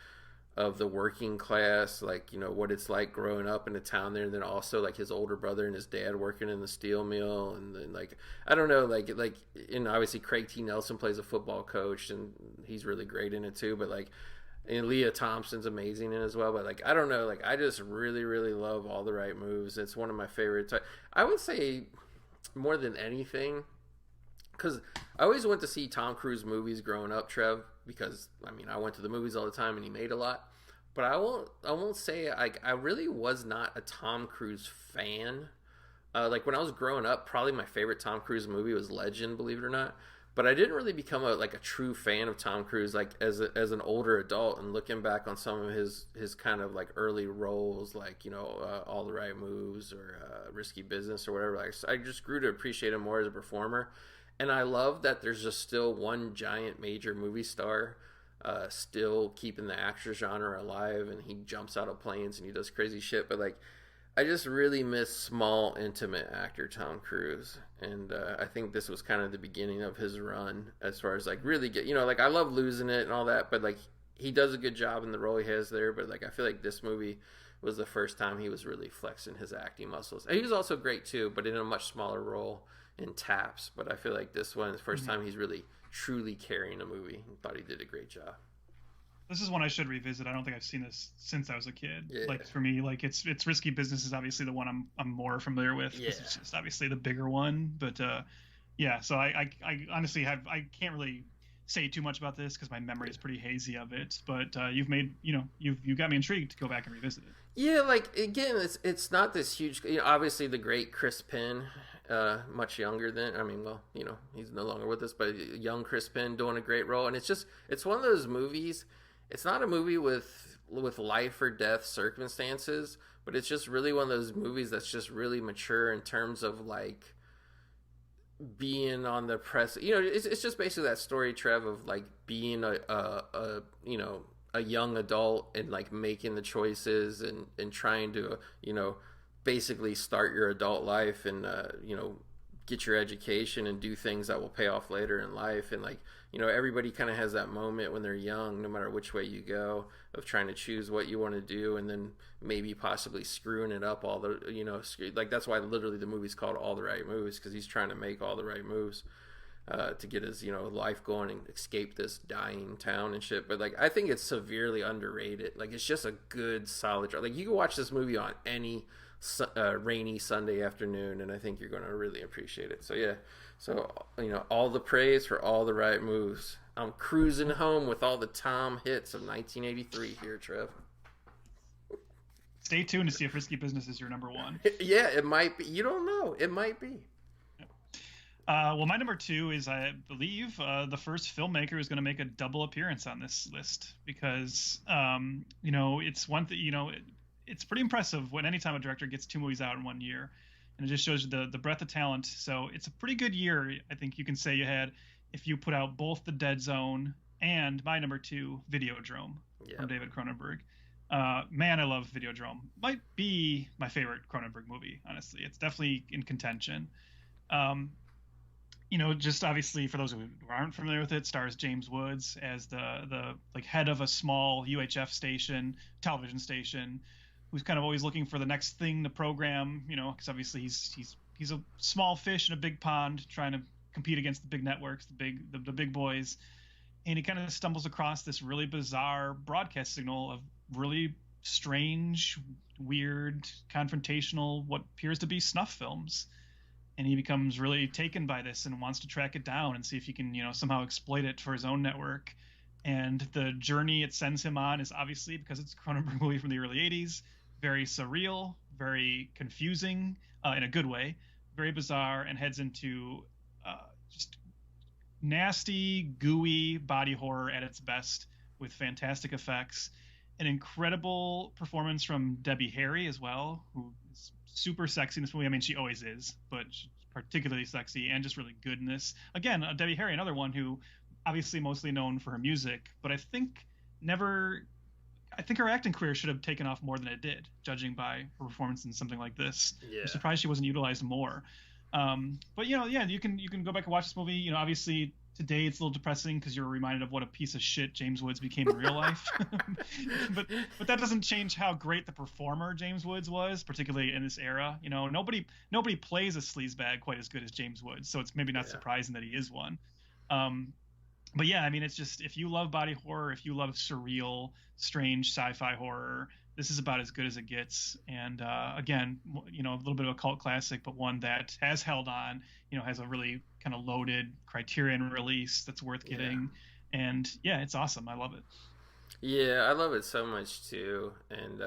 of the working class, like what it's like growing up in a town there, and then also like his older brother and his dad working in the steel mill, and then like I don't know, like and obviously Craig T. Nelson plays a football coach, and he's really great in it too. But like, and Leah Thompson's amazing in it as well. But like I don't know, like I just really really love All the Right Moves. It's one of my favorites. I would say more than anything, because I always went to see Tom Cruise movies growing up, Trev, because I mean I went to the movies all the time and he made a lot. But I won't say I really was not a Tom Cruise fan. Like when I was growing up, probably my favorite Tom Cruise movie was Legend, believe it or not. But I didn't really become a true fan of Tom Cruise like as an older adult, and looking back on some of his kind of like early roles, like All the Right Moves or Risky Business or whatever. Like, I just grew to appreciate him more as a performer. And I love that there's just still one giant major movie star still keeping the action genre alive, and he jumps out of planes and he does crazy shit. But like, I just really miss small, intimate actor Tom Cruise, and I think this was kind of the beginning of his run as far as like really get like I love Losing It and all that, but like he does a good job in the role he has there. But like I feel like this movie was the first time he was really flexing his acting muscles. And he was also great too, but in a much smaller role in Taps. But I feel like this one is the first time he's really truly carrying a movie. I thought he did a great job. This is one I should revisit. I don't think I've seen this since I was a kid. Yeah. Like for me, like it's Risky Business is obviously the one I'm more familiar with. Yeah. It's just obviously the bigger one. But yeah, so I honestly I can't really say too much about this because my memory is pretty hazy of it. But you've made, you got me intrigued to go back and revisit it. Yeah, like again, it's not this huge. Obviously the great Chris Penn, much younger than. I mean, well, he's no longer with us, but young Chris Penn doing a great role, and it's one of those movies. It's not a movie with life or death circumstances, but it's just really one of those movies that's just really mature in terms of like being on the press. It's just basically that story, Trev, of like being a young adult and like making the choices and trying to basically start your adult life and get your education and do things that will pay off later in life. And like everybody kind of has that moment when they're young, no matter which way you go, of trying to choose what you want to do and then maybe possibly screwing it up all the like that's why literally the movie's called All the Right Moves, because he's trying to make all the right moves to get his life going and escape this dying town and shit. But like I think it's severely underrated. Like it's just a good solid drama. Like you can watch this movie on any rainy Sunday afternoon, and I think you're going to really appreciate it. So yeah, all the praise for All the Right Moves. I'm cruising home with all the Tom hits of 1983 here, Trev. Stay tuned to see if Risky Business is your number one. Yeah, it might be. You don't know. It might be. Well, my number two is, I believe, the first filmmaker who's going to make a double appearance on this list, because, it's one thing, it's pretty impressive when anytime a director gets 2 movies out in 1 year, and it just shows you the breadth of talent. So it's a pretty good year, I think you can say you had, if you put out both The Dead Zone and my number 2, Videodrome, from David Cronenberg. Man, I love Videodrome. Might be my favorite Cronenberg movie, honestly. It's definitely in contention. Just obviously for those who aren't familiar with it, stars James Woods as the like head of a small UHF television station, who's kind of always looking for the next thing to program, because obviously he's a small fish in a big pond trying to compete against the big networks, the big boys, and he kind of stumbles across this really bizarre broadcast signal of really strange, weird, confrontational, what appears to be snuff films. And he becomes really taken by this and wants to track it down and see if he can, somehow exploit it for his own network. And the journey it sends him on is obviously, because it's a Cronenberg movie from the early 80s, very surreal, very confusing in a good way, very bizarre, and heads into just nasty, gooey body horror at its best with fantastic effects. An incredible performance from Debbie Harry as well, who is super sexy in this movie. I mean, she always is, but she's particularly sexy and just really good in this. Again, Debbie Harry, another one who obviously mostly known for her music, but I think her acting career should have taken off more than it did, judging by her performance in something like this. Yeah. I'm surprised she wasn't utilized more. But you can go back and watch this movie. Obviously today it's a little depressing because you're reminded of what a piece of shit James Woods became in real life. but that doesn't change how great the performer James Woods was, particularly in this era. Nobody plays a sleazebag quite as good as James Woods, so it's maybe not surprising that he is one. But yeah, I mean, it's just, if you love body horror, if you love surreal, strange sci-fi horror, this is about as good as it gets. And again, a little bit of a cult classic, but one that has held on, has a really kind of loaded Criterion release that's worth getting. Yeah. And yeah, it's awesome. I love it. Yeah, I love it so much too. And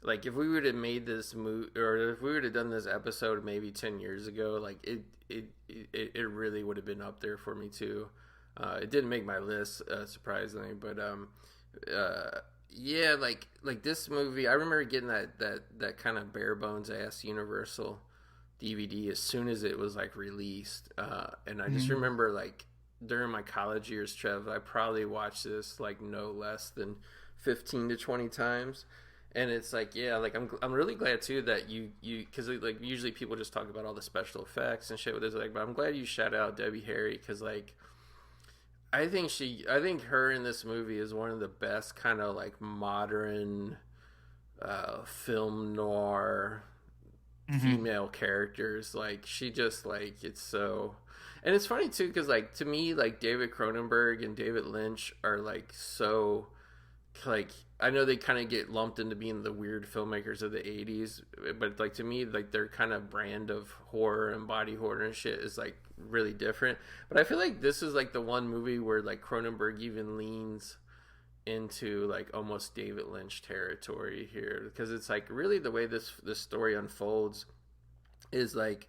like if we would have made this movie, or if we would have done this episode maybe 10 years ago, like it really would have been up there for me too. It didn't make my list, surprisingly, but yeah, like this movie, I remember getting that kind of bare bones ass Universal DVD as soon as it was like released, and I just remember like during my college years, Trev, I probably watched this like no less than 15 to 20 times. And it's like, yeah, like I'm really glad too that you because like usually people just talk about all the special effects and shit with this, like, but I'm glad you shout out Debbie Harry, because like I think her in this movie is one of the best kind of like modern film noir female characters. Like she just like, it's so, and it's funny too because like to me like David Cronenberg and David Lynch are like so like I know they kind of get lumped into being the weird filmmakers of the 80s, but like to me like their kind of brand of horror and body horror and shit is like really different. But I feel like this is like the one movie where like Cronenberg even leans into like almost David Lynch territory here, because it's like really the way this story unfolds is like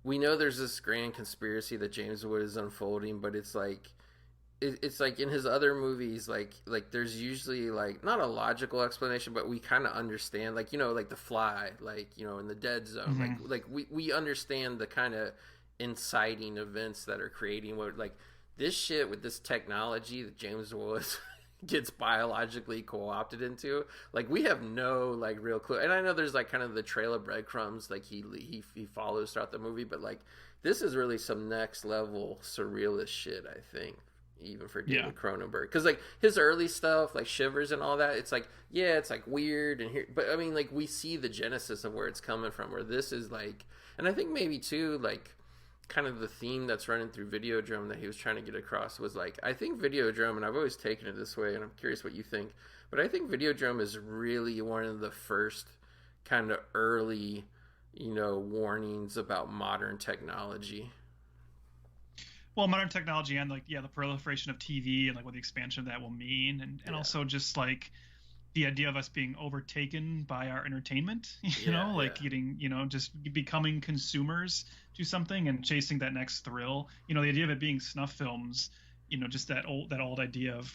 we know there's this grand conspiracy that James Wood is unfolding, but it's like it's like in his other movies, like there's usually like not a logical explanation, but we kind of understand, like, you know, like The Fly, like, you know, in The Dead Zone, like we understand the kind of inciting events that are creating what, like, this shit with this technology that James Willis gets biologically co-opted into, like, we have no like real clue. And I know there's like kind of the trail of breadcrumbs like he follows throughout the movie, but like this is really some next level surrealist shit, I think, even for David Cronenberg, because like his early stuff like Shivers and all that, it's like, yeah, it's like weird and here, but I mean like we see the genesis of where it's coming from, where this is like, and I think maybe too like kind of the theme that's running through Videodrome that he was trying to get across was like, I think Videodrome, and I've always taken it this way and I'm curious what you think, but I think Videodrome is really one of the first kind of early, you know, warnings about modern technology. Well, modern technology and like, yeah, the proliferation of TV and like what the expansion of that will mean, and also just like the idea of us being overtaken by our entertainment, you know, like getting, you know, just becoming consumers to something and chasing that next thrill. You know, the idea of it being snuff films, you know, just that old idea of,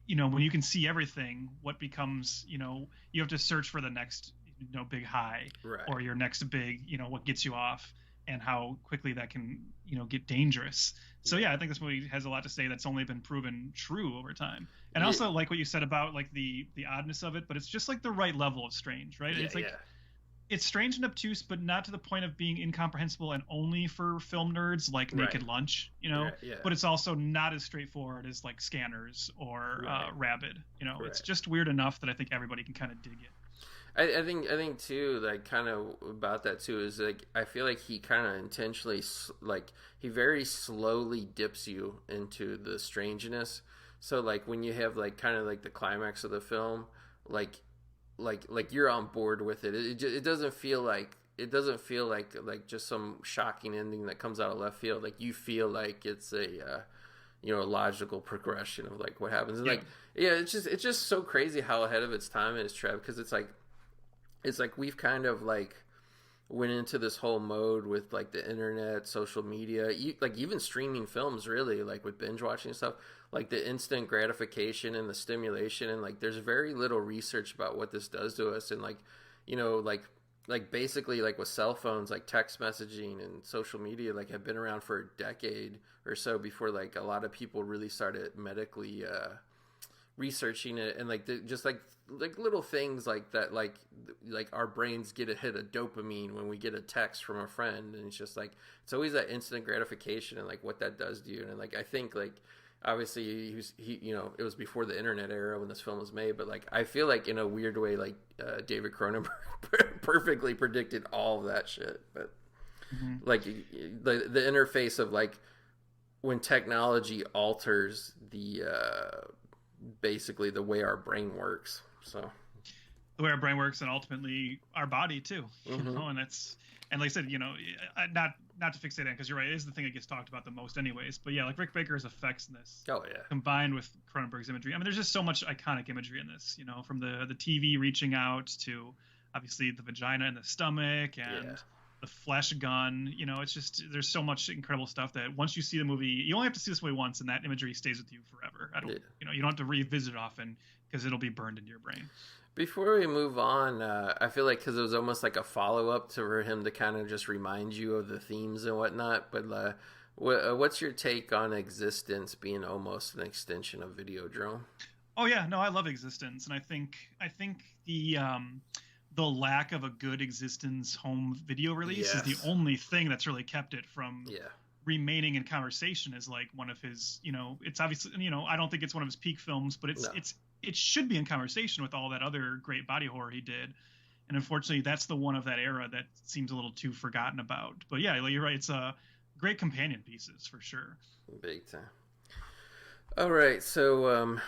you know, when you can see everything, what becomes, you know, you have to search for the next, you know, big high, or your next big, you know, what gets you off, and how quickly that can, you know, get dangerous. So yeah, I think this movie has a lot to say that's only been proven true over time. And I also like what you said about like the oddness of it, but it's just like the right level of strange, right? It's like it's strange and obtuse, but not to the point of being incomprehensible and only for film nerds like Naked Lunch, you know. But it's also not as straightforward as like Scanners or Rabid, you know. It's just weird enough that I think everybody can kind of dig it. I think too, like, kind of about that too is like I feel like he kind of intentionally like he very slowly dips you into the strangeness. So like when you have like kind of like the climax of the film, like you're on board with it. It doesn't feel like just some shocking ending that comes out of left field. Like you feel like it's a you know, a logical progression of like what happens. And like it's just so crazy how ahead of its time it is, Trev, because it's like we've kind of like went into this whole mode with like the internet, social media, like even streaming films, really, like with binge watching stuff, like the instant gratification and the stimulation, and like there's very little research about what this does to us. And like, you know, like basically like with cell phones, like text messaging and social media like have been around for a decade or so before like a lot of people really started medically researching it. And like just like little things like that, like our brains get a hit of dopamine when we get a text from a friend, and it's just like it's always that instant gratification and like what that does to you. And like I think like obviously he you know, it was before the internet era when this film was made, but like I feel like in a weird way like David Cronenberg perfectly predicted all of that shit. But like the interface of like when technology alters the basically the way our brain works. So the way our brain works, and ultimately our body too, you know. And that's, and like I said, you know, not to fixate on, because you're right, it is the thing that gets talked about the most anyways, but yeah, like Rick Baker's effects in this combined with Cronenberg's imagery, I mean, there's just so much iconic imagery in this, you know, from the TV reaching out to obviously the vagina and the stomach and the flesh gun, you know. It's just, there's so much incredible stuff that once you see the movie, you only have to see this movie once, and that imagery stays with you forever. You know, you don't have to revisit it often because it'll be burned into your brain. Before we move on, I feel like because it was almost like a follow-up for him to kind of just remind you of the themes and whatnot, but what's your take on Existence being almost an extension of Videodrome? Oh yeah, no, I love Existence, and I think the lack of a good Existence home video release is the only thing that's really kept it from remaining in conversation as like one of his, you know, it's obviously, you know, I don't think it's one of his peak films, but it should be in conversation with all that other great body horror he did. And unfortunately, that's the one of that era that seems a little too forgotten about. But yeah, you're right. It's a great companion pieces for sure. Big time. All right. So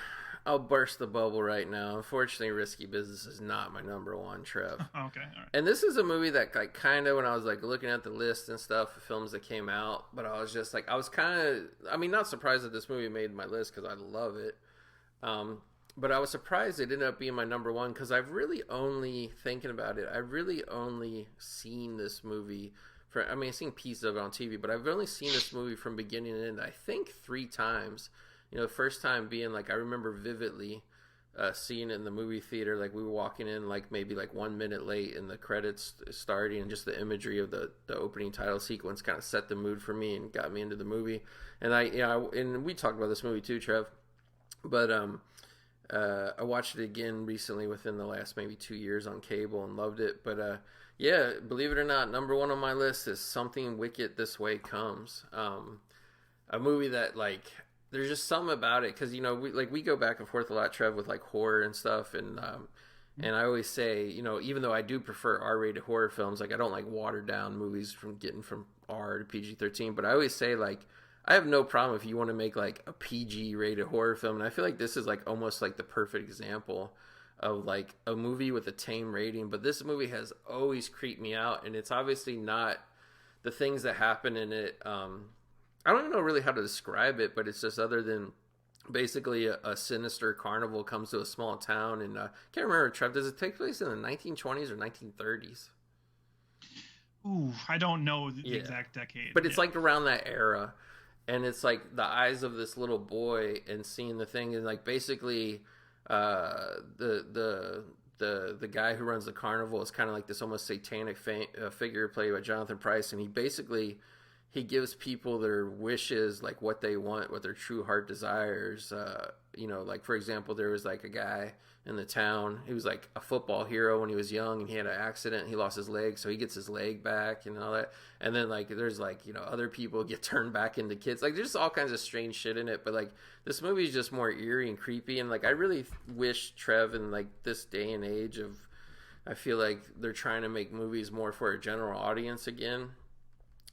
I'll burst the bubble right now. Unfortunately, Risky Business is not my number one, Trev. Okay, all right. And this is a movie that like kind of when I was like looking at the list and stuff of films that came out, but I was just like I was kind of not surprised that this movie made my list because I love it. But I was surprised it ended up being my number one because I've really only thinking about it. I've really only seen this movie I've seen pieces of it on TV, but I've only seen this movie from beginning to end. I think 3 times. The first time being like I remember vividly seeing it in the movie theater. Like we were walking in like maybe like 1 minute late, and the credits starting, and just the imagery of the opening title sequence kind of set the mood for me and got me into the movie. And and we talked about this movie too, Trev. But I watched it again recently within the last maybe 2 years on cable and loved it. But yeah, believe it or not, number one on my list is Something Wicked This Way Comes. A movie that like. There's just something about it because we go back and forth a lot, Trev, with like horror and stuff, and I always say even though I do prefer R-rated horror films, like I don't like watered down movies from getting from R to PG-13, but I always say like I have no problem if you want to make like a PG rated horror film, and I feel like this is like almost like the perfect example of like a movie with a tame rating, but this movie has always creeped me out, and it's obviously not the things that happen in it. I don't even know really how to describe it, but it's just other than basically a sinister carnival comes to a small town, and can't remember, Trev, does it take place in the 1920s or 1930s? Ooh, I don't know the exact decade. But it's like around that era, and it's like the eyes of this little boy and seeing the thing, and like basically the guy who runs the carnival is kind of like this almost satanic figure played by Jonathan Pryce, and he gives people their wishes, like what they want, what their true heart desires. Like for example, there was like a guy in the town. He was like a football hero when he was young, and he had an accident. He lost his leg, so he gets his leg back and all that. And then like there's like other people get turned back into kids. Like there's all kinds of strange shit in it. But like this movie is just more eerie and creepy. And like I really wish, Trev, in like this day and age I feel like they're trying to make movies more for a general audience again.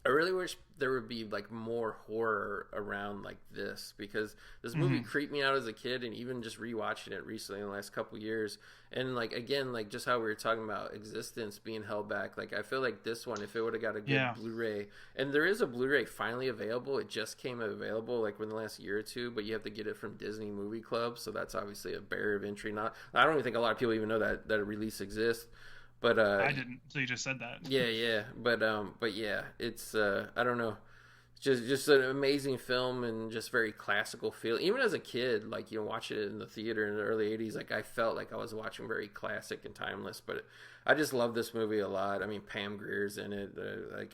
I really wish there would be like more horror around like this, because this movie creeped me out as a kid, and even just rewatching it recently in the last couple years, and like again, like just how we were talking about existence being held back, like I feel like this one, if it would have got a good Blu-ray, and there is a Blu-ray finally available, it just came available like within the last year or two, but you have to get it from Disney Movie Club, so that's obviously a barrier of entry. I don't even think a lot of people even know that a release exists. But I didn't, so you just said that. Yeah. But yeah, it's I don't know. Just an amazing film, and just very classical feel. Even as a kid, like watching it in the theater in the early 80s, like I felt like I was watching very classic and timeless. But I just love this movie a lot. I mean, Pam Grier's in it.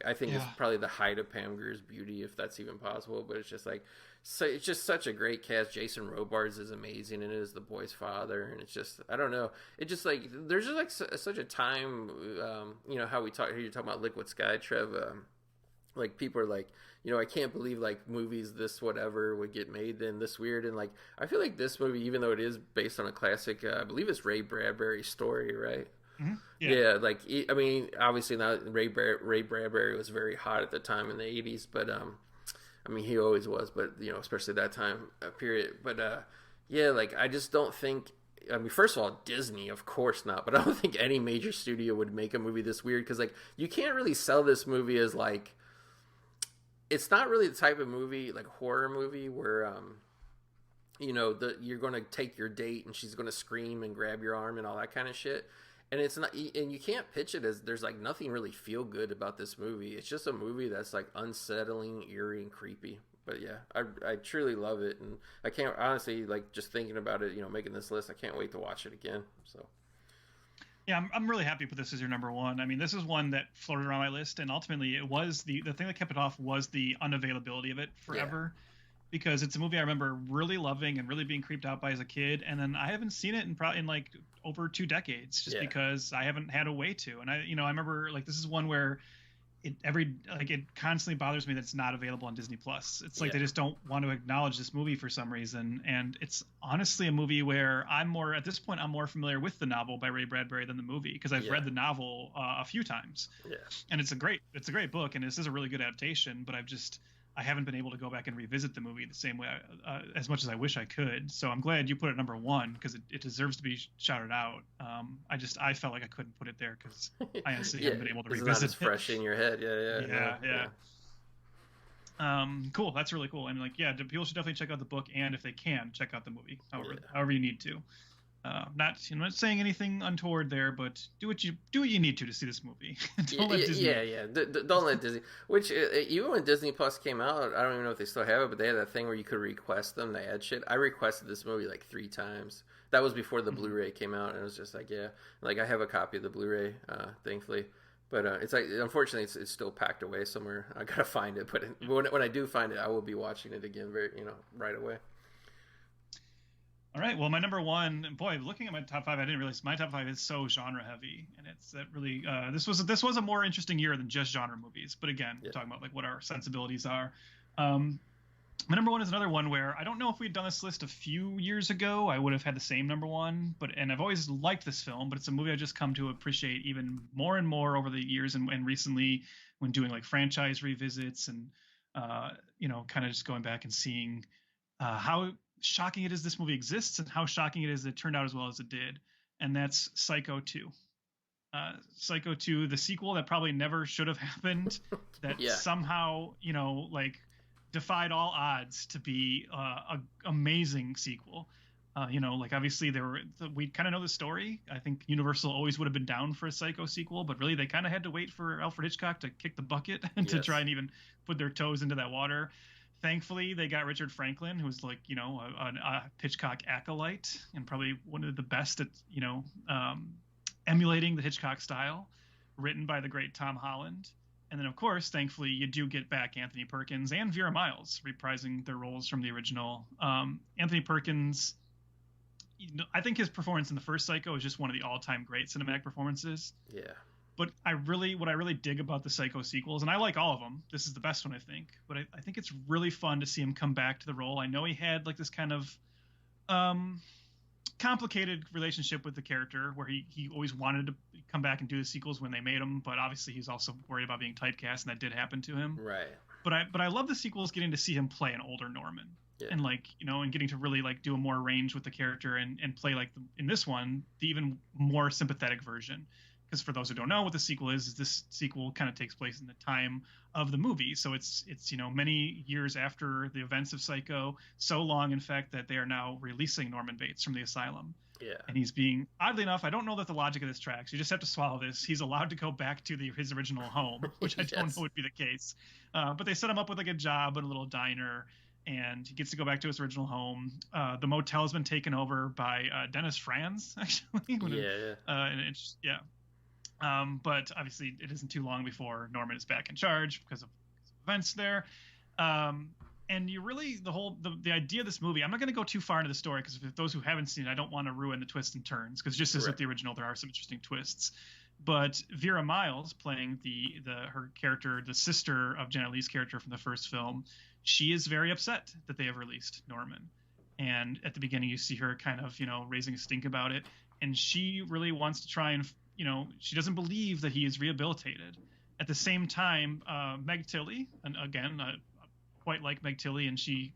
I think it's probably the height of Pam Grier's beauty, if that's even possible. But it's just like, so it's just such a great cast. Jason Robards is amazing, and it is the boy's father, and it's just, I don't know, it just like there's just like such a time, how you're talking about Liquid Sky, Trev. Like people are like, I can't believe like movies this whatever would get made then this weird, and like I feel like this movie, even though it is based on a classic, I believe it's Ray Bradbury's story, right? Mm-hmm. Yeah, like I mean, obviously not Ray Bradbury was very hot at the time in the 80s, but I mean, he always was, but especially that time period. But yeah, like I just don't think. I mean, first of all, Disney, of course not. But I don't think any major studio would make a movie this weird, because like you can't really sell this movie as like. It's not really the type of movie, like horror movie, where you're going to take your date and she's going to scream and grab your arm and all that kind of shit. And it's not, and you can't pitch it as there's like nothing really feel good about this movie. It's just a movie that's like unsettling, eerie, and creepy. But yeah, I truly love it, and I can't honestly, like just thinking about it, making this list, I can't wait to watch it again. So. Yeah, I'm really happy to put this as your number one. I mean, this is one that floated around my list, and ultimately it was the thing that kept it off was the unavailability of it forever. Yeah. Because it's a movie I remember really loving and really being creeped out by as a kid, and then I haven't seen it in like over 2 decades, just because I haven't had a way to. And I remember like this is one where it constantly bothers me that it's not available on Disney Plus. It's like they just don't want to acknowledge this movie for some reason, and it's honestly a movie where I'm more familiar with the novel by Ray Bradbury than the movie, because I've read the novel a few times. Yeah, and it's a great book, and this is a really good adaptation. But I haven't been able to go back and revisit the movie the same way as much as I wish I could. So I'm glad you put it number one, because it deserves to be shouted out. I felt like I couldn't put it there because I honestly haven't been able to revisit it. It's not as fresh in your head. Yeah. Cool. That's really cool. And like, yeah, people should definitely check out the book, and if they can, check out the movie. However you need to. Not saying anything untoward there, but do what you need to see this movie. Don't let Disney. Don't let Disney. Which even when Disney Plus came out, I don't even know if they still have it, but they had that thing where you could request them. They add shit. I requested this movie like 3 times. That was before the Blu-ray came out, and it was just like, yeah, like I have a copy of the Blu-ray, thankfully. But it's like, unfortunately, it's still packed away somewhere. I gotta find it. But when I do find it, I will be watching it again, right away. All right. Well, my number one, boy, looking at my top 5, I didn't realize my top 5 is so genre heavy, and it's that really this was a more interesting year than just genre movies. But again, we're talking about like what our sensibilities are. My number one is another one where I don't know if we'd done this list a few years ago, I would have had the same number one. And I've always liked this film, but it's a movie I just come to appreciate even more and more over the years, and recently when doing like franchise revisits and kind of just going back and seeing how shocking it is this movie exists and how shocking it is that it turned out as well as it did. And that's Psycho 2. Psycho 2, the sequel that probably never should have happened, that somehow, like defied all odds to be an amazing sequel. Like obviously we kind of know the story. I think Universal always would have been down for a Psycho sequel, but really they kind of had to wait for Alfred Hitchcock to kick the bucket and to try and even put their toes into that water. Thankfully, they got Richard Franklin, who was like, a Hitchcock acolyte and probably one of the best at, emulating the Hitchcock style, written by the great Tom Holland. And then, of course, thankfully, you do get back Anthony Perkins and Vera Miles reprising their roles from the original. Anthony Perkins, I think his performance in the first Psycho is just one of the all-time great cinematic performances. Yeah. But what I really dig about the Psycho sequels, and I like all of them, this is the best one, I think, but I think it's really fun to see him come back to the role. I know he had like this kind of complicated relationship with the character where he always wanted to come back and do the sequels when they made them, but obviously he's also worried about being typecast, and that did happen to him. Right. But I love the sequels, getting to see him play an older Norman. Yeah. And like, and getting to really like do a more range with the character and play like in this one, the even more sympathetic version. Because for those who don't know what the sequel is this sequel kind of takes place in the time of the movie. So it's many years after the events of Psycho, so long, in fact, that they are now releasing Norman Bates from the asylum. Yeah. And he's being, oddly enough, I don't know that the logic of this tracks. You just have to swallow this. He's allowed to go back to his original home, which I don't know would be the case. But they set him up with like a job in a little diner, and he gets to go back to his original home. The motel has been taken over by Dennis Franz, actually. But obviously it isn't too long before Norman is back in charge because of events there. And you really, the idea of this movie, I'm not going to go too far into the story because if those who haven't seen it, I don't want to ruin the twists and turns, because just as with the original, there are some interesting twists. But Vera Miles, playing her character, the sister of Janet Leigh's character from the first film, she is very upset that they have released Norman. And at the beginning, you see her kind of, raising a stink about it. And she really wants to try and, she doesn't believe that he is rehabilitated. At the same time, Meg Tilly, and again, quite like Meg Tilly, and she,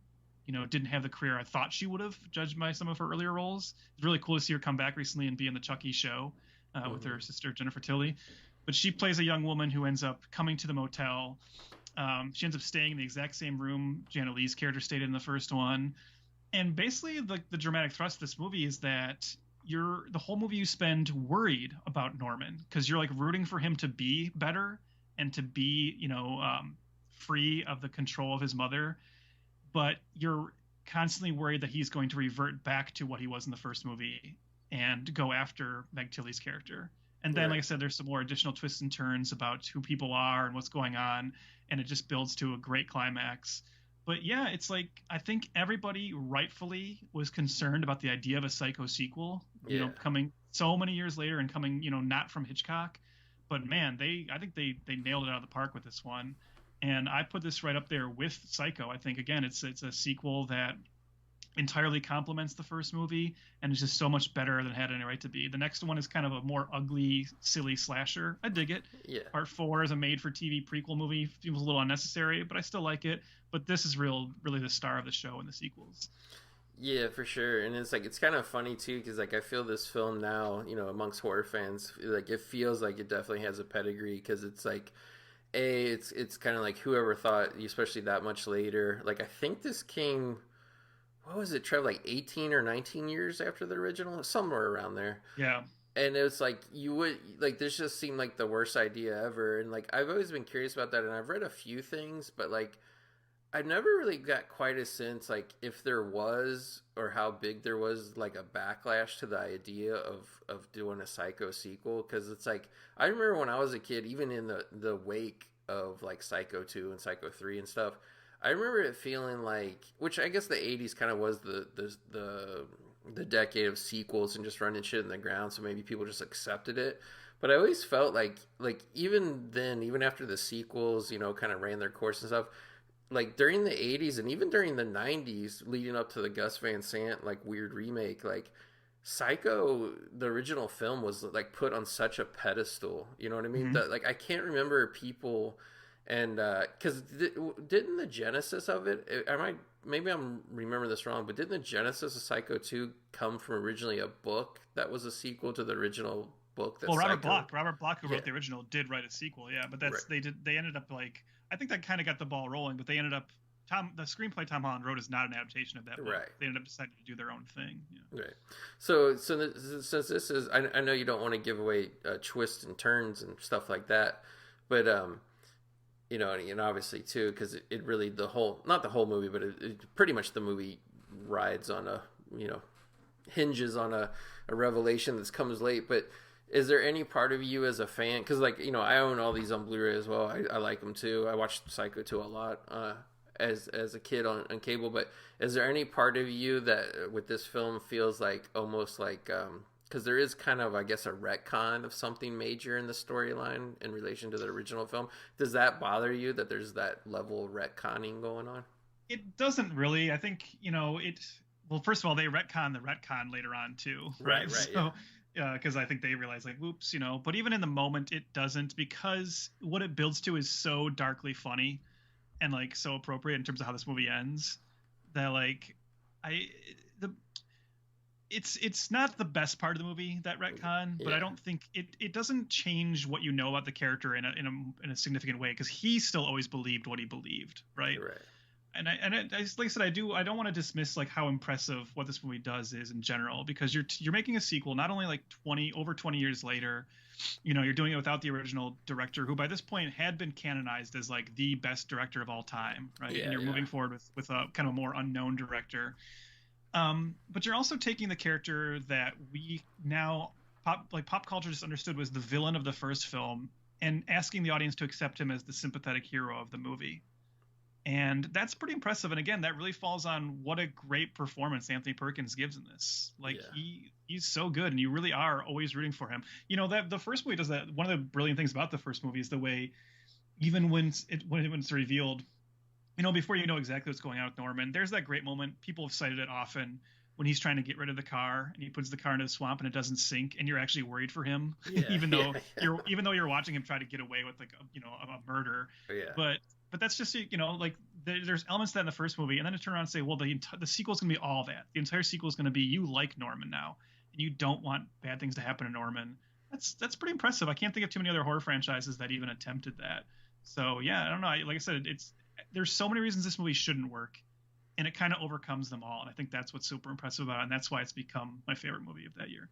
didn't have the career I thought she would have, judged by some of her earlier roles. It's really cool to see her come back recently and be in the Chucky show with her sister Jennifer Tilly. But she plays a young woman who ends up coming to the motel. She ends up staying in the exact same room Janet Leigh's character stayed in the first one. And basically, the dramatic thrust of this movie is that the whole movie you spend worried about Norman, because you're like rooting for him to be better and to be, free of the control of his mother, but you're constantly worried that he's going to revert back to what he was in the first movie and go after Meg Tilly's character. And then, like I said, there's some more additional twists and turns about who people are and what's going on, and it just builds to a great climax. But yeah, it's like, I think everybody rightfully was concerned about the idea of a Psycho sequel, coming so many years later and coming, not from Hitchcock. But man, I think they nailed it out of the park with this one. And I put this right up there with Psycho. I think, again, it's a sequel that entirely complements the first movie and is just so much better than it had any right to be. The next one is kind of a more ugly, silly slasher. I dig it. Yeah. Part 4 is a made-for-TV prequel movie. Feels a little unnecessary, but I still like it. But this is really the star of the show in the sequels. Yeah, for sure. And it's like, it's kind of funny too, because like I feel this film now, you know, amongst horror fans, like it feels like it definitely has a pedigree, because it's like, it's kind of like whoever thought, especially that much later. Like I think this came, what was it, Trev, like 18 or 19 years after the original, somewhere around there. Yeah. And it was like, you would, like, this just seemed like the worst idea ever. And like, I've always been curious about that, and I've read a few things, but like, I never really got quite a sense, like, if there was, or how big there was, like, a backlash to the idea of doing a Psycho sequel. Because it's like, I remember when I was a kid, even in the wake of, like, Psycho 2 and Psycho 3 and stuff, I remember it feeling like, which I guess the 80s kind of was the decade of sequels and just running shit in the ground, so maybe people just accepted it. But I always felt like even then, even after the sequels, you know, kind of ran their course and stuff, like during the 80s and even during the 90s leading up to the Gus Van Sant like weird remake, like Psycho, the original film, was like put on such a pedestal, you know what I mean? That, like, I can't remember people, and because didn't the genesis of it, maybe I'm remembering this wrong, but didn't the genesis of Psycho 2 come from originally a book that was a sequel to the orial book? That Robert Bloch, who wrote the original, did write a sequel. Yeah, but that's right. They ended up, like, I think that kind of got the ball rolling, but they ended up, the screenplay Tom Holland wrote is not an adaptation of that book. Right. They ended up deciding to do their own thing. Yeah. Right. So since this is, I know you don't want to give away twists and turns and stuff like that, but you know, and obviously too, because it really, not the whole movie, but it pretty much the movie rides on hinges on a revelation that comes late. But is there any part of you as a fan, because, like, you know, I own all these on Blu-ray as well. I like them too. I watched Psycho 2 a lot as a kid on cable. But is there any part of you that with this film feels like almost like, because there is kind of, I guess, a retcon of something major in the storyline in relation to the original film. Does that bother you, that there's that level of retconning going on? It doesn't really. I think, you know, well, first of all, they retcon the retcon later on too. Right. So, yeah, because I think they realize, like, whoops, you know, but even in the moment it doesn't, because what it builds to is so darkly funny and, like, so appropriate in terms of how this movie ends, that, like, it's not the best part of the movie, that retcon, but I don't think it doesn't change what you know about the character in a significant way, because he still always believed what he believed, right? And like I said, I don't want to dismiss, like, how impressive what this movie does is in general, because you're making a sequel not only, like, over 20 years later, you know, you're doing it without the original director, who by this point had been canonized as, like, the best director of all time, right? And you're moving forward with a kind of a more unknown director. But you're also taking the character that we now pop culture just understood was the villain of the first film, and asking the audience to accept him as the sympathetic hero of the movie. And that's pretty impressive. And again, that really falls on what a great performance Anthony Perkins gives in this. Like, he's so good, and you really are always rooting for him. You know, that the first movie does that. One of the brilliant things about the first movie is the way, even when it's revealed, you know, before you know exactly what's going on with Norman, there's that great moment. People have cited it often, when he's trying to get rid of the car and he puts the car into the swamp and it doesn't sink, and you're actually worried for him, even though you're watching him try to get away with, like, a murder. But that's just, you know, like, there's elements of that in the first movie, and then to turn around and say, well, the sequel's gonna be all that. The entire sequel is gonna be you like Norman now, and you don't want bad things to happen to Norman. That's pretty impressive. I can't think of too many other horror franchises that even attempted that. So yeah, I don't know. Like I said, there's so many reasons this movie shouldn't work, and it kind of overcomes them all. And I think that's what's super impressive about it, and that's why it's become my favorite movie of that year.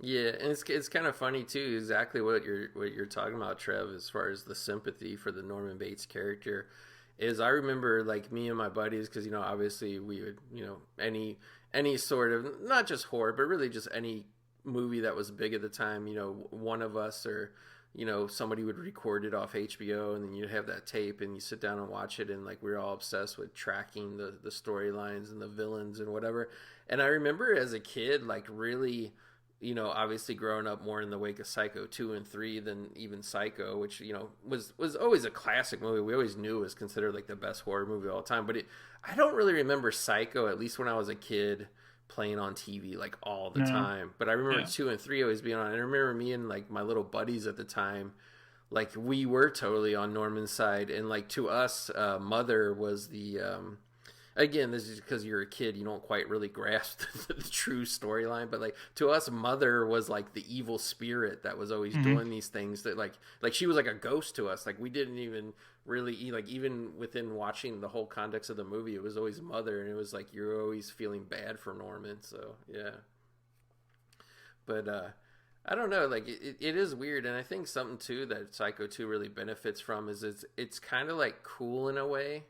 Yeah, and it's kind of funny too, exactly what you're talking about, Trev, as far as the sympathy for the Norman Bates character. Is I remember, like, me and my buddies, because, you know, obviously we would, you know, any sort of, not just horror, but really just any movie that was big at the time, you know, one of us or, you know, somebody would record it off HBO, and then you'd have that tape and you sit down and watch it, and, like, we were all obsessed with tracking the storylines and the villains and whatever. And I remember as a kid, like, really obviously growing up more in the wake of Psycho 2 and 3 than even Psycho, which, was always a classic movie. We always knew it was considered like the best horror movie of all time. But I don't really remember Psycho, at least when I was a kid, playing on TV like all the time. But I remember 2 and 3 always being on. And I remember me and like my little buddies at the time, like we were totally on Norman's side. And like to us, Mother was the... Again, this is because you're a kid, you don't quite really grasp the true storyline. But like to us, Mother was like the evil spirit that was always doing these things. That like she was like a ghost to us. Like we didn't even really like, even within watching the whole context of the movie, it was always Mother, and it was like you're always feeling bad for Norman. So yeah, but I don't know. Like it is weird, and I think something too that Psycho 2 really benefits from is it's kind of like cool in a way.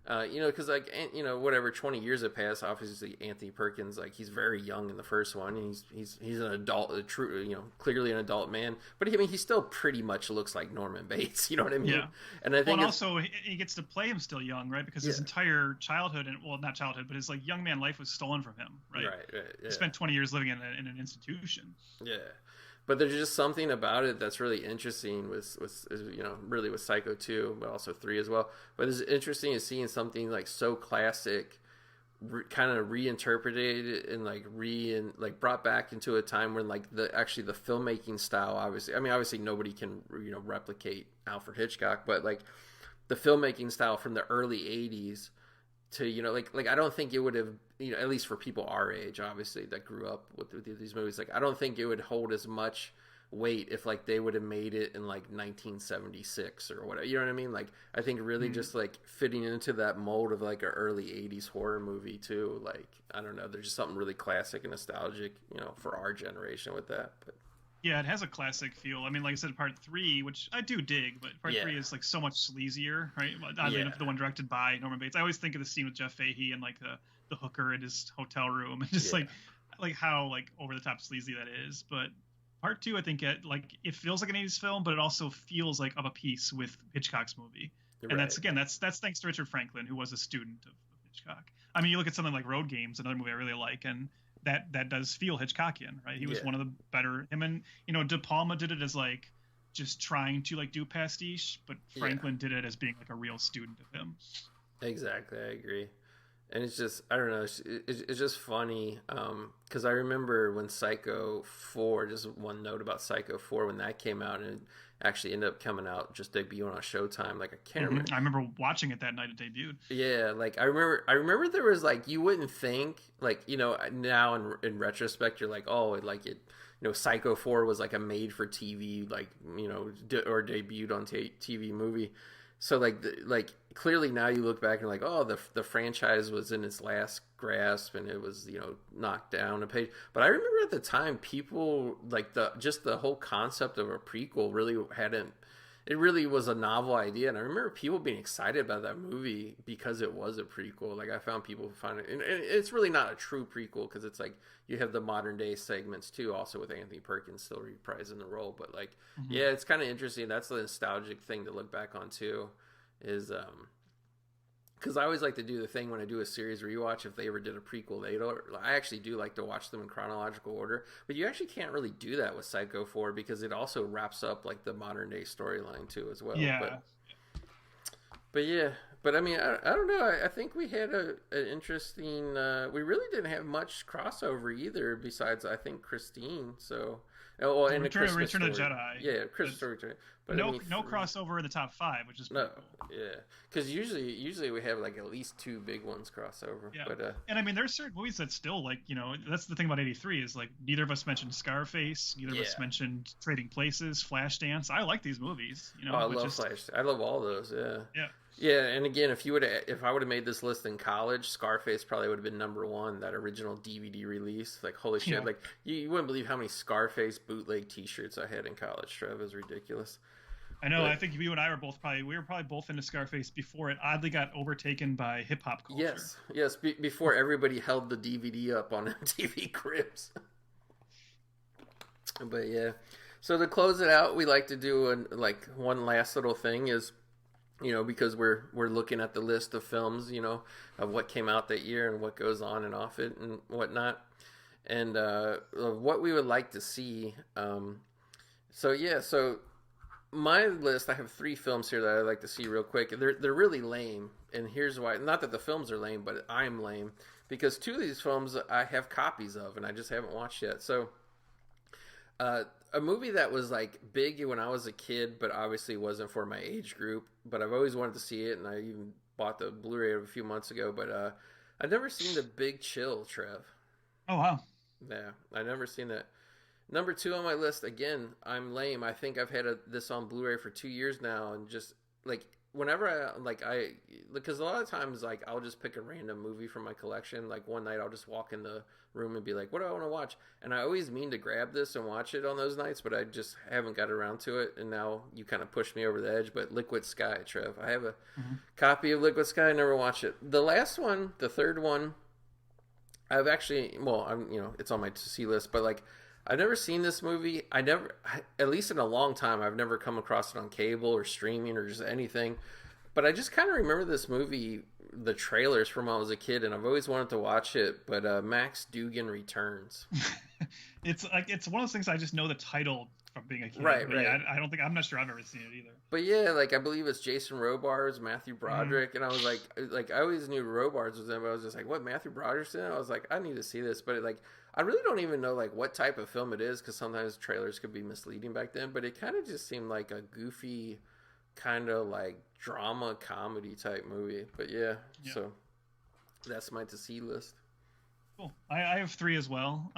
Because like, whatever, 20 years have passed. Obviously, Anthony Perkins, like he's very young in the first one, and he's an adult, a true, clearly an adult man. But he still pretty much looks like Norman Bates. You know what I mean? Yeah. And I think, also he gets to play him still young, right? Because his entire childhood, and well, not childhood, but his like young man life was stolen from him, right? Right. Yeah. He spent 20 years living in an institution. Yeah. But there's just something about it that's really interesting with really with Psycho 2, but also 3 as well. But it's interesting is seeing something like so classic, kind of reinterpreted and like brought back into a time when like the filmmaking style, obviously nobody can replicate Alfred Hitchcock, but like the filmmaking style from the early 80s to I don't think it would have, at least for people our age, obviously, that grew up with these movies, like I don't think it would hold as much weight if like they would have made it in like 1976 or whatever, you know what I mean? Like I think really just like fitting into that mold of like an early 80s horror movie too, like I don't know, there's just something really classic and nostalgic for our generation with that. But yeah, it has a classic feel. I mean, like I said, part 3, which I do dig, but part 3 is like so much sleazier, right? Oddly enough, the one directed by Norman Bates. I always think of the scene with Jeff Fahey and like the hooker in his hotel room, and just like how like over the top sleazy that is. But part 2, I think it feels like an 80s film, but it also feels like of a piece with Hitchcock's movie. And that's thanks to Richard Franklin, who was a student of Hitchcock. I mean, you look at something like Road Games, another movie I really like, and that does feel Hitchcockian, right? He was one of the better. Him and De Palma did it as like just trying to like do pastiche, but Franklin did it as being like a real student of him. Exactly, I agree. And it's just, I don't know, it's just funny because I remember when Psycho 4, just one note about Psycho 4, when that came out, and it actually ended up coming out, just debuting on Showtime. Like I can't remember. I remember watching it that night it debuted. Yeah, like I remember there was like, you wouldn't think, like, now in retrospect, you're like, oh, like it, Psycho 4 was like a made for TV, like, or debuted on TV movie. So like clearly now you look back and like, oh, the franchise was in its last grasp and it was knocked down a page. But I remember at the time people like the whole concept of a prequel really hadn't. It really was a novel idea, and I remember people being excited about that movie because it was a prequel. Like I found people find it, and it's really not a true prequel because it's like you have the modern day segments too, also with Anthony Perkins still reprising the role. But like, yeah, it's kind of interesting. That's the nostalgic thing to look back on too, is because I always like to do the thing when I do a series rewatch. If they ever did a prequel, I actually do like to watch them in chronological order. But you actually can't really do that with Psycho 4 because it also wraps up like the modern day storyline too as well. Yeah. But yeah. But I mean, I don't know. I think we had an interesting. We really didn't have much crossover either, besides I think Christine. So. Oh, and Return of the Jedi. Yeah, Christmas Story. But no crossover in the top 5, which is pretty cool. Yeah, because usually we have like at least 2 big ones crossover. Yeah. But and I mean, there's certain movies that still like that's the thing about '83 is like neither of us mentioned Scarface, neither of us mentioned Trading Places, Flashdance. I like these movies. I love Flash. I love all those. Yeah. Yeah. Yeah, and again, if I would have made this list in college, Scarface probably would have been number 1. That original DVD release, like holy shit! Yeah. Like you wouldn't believe how many Scarface bootleg T-shirts I had in college. Trev, is ridiculous. I know. But I think you and I were probably both into Scarface before it oddly got overtaken by hip hop culture. Yes. Before everybody held the DVD up on MTV Cribs. But yeah, so to close it out, we like to do one last little thing is. Because we're looking at the list of films, of what came out that year and what goes on and off it and whatnot, and what we would like to see. So my list, I have 3 films here that I'd like to see real quick. They're really lame, and here's why. Not that the films are lame, but I'm lame because 2 of these films I have copies of, and I just haven't watched yet. So, a movie that was like big when I was a kid, but obviously wasn't for my age group. But I've always wanted to see it, and I even bought the Blu-ray a few months ago. But I've never seen The Big Chill, Trev. Oh wow. Yeah, I've never seen that. Number 2 on my list, again, I'm lame. I think I've had this on Blu-ray for 2 years now, and just like whenever because a lot of times like I'll just pick a random movie from my collection. Like one night I'll just walk in the room and be like, "What do I want to watch?" And I always mean to grab this and watch it on those nights, but I just haven't got around to it. And now you kind of pushed me over the edge. But Liquid Sky, Trev, I have a copy of Liquid Sky. I never watched it. The last one, the third one, I've actually it's on my to see list, but like. I've never seen this movie. At least in a long time, I've never come across it on cable or streaming or just anything. But I just kind of remember this movie, the trailers from when I was a kid, and I've always wanted to watch it. But Max Dugan Returns. It's one of those things I just know the title from being a kid. Right. Yeah, I'm not sure I've ever seen it either. But yeah, like I believe it's Jason Robards, Matthew Broderick, and I was like I always knew Robards was in, but I was just like, what, Matthew Broderick's in it? I was like, I need to see this, but I really don't even know like what type of film it is because sometimes trailers could be misleading back then. But it kind of just seemed like a goofy, kind of like drama comedy type movie. But yeah, so that's my to see list. Cool. I have 3 as well.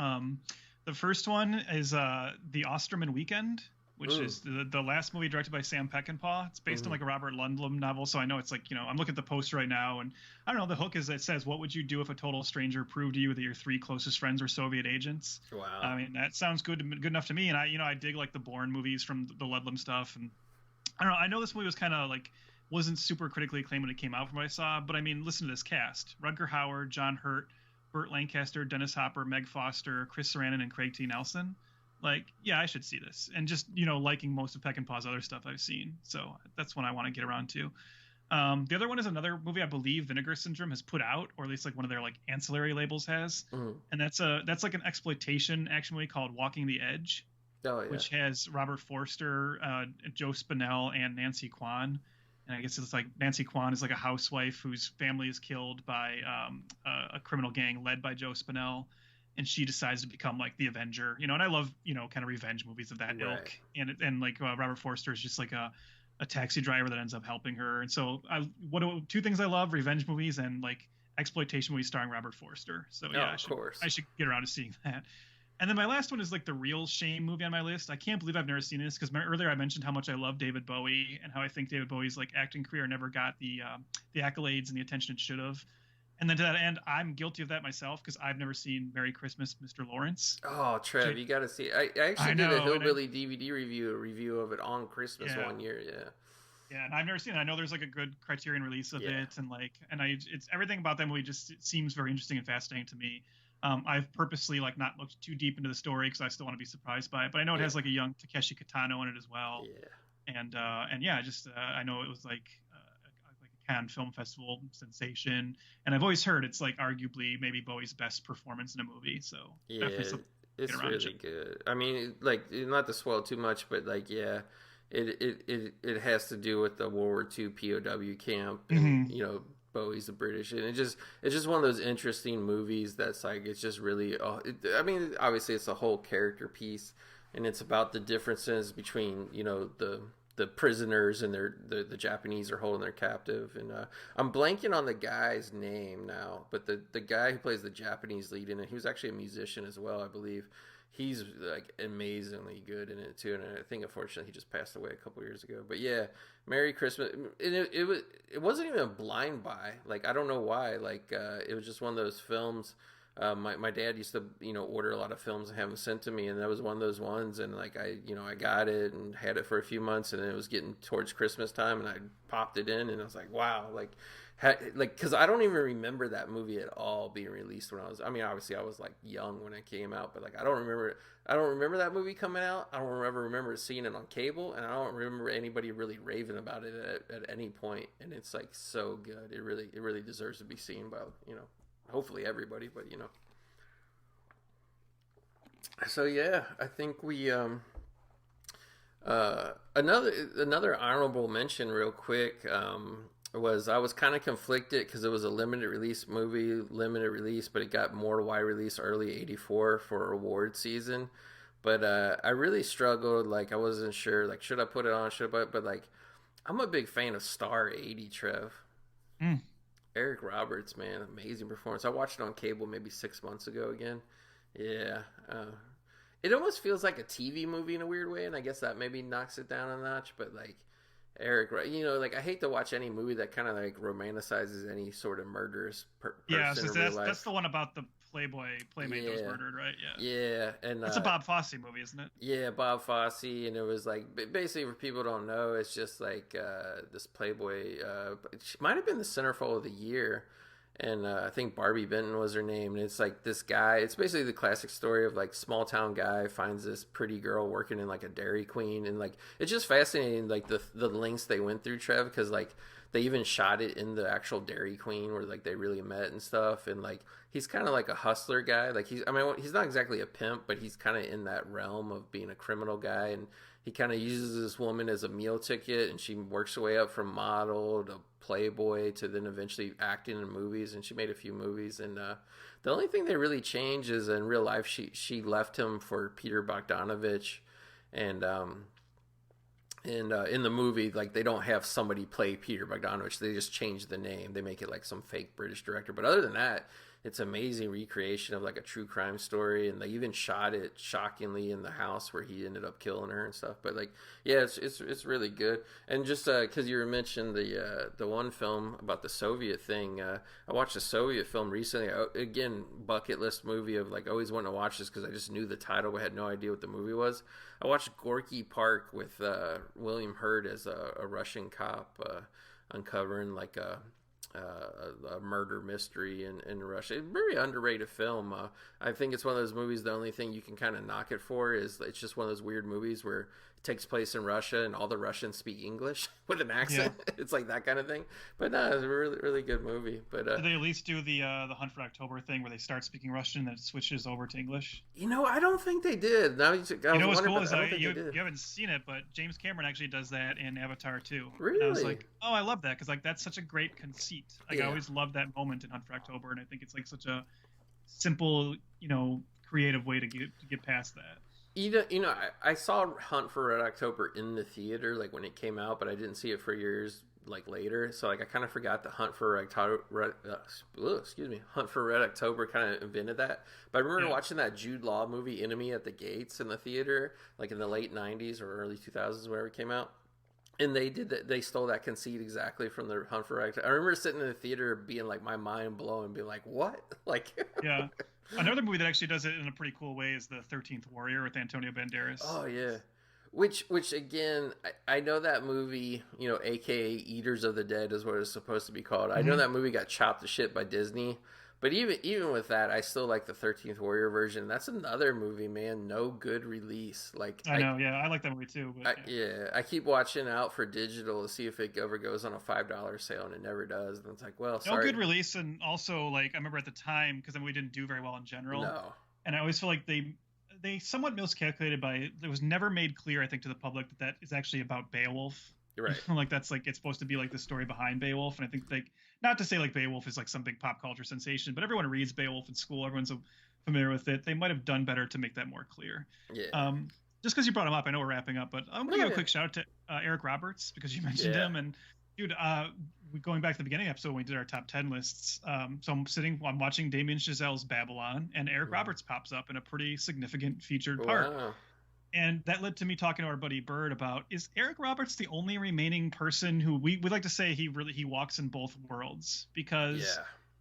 The first one is The Osterman Weekend, which is the last movie directed by Sam Peckinpah. It's based on like a Robert Ludlum novel, so I know it's like, I'm looking at the poster right now, and I don't know, the hook is it says, "What would you do if a total stranger proved to you that your 3 closest friends were Soviet agents?" Wow. I mean, that sounds good enough to me, and I dig like the Bourne movies from the Ludlum stuff, and I don't know, I know this movie was kind of like wasn't super critically acclaimed when it came out from what I saw, but I mean, listen to this cast: Rutger Hauer, John Hurt, Burt Lancaster, Dennis Hopper, Meg Foster, Chris Sarandon, and Craig T. Nelson. Like, yeah, I should see this. And just, liking most of Peckinpah's other stuff I've seen. So that's one I want to get around to. The other one is another movie I believe Vinegar Syndrome has put out, or at least like one of their like ancillary labels has. And that's like an exploitation action movie called Walking the Edge, which has Robert Forster, Joe Spinell, and Nancy Kwan. And I guess it's like Nancy Kwan is like a housewife whose family is killed by a criminal gang led by Joe Spinell. And she decides to become like the Avenger, and I love, kind of revenge movies of that ilk. And like Robert Forster is just like a taxi driver that ends up helping her. And so 2 things I love: revenge movies and like exploitation movies starring Robert Forster. So yeah, I should get around to seeing that. And then my last one is like the real shame movie on my list. I can't believe I've never seen this because earlier I mentioned how much I love David Bowie and how I think David Bowie's like acting career never got the accolades and the attention it should have. And then to that end, I'm guilty of that myself because I've never seen Merry Christmas, Mr. Lawrence. Oh, Trev, you got to see it. I actually did a Hillbilly DVD review of it on Christmas one year. Yeah, and I've never seen it. I know there's like a good Criterion release of it, and it's everything about that movie just seems very interesting and fascinating to me. I've purposely like not looked too deep into the story because I still want to be surprised by it, but I know it has like a young Takeshi Kitano in it as well. Yeah, and yeah, just I know it was like a Cannes Film Festival sensation, and I've always heard it's like arguably maybe Bowie's best performance in a movie. So yeah, it's really good. I mean, like not to spoil too much, but like it has to do with the World War II POW camp, and Bowie's the British, and it's just one of those interesting movies that's like it's just really I mean, obviously it's a whole character piece, and it's about the differences between the prisoners and the Japanese are holding their captive, and I'm blanking on the guy's name now, but the guy who plays the Japanese lead in it, he was actually a musician as well, I believe. He's like amazingly good in it too, and I think unfortunately he just passed away a couple years ago. But yeah, Merry Christmas. It wasn't even a blind buy. Like I don't know why. Like it was just one of those films. My dad used to order a lot of films and have them sent to me, and that was one of those ones. And like I got it and had it for a few months, and then it was getting towards Christmas time, and I popped it in, and I was like, wow, because I don't even remember that movie at all being released when I mean, obviously I was like young when it came out, but like I don't remember that movie coming out. I don't remember seeing it on cable, and I don't remember anybody really raving about it at any point. And it's like so good. It really deserves to be seen by hopefully everybody, but So yeah, I think we another honorable mention real quick was I was kind of conflicted because it was a limited release movie, limited release, but it got more wide release early '84 for award season. But I really struggled. Like I wasn't sure. Like should I put it on? Should I? But like I'm a big fan of Star '80. Trev. Mm. Eric Roberts, man, amazing performance. I watched it on cable maybe 6 months ago again. Yeah, it almost feels like a TV movie in a weird way, and I guess that maybe knocks it down a notch. But like Eric, like I hate to watch any movie that kind of like romanticizes any sort of murderous Yeah, person so in real life. that's the one about the playmate that was murdered, right? Yeah. Yeah, and That's a Bob Fosse movie, isn't it? yeah, Bob Fosse, and it was like basically for people who don't know, it's just like this Playboy. She might have been the centerfold of the year, and I think Barbie Benton was her name. And it's like this guy. It's basically the classic story of like small town guy finds this pretty girl working in like a Dairy Queen, and like it's just fascinating like the lengths they went through, Trev, because like they even shot it in the actual Dairy Queen where like they really met and stuff. And like he's kind of like a hustler guy. Like he's not exactly a pimp, but he's kind of in that realm of being a criminal guy. And he kind of uses this woman as a meal ticket, and she works her way up from model to Playboy to then eventually acting in movies. And she made a few movies. And the only thing they really changed is in real life she left him for Peter Bogdanovich. And in the movie, like they don't have somebody play Peter Bogdanovich. They just change the name. They make it like some fake British director. But other than that, it's amazing recreation of like a true crime story, and they even shot it shockingly in the house where he ended up killing her and stuff. But like, yeah, it's really good. And just because you mentioned the one film about the Soviet thing, I watched a Soviet film recently. Again, bucket list movie of like always wanting to watch this because I just knew the title but had no idea what the movie was. I watched Gorky Park with William Hurt as a Russian cop uncovering like a murder mystery in Russia. It's a very underrated film. I think it's one of those movies, the only thing you can kind of knock it for is it's just one of those weird movies where it takes place in Russia and all the Russians speak English with an accent. Yeah. It's like that kind of thing. But no, it's a really, really good movie. But did they at least do the Hunt for October thing where they start speaking Russian and then it switches over to English? I don't think they did. Now what's cool is you haven't seen it, but James Cameron actually does that in Avatar 2. Really? And I was like, oh, I love that because like that's such a great conceit. Like I always loved that moment in Hunt for October, and I think it's like such a simple, creative way to get past that. I saw Hunt for Red October in the theater, like when it came out, but I didn't see it for years, like later. So like I kind of forgot the Hunt for Red October kind of invented that. But I remember watching that Jude Law movie, Enemy at the Gates, in the theater, like in the late '90s or early 2000s, whenever it came out. And they did that. They stole that conceit exactly from the Hunt for Red October. I remember sitting in the theater, being like my mind blown, being like, "What?" Like, yeah. Another movie that actually does it in a pretty cool way is the 13th Warrior with Antonio Banderas. Oh yeah, which again, I know that movie, aka Eaters of the Dead is what it's supposed to be called. I know that movie got chopped to shit by Disney, but even with that, I still like the 13th Warrior version. That's another movie, man. No good release. Like I know, I like that movie too. But I keep watching out for digital to see if it ever goes on a $5 sale, and it never does. And it's like, well, sorry. No good release, and also like I remember at the time because the movie didn't do very well in general. No. And I always feel like they somewhat miscalculated by it was never made clear, I think, to the public that is actually about Beowulf. You're right. Like that's like it's supposed to be like the story behind Beowulf, and I think like not to say like Beowulf is like some big pop culture sensation, but everyone reads Beowulf in school. Everyone's so familiar with it. They might have done better to make that more clear. Yeah. Just because you brought him up, I know we're wrapping up, but I'm gonna give a quick shout out to Eric Roberts because you mentioned him, and dude, going back to the beginning episode when we did our top 10 lists. So I'm watching Damien Chazelle's Babylon, and Eric Roberts pops up in a pretty significant featured part. Wow. And that led to me talking to our buddy Bird about, is Eric Roberts the only remaining person who we like to say he walks in both worlds? Because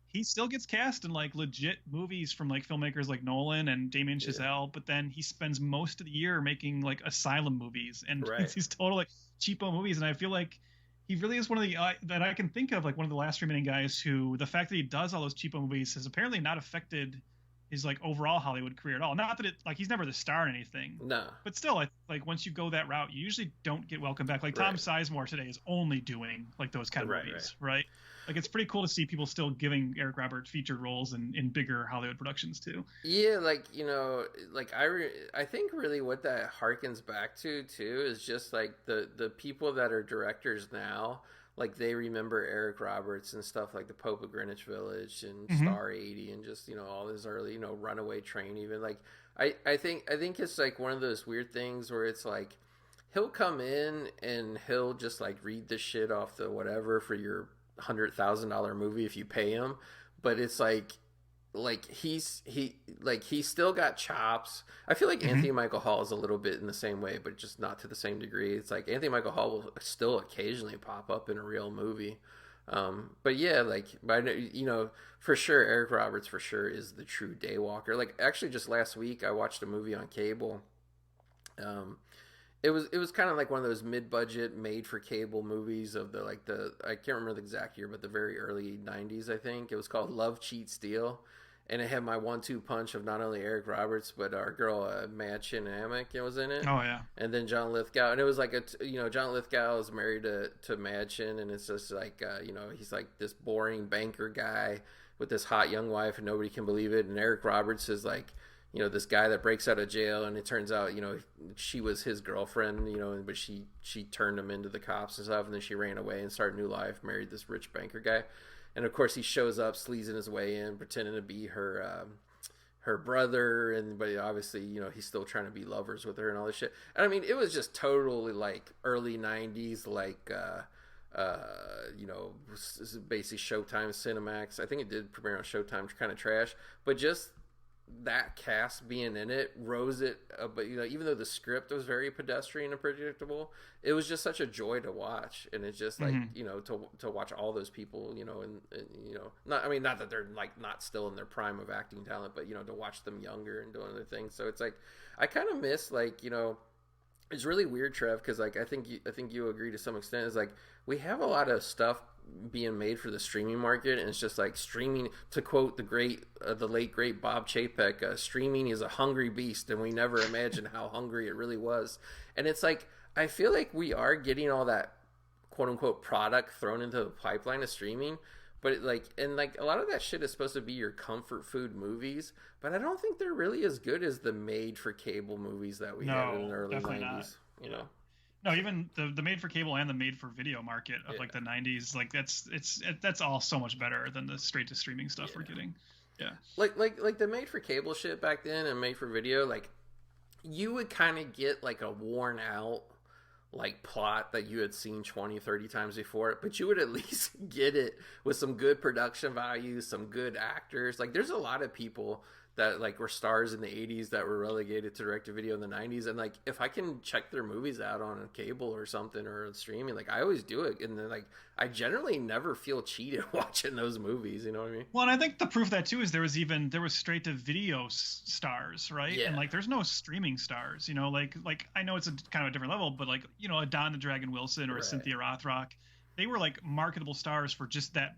he still gets cast in like legit movies from like filmmakers like Nolan and Damien Chazelle, but then he spends most of the year making like asylum movies and these total like cheapo movies. And I feel like he really is one of the that I can think of like one of the last remaining guys who the fact that he does all those cheapo movies has apparently not affected his like overall Hollywood career at all. Not that it like he's never the star in anything, No. but still, like once you go that route, you usually don't get welcome back. Like Right. Tom Sizemore today is only doing like those kind of Right, movies, right? Like it's pretty cool to see people still giving Eric Roberts featured roles in bigger Hollywood productions too. Yeah, like, you know, like I think really what that harkens back to too is just like the people that are directors now, like they remember Eric Roberts and stuff like The Pope of Greenwich Village and Star 80 and just, you know, all his early, you know, Runaway Train even. Like I think it's like one of those weird things where it's like he'll come in and he'll just like read the shit off the whatever for your $100,000 movie if you pay him, but it's like he's still got chops. I feel like Anthony Michael Hall is a little bit in the same way, but just not to the same degree. It's like Anthony Michael Hall will still occasionally pop up in a real movie, but yeah, like, you know, for sure Eric Roberts for sure is the true daywalker. Like actually just last week I watched a movie on cable. It was kind of like one of those mid-budget, made-for-cable movies of the I can't remember the exact year, but the very early '90s, I think. It was called Love, Cheat, Steal, and it had my 1-2 punch of not only Eric Roberts but our girl Madchen Amick was in it. Oh yeah. And then John Lithgow, and it was like John Lithgow is married to Madchen, and it's just like you know, he's like this boring banker guy with this hot young wife, and nobody can believe it. And Eric Roberts is like, you know, this guy that breaks out of jail, and it turns out, you know, she was his girlfriend, you know, but she turned him into the cops and stuff, and then she ran away and started a new life, married this rich banker guy. And of course he shows up sleazing his way in, pretending to be her brother, but obviously, you know, he's still trying to be lovers with her and all this shit. And I mean, it was just totally like early 90s, like you know, basically Showtime, Cinemax. I think it did premiere on Showtime, kind of trash, but just that cast being in it rose it. But you know, even though the script was very pedestrian and predictable, it was just such a joy to watch. And it's just like, you know, to watch all those people, you know, and you know, not that they're like not still in their prime of acting talent, but you know, to watch them younger and doing other things. So it's like I kind of miss, like, you know, it's really weird, Trev, because like I think you agree to some extent. Is like we have a lot of stuff being made for the streaming market, and it's just like streaming. To quote the late great Bob Chapek, streaming is a hungry beast, and we never imagined how hungry it really was. And it's like I feel like we are getting all that quote unquote product thrown into the pipeline of streaming. But a lot of that shit is supposed to be your comfort food movies, but I don't think they're really as good as the made for cable movies that we had in the early 90s. Not. You know, no, even the made for cable and the made for video market of like the 90s, like that's all so much better than the straight to streaming stuff we're getting. Yeah, like the made for cable shit back then and made for video, like you would kind of get like a worn out like plot that you had seen 20-30 times before, but you would at least get it with some good production value, some good actors. Like there's a lot of people that like were stars in the 80s that were relegated to direct to video in the 90s, and like if I can check their movies out on a cable or something or streaming, like I always do it, and then like I generally never feel cheated watching those movies, you know what I mean? Well, and I think the proof of that too is there was straight to video stars, right? Yeah. And like there's no streaming stars, you know, like I know it's a kind of a different level, but like, you know, a Don the Dragon Wilson or a Cynthia Rothrock, they were like marketable stars for just that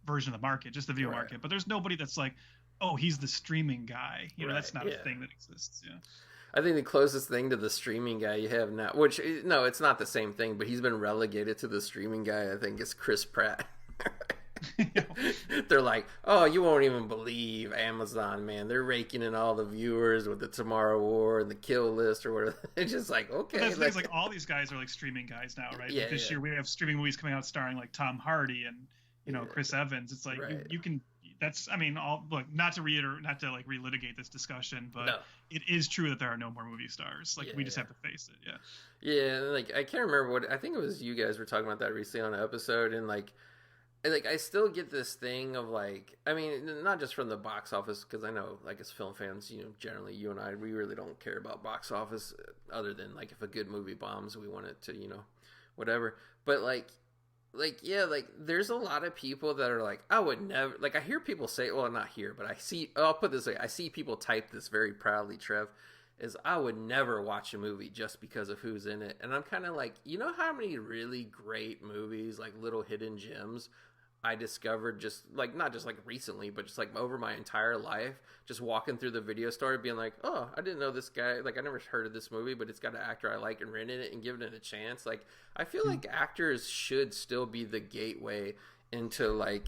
version of the market, just the video market. But there's nobody that's like, oh, he's the streaming guy. You know, that's not a thing that exists. Yeah. I think the closest thing to the streaming guy you have now, which, no, it's not the same thing, but he's been relegated to the streaming guy, I think, is Chris Pratt. They're like, oh, you won't even believe Amazon, man. They're raking in all the viewers with the Tomorrow War and the Kill List or whatever. It's just like, okay. But that's like all these guys are like streaming guys now, right? Like this year we have streaming movies coming out starring like Tom Hardy and, you know, Chris Evans. It's like you can... That's, I mean, look, not to like relitigate this discussion, but it is true that there are no more movie stars. Like we just have to face it. Yeah. Yeah. Like I can't remember I think it was you guys were talking about that recently on an episode, and like I still get this thing of like, I mean, not just from the box office, because I know like as film fans, you know, generally you and I, we really don't care about box office other than like if a good movie bombs, we want it to, you know, whatever. But like there's a lot of people that are like, I would never, like I hear people say, well, not here, but I'll put this way, I see people type this very proudly, Trev, is I would never watch a movie just because of who's in it. And I'm kind of like, you know how many really great movies, like little hidden gems, I discovered just like, not just like recently, but just like over my entire life, just walking through the video store being like, oh, I didn't know this guy, like I never heard of this movie, but it's got an actor I like and rented it and giving it a chance. Like I feel like actors should still be the gateway into like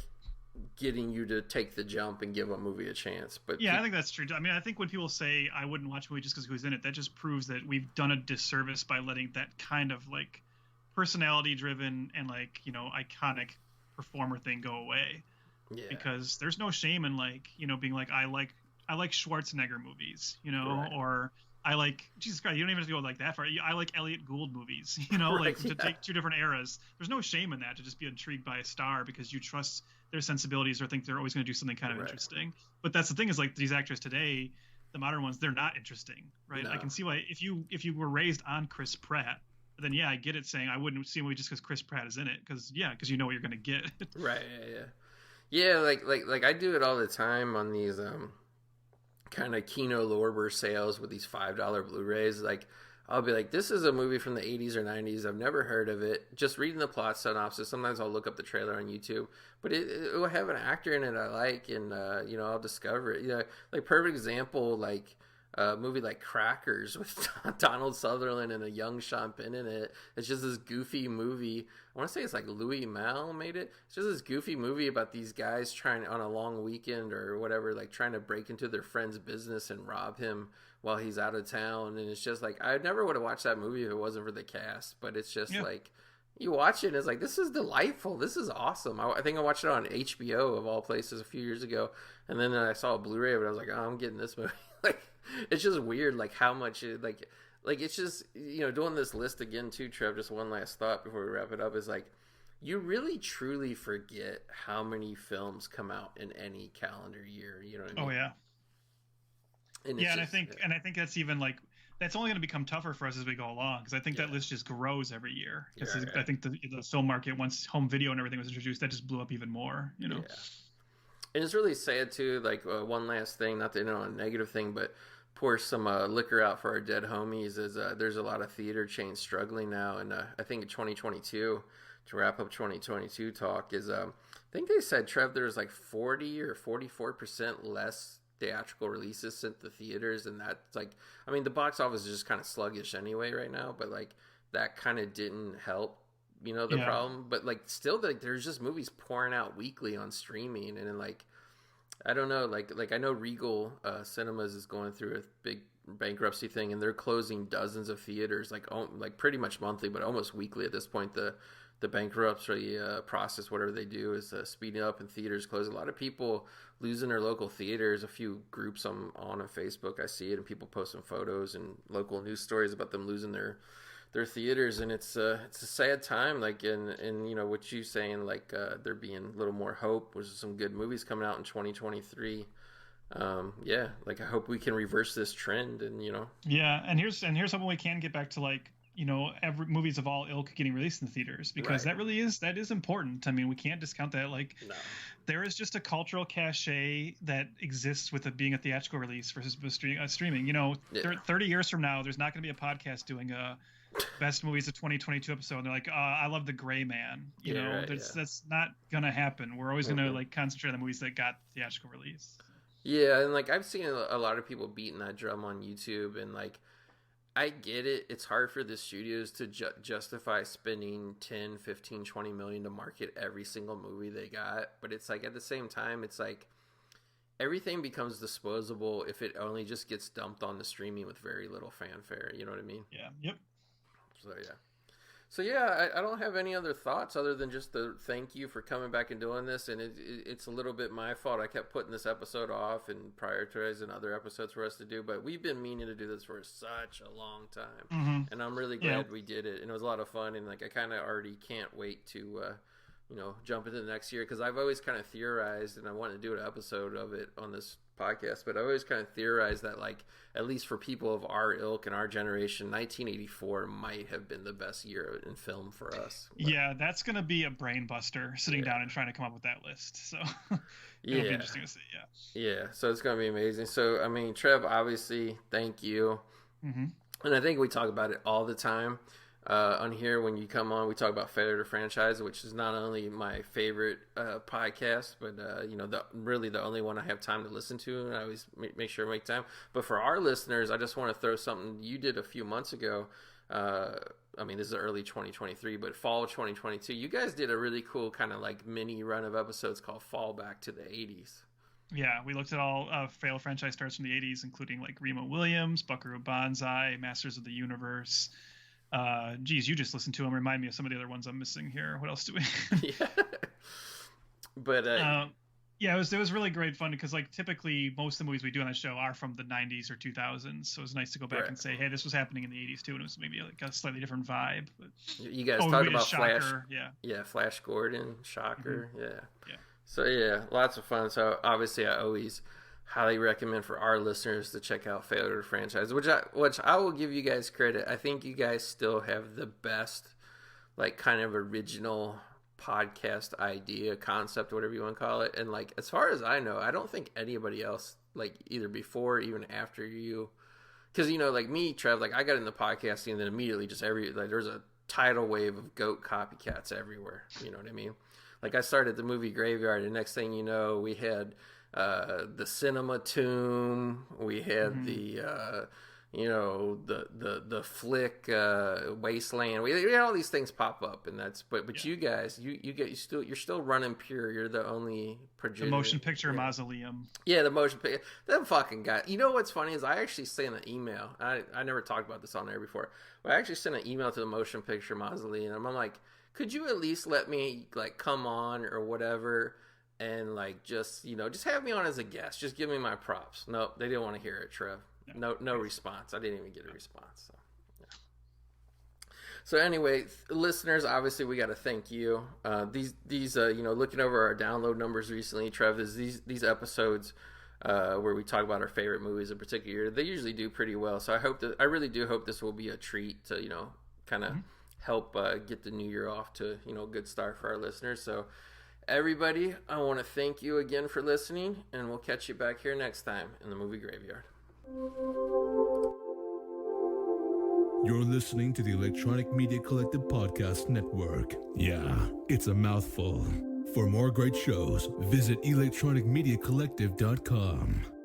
getting you to take the jump and give a movie a chance. But yeah, I think that's true. I mean, I think when people say I wouldn't watch a movie just because who's in it, that just proves that we've done a disservice by letting that kind of like personality driven and like, you know, iconic performer thing go away. Yeah. Because there's no shame in like, you know, being like I like Schwarzenegger movies, you know, Right. or I like, Jesus Christ, you don't even have to go like that far. I like Elliot Gould movies, you know, Right, like to take two different eras. There's no shame in that, to just be intrigued by a star because you trust their sensibilities or think they're always going to do something kind of Right. interesting. But that's the thing is like these actors today, the modern ones, they're not interesting, right? No. I can see why if you were raised on Chris Pratt, then yeah, I get it saying I wouldn't see a movie just because Chris Pratt is in it because you know what you're going to get. Right. Yeah. Like I do it all the time on these kind of Kino Lorber sales with these $5 Blu-rays. Like I'll be like, this is a movie from the 80s or 90s. I've never heard of it. Just reading the plot synopsis. Sometimes I'll look up the trailer on YouTube, but it will have an actor in it I like, and you know, I'll discover it. You know, like perfect example, like a movie like Crackers with Donald Sutherland and a young Sean Penn in it. It's just this goofy movie. I want to say it's like Louis Malle made it. It's just this goofy movie about these guys trying on a long weekend or whatever, like trying to break into their friend's business and rob him while he's out of town. And it's just like, I never would have watched that movie if it wasn't for the cast, but it's just like, you watch it and it's like, this is delightful. This is awesome. I think I watched it on HBO of all places a few years ago. And then I saw a Blu-ray of it. I was like, oh, I'm getting this movie. Like, it's just weird, like how much it, like it's just, you know, doing this list again too, Trev, just one last thought before we wrap it up is like, you really truly forget how many films come out in any calendar year. You know what I mean? Oh yeah. And I think that's even like, that's only going to become tougher for us as we go along because I think that list just grows every year. I think the film market, once home video and everything was introduced, that just blew up even more. You know. Yeah. And it's really sad too. Like one last thing, not to end on a negative thing, but pour some liquor out for our dead homies. Is there's a lot of theater chains struggling now, and I think in 2022, to wrap up 2022 talk, is I think they said, Trev, there's like 40 or 44% less theatrical releases sent to theaters, and that's like, I mean, the box office is just kind of sluggish anyway right now, but like that kind of didn't help, you know, the problem. But like still, like there's just movies pouring out weekly on streaming, and then like I don't know, like I know Regal Cinemas is going through a big bankruptcy thing, and they're closing dozens of theaters, like pretty much monthly, but almost weekly at this point. The bankruptcy process, whatever they do, is speeding up, and theaters close. A lot of people losing their local theaters. A few groups on Facebook, I see it, and people posting photos and local news stories about them losing their theaters, and it's a sad time. Like, and you know what you saying, like there being a little more hope. There's some good movies coming out in 2023. Yeah, like I hope we can reverse this trend, and you know. Yeah, and here's something we can get back to, like, you know, every movies of all ilk getting released in the theaters, because that is important. I mean, we can't discount that. Like, there is just a cultural cachet that exists with it being a theatrical release versus streaming. You know, 30 years from now, there's not going to be a podcast doing a best movies of 2022 episode. And they're like, I love The Gray Man. You know, that's not going to happen. We're always going to like concentrate on the movies that got theatrical release. Yeah, and like I've seen a lot of people beating that drum on YouTube, and like I get it. It's hard for the studios to justify spending 10, 15, 20 million to market every single movie they got. But it's like at the same time, it's like everything becomes disposable if it only just gets dumped on the streaming with very little fanfare. You know what I mean? Yeah. Yep. So yeah, I don't have any other thoughts other than just to thank you for coming back and doing this. And it's a little bit my fault. I kept putting this episode off and prioritizing other episodes for us to do. But we've been meaning to do this for such a long time. And I'm really glad we did it. And it was a lot of fun. And like I kind of already can't wait to, you know, jump into the next year. Because I've always kind of theorized, and I want to do an episode of it on this podcast, but I always kind of theorized that, like, at least for people of our ilk and our generation, 1984 might have been the best year in film for us. But, yeah, that's going to be a brain buster, sitting down and trying to come up with that list. So it'll be interesting to see. Yeah, so it's going to be amazing. So, I mean, Trev, obviously, thank you. And I think we talk about it all the time. on here when you come on. We talk about Failure to Franchise, which is not only my favorite podcast, but really the only one I have time to listen to, and I always make sure to make time. But for our listeners, I just want to throw something you did a few months ago. This is early 2023, but fall 2022. You guys did a really cool kind of like mini run of episodes called Fall Back to the 80s. Yeah, we looked at all Fail franchise stars from the 80s, including like Remo Williams, Buckaroo Banzai, Masters of the Universe. You just listened to them. Remind me of some of the other ones I'm missing here. What else do we? Yeah. But it was really great fun because like typically most of the movies we do on the show are from the 90s or 2000s, so it was nice to go back and say, hey, this was happening in the 80s too, and it was maybe like a slightly different vibe. But, you guys talked about Shocker, Flash, Flash Gordon, Shocker, yeah. So yeah, lots of fun. So obviously, I always highly recommend for our listeners to check out Failure to Franchise, which I will give you guys credit. I think you guys still have the best, like, kind of original podcast idea, concept, whatever you want to call it. And like, as far as I know, I don't think anybody else, like either before or even after you, because like me, Trev, like I got into podcasting and then immediately just there's a tidal wave of goat copycats everywhere. You know what I mean? Like I started the movie Graveyard, and next thing you know, we had the Cinema Tomb, we had the flick Wasteland. We had all these things pop up, and that's but you guys, you're still running pure. You're the only progenitor. The Motion Picture Mausoleum. Yeah, the Motion Picture. Them fucking guys. You know what's funny is I actually sent an email. I never talked about this on there before, but I actually sent an email to the Motion Picture Mausoleum, and I'm like, could you at least let me like come on or whatever? And like just have me on as a guest. Just give me my props. No, they didn't want to hear it, Trev. No response. I didn't even get a response. So anyway, listeners, obviously we got to thank you. These looking over our download numbers recently, Trev, is these episodes where we talk about our favorite movies in particular. They usually do pretty well. So I really do hope this will be a treat to kind of help get the new year off to a good start for our listeners. So. Everybody, I want to thank you again for listening, and we'll catch you back here next time in the Movie Graveyard. You're listening to the Electronic Media Collective Podcast Network. Yeah, it's a mouthful. For more great shows, visit electronicmediacollective.com.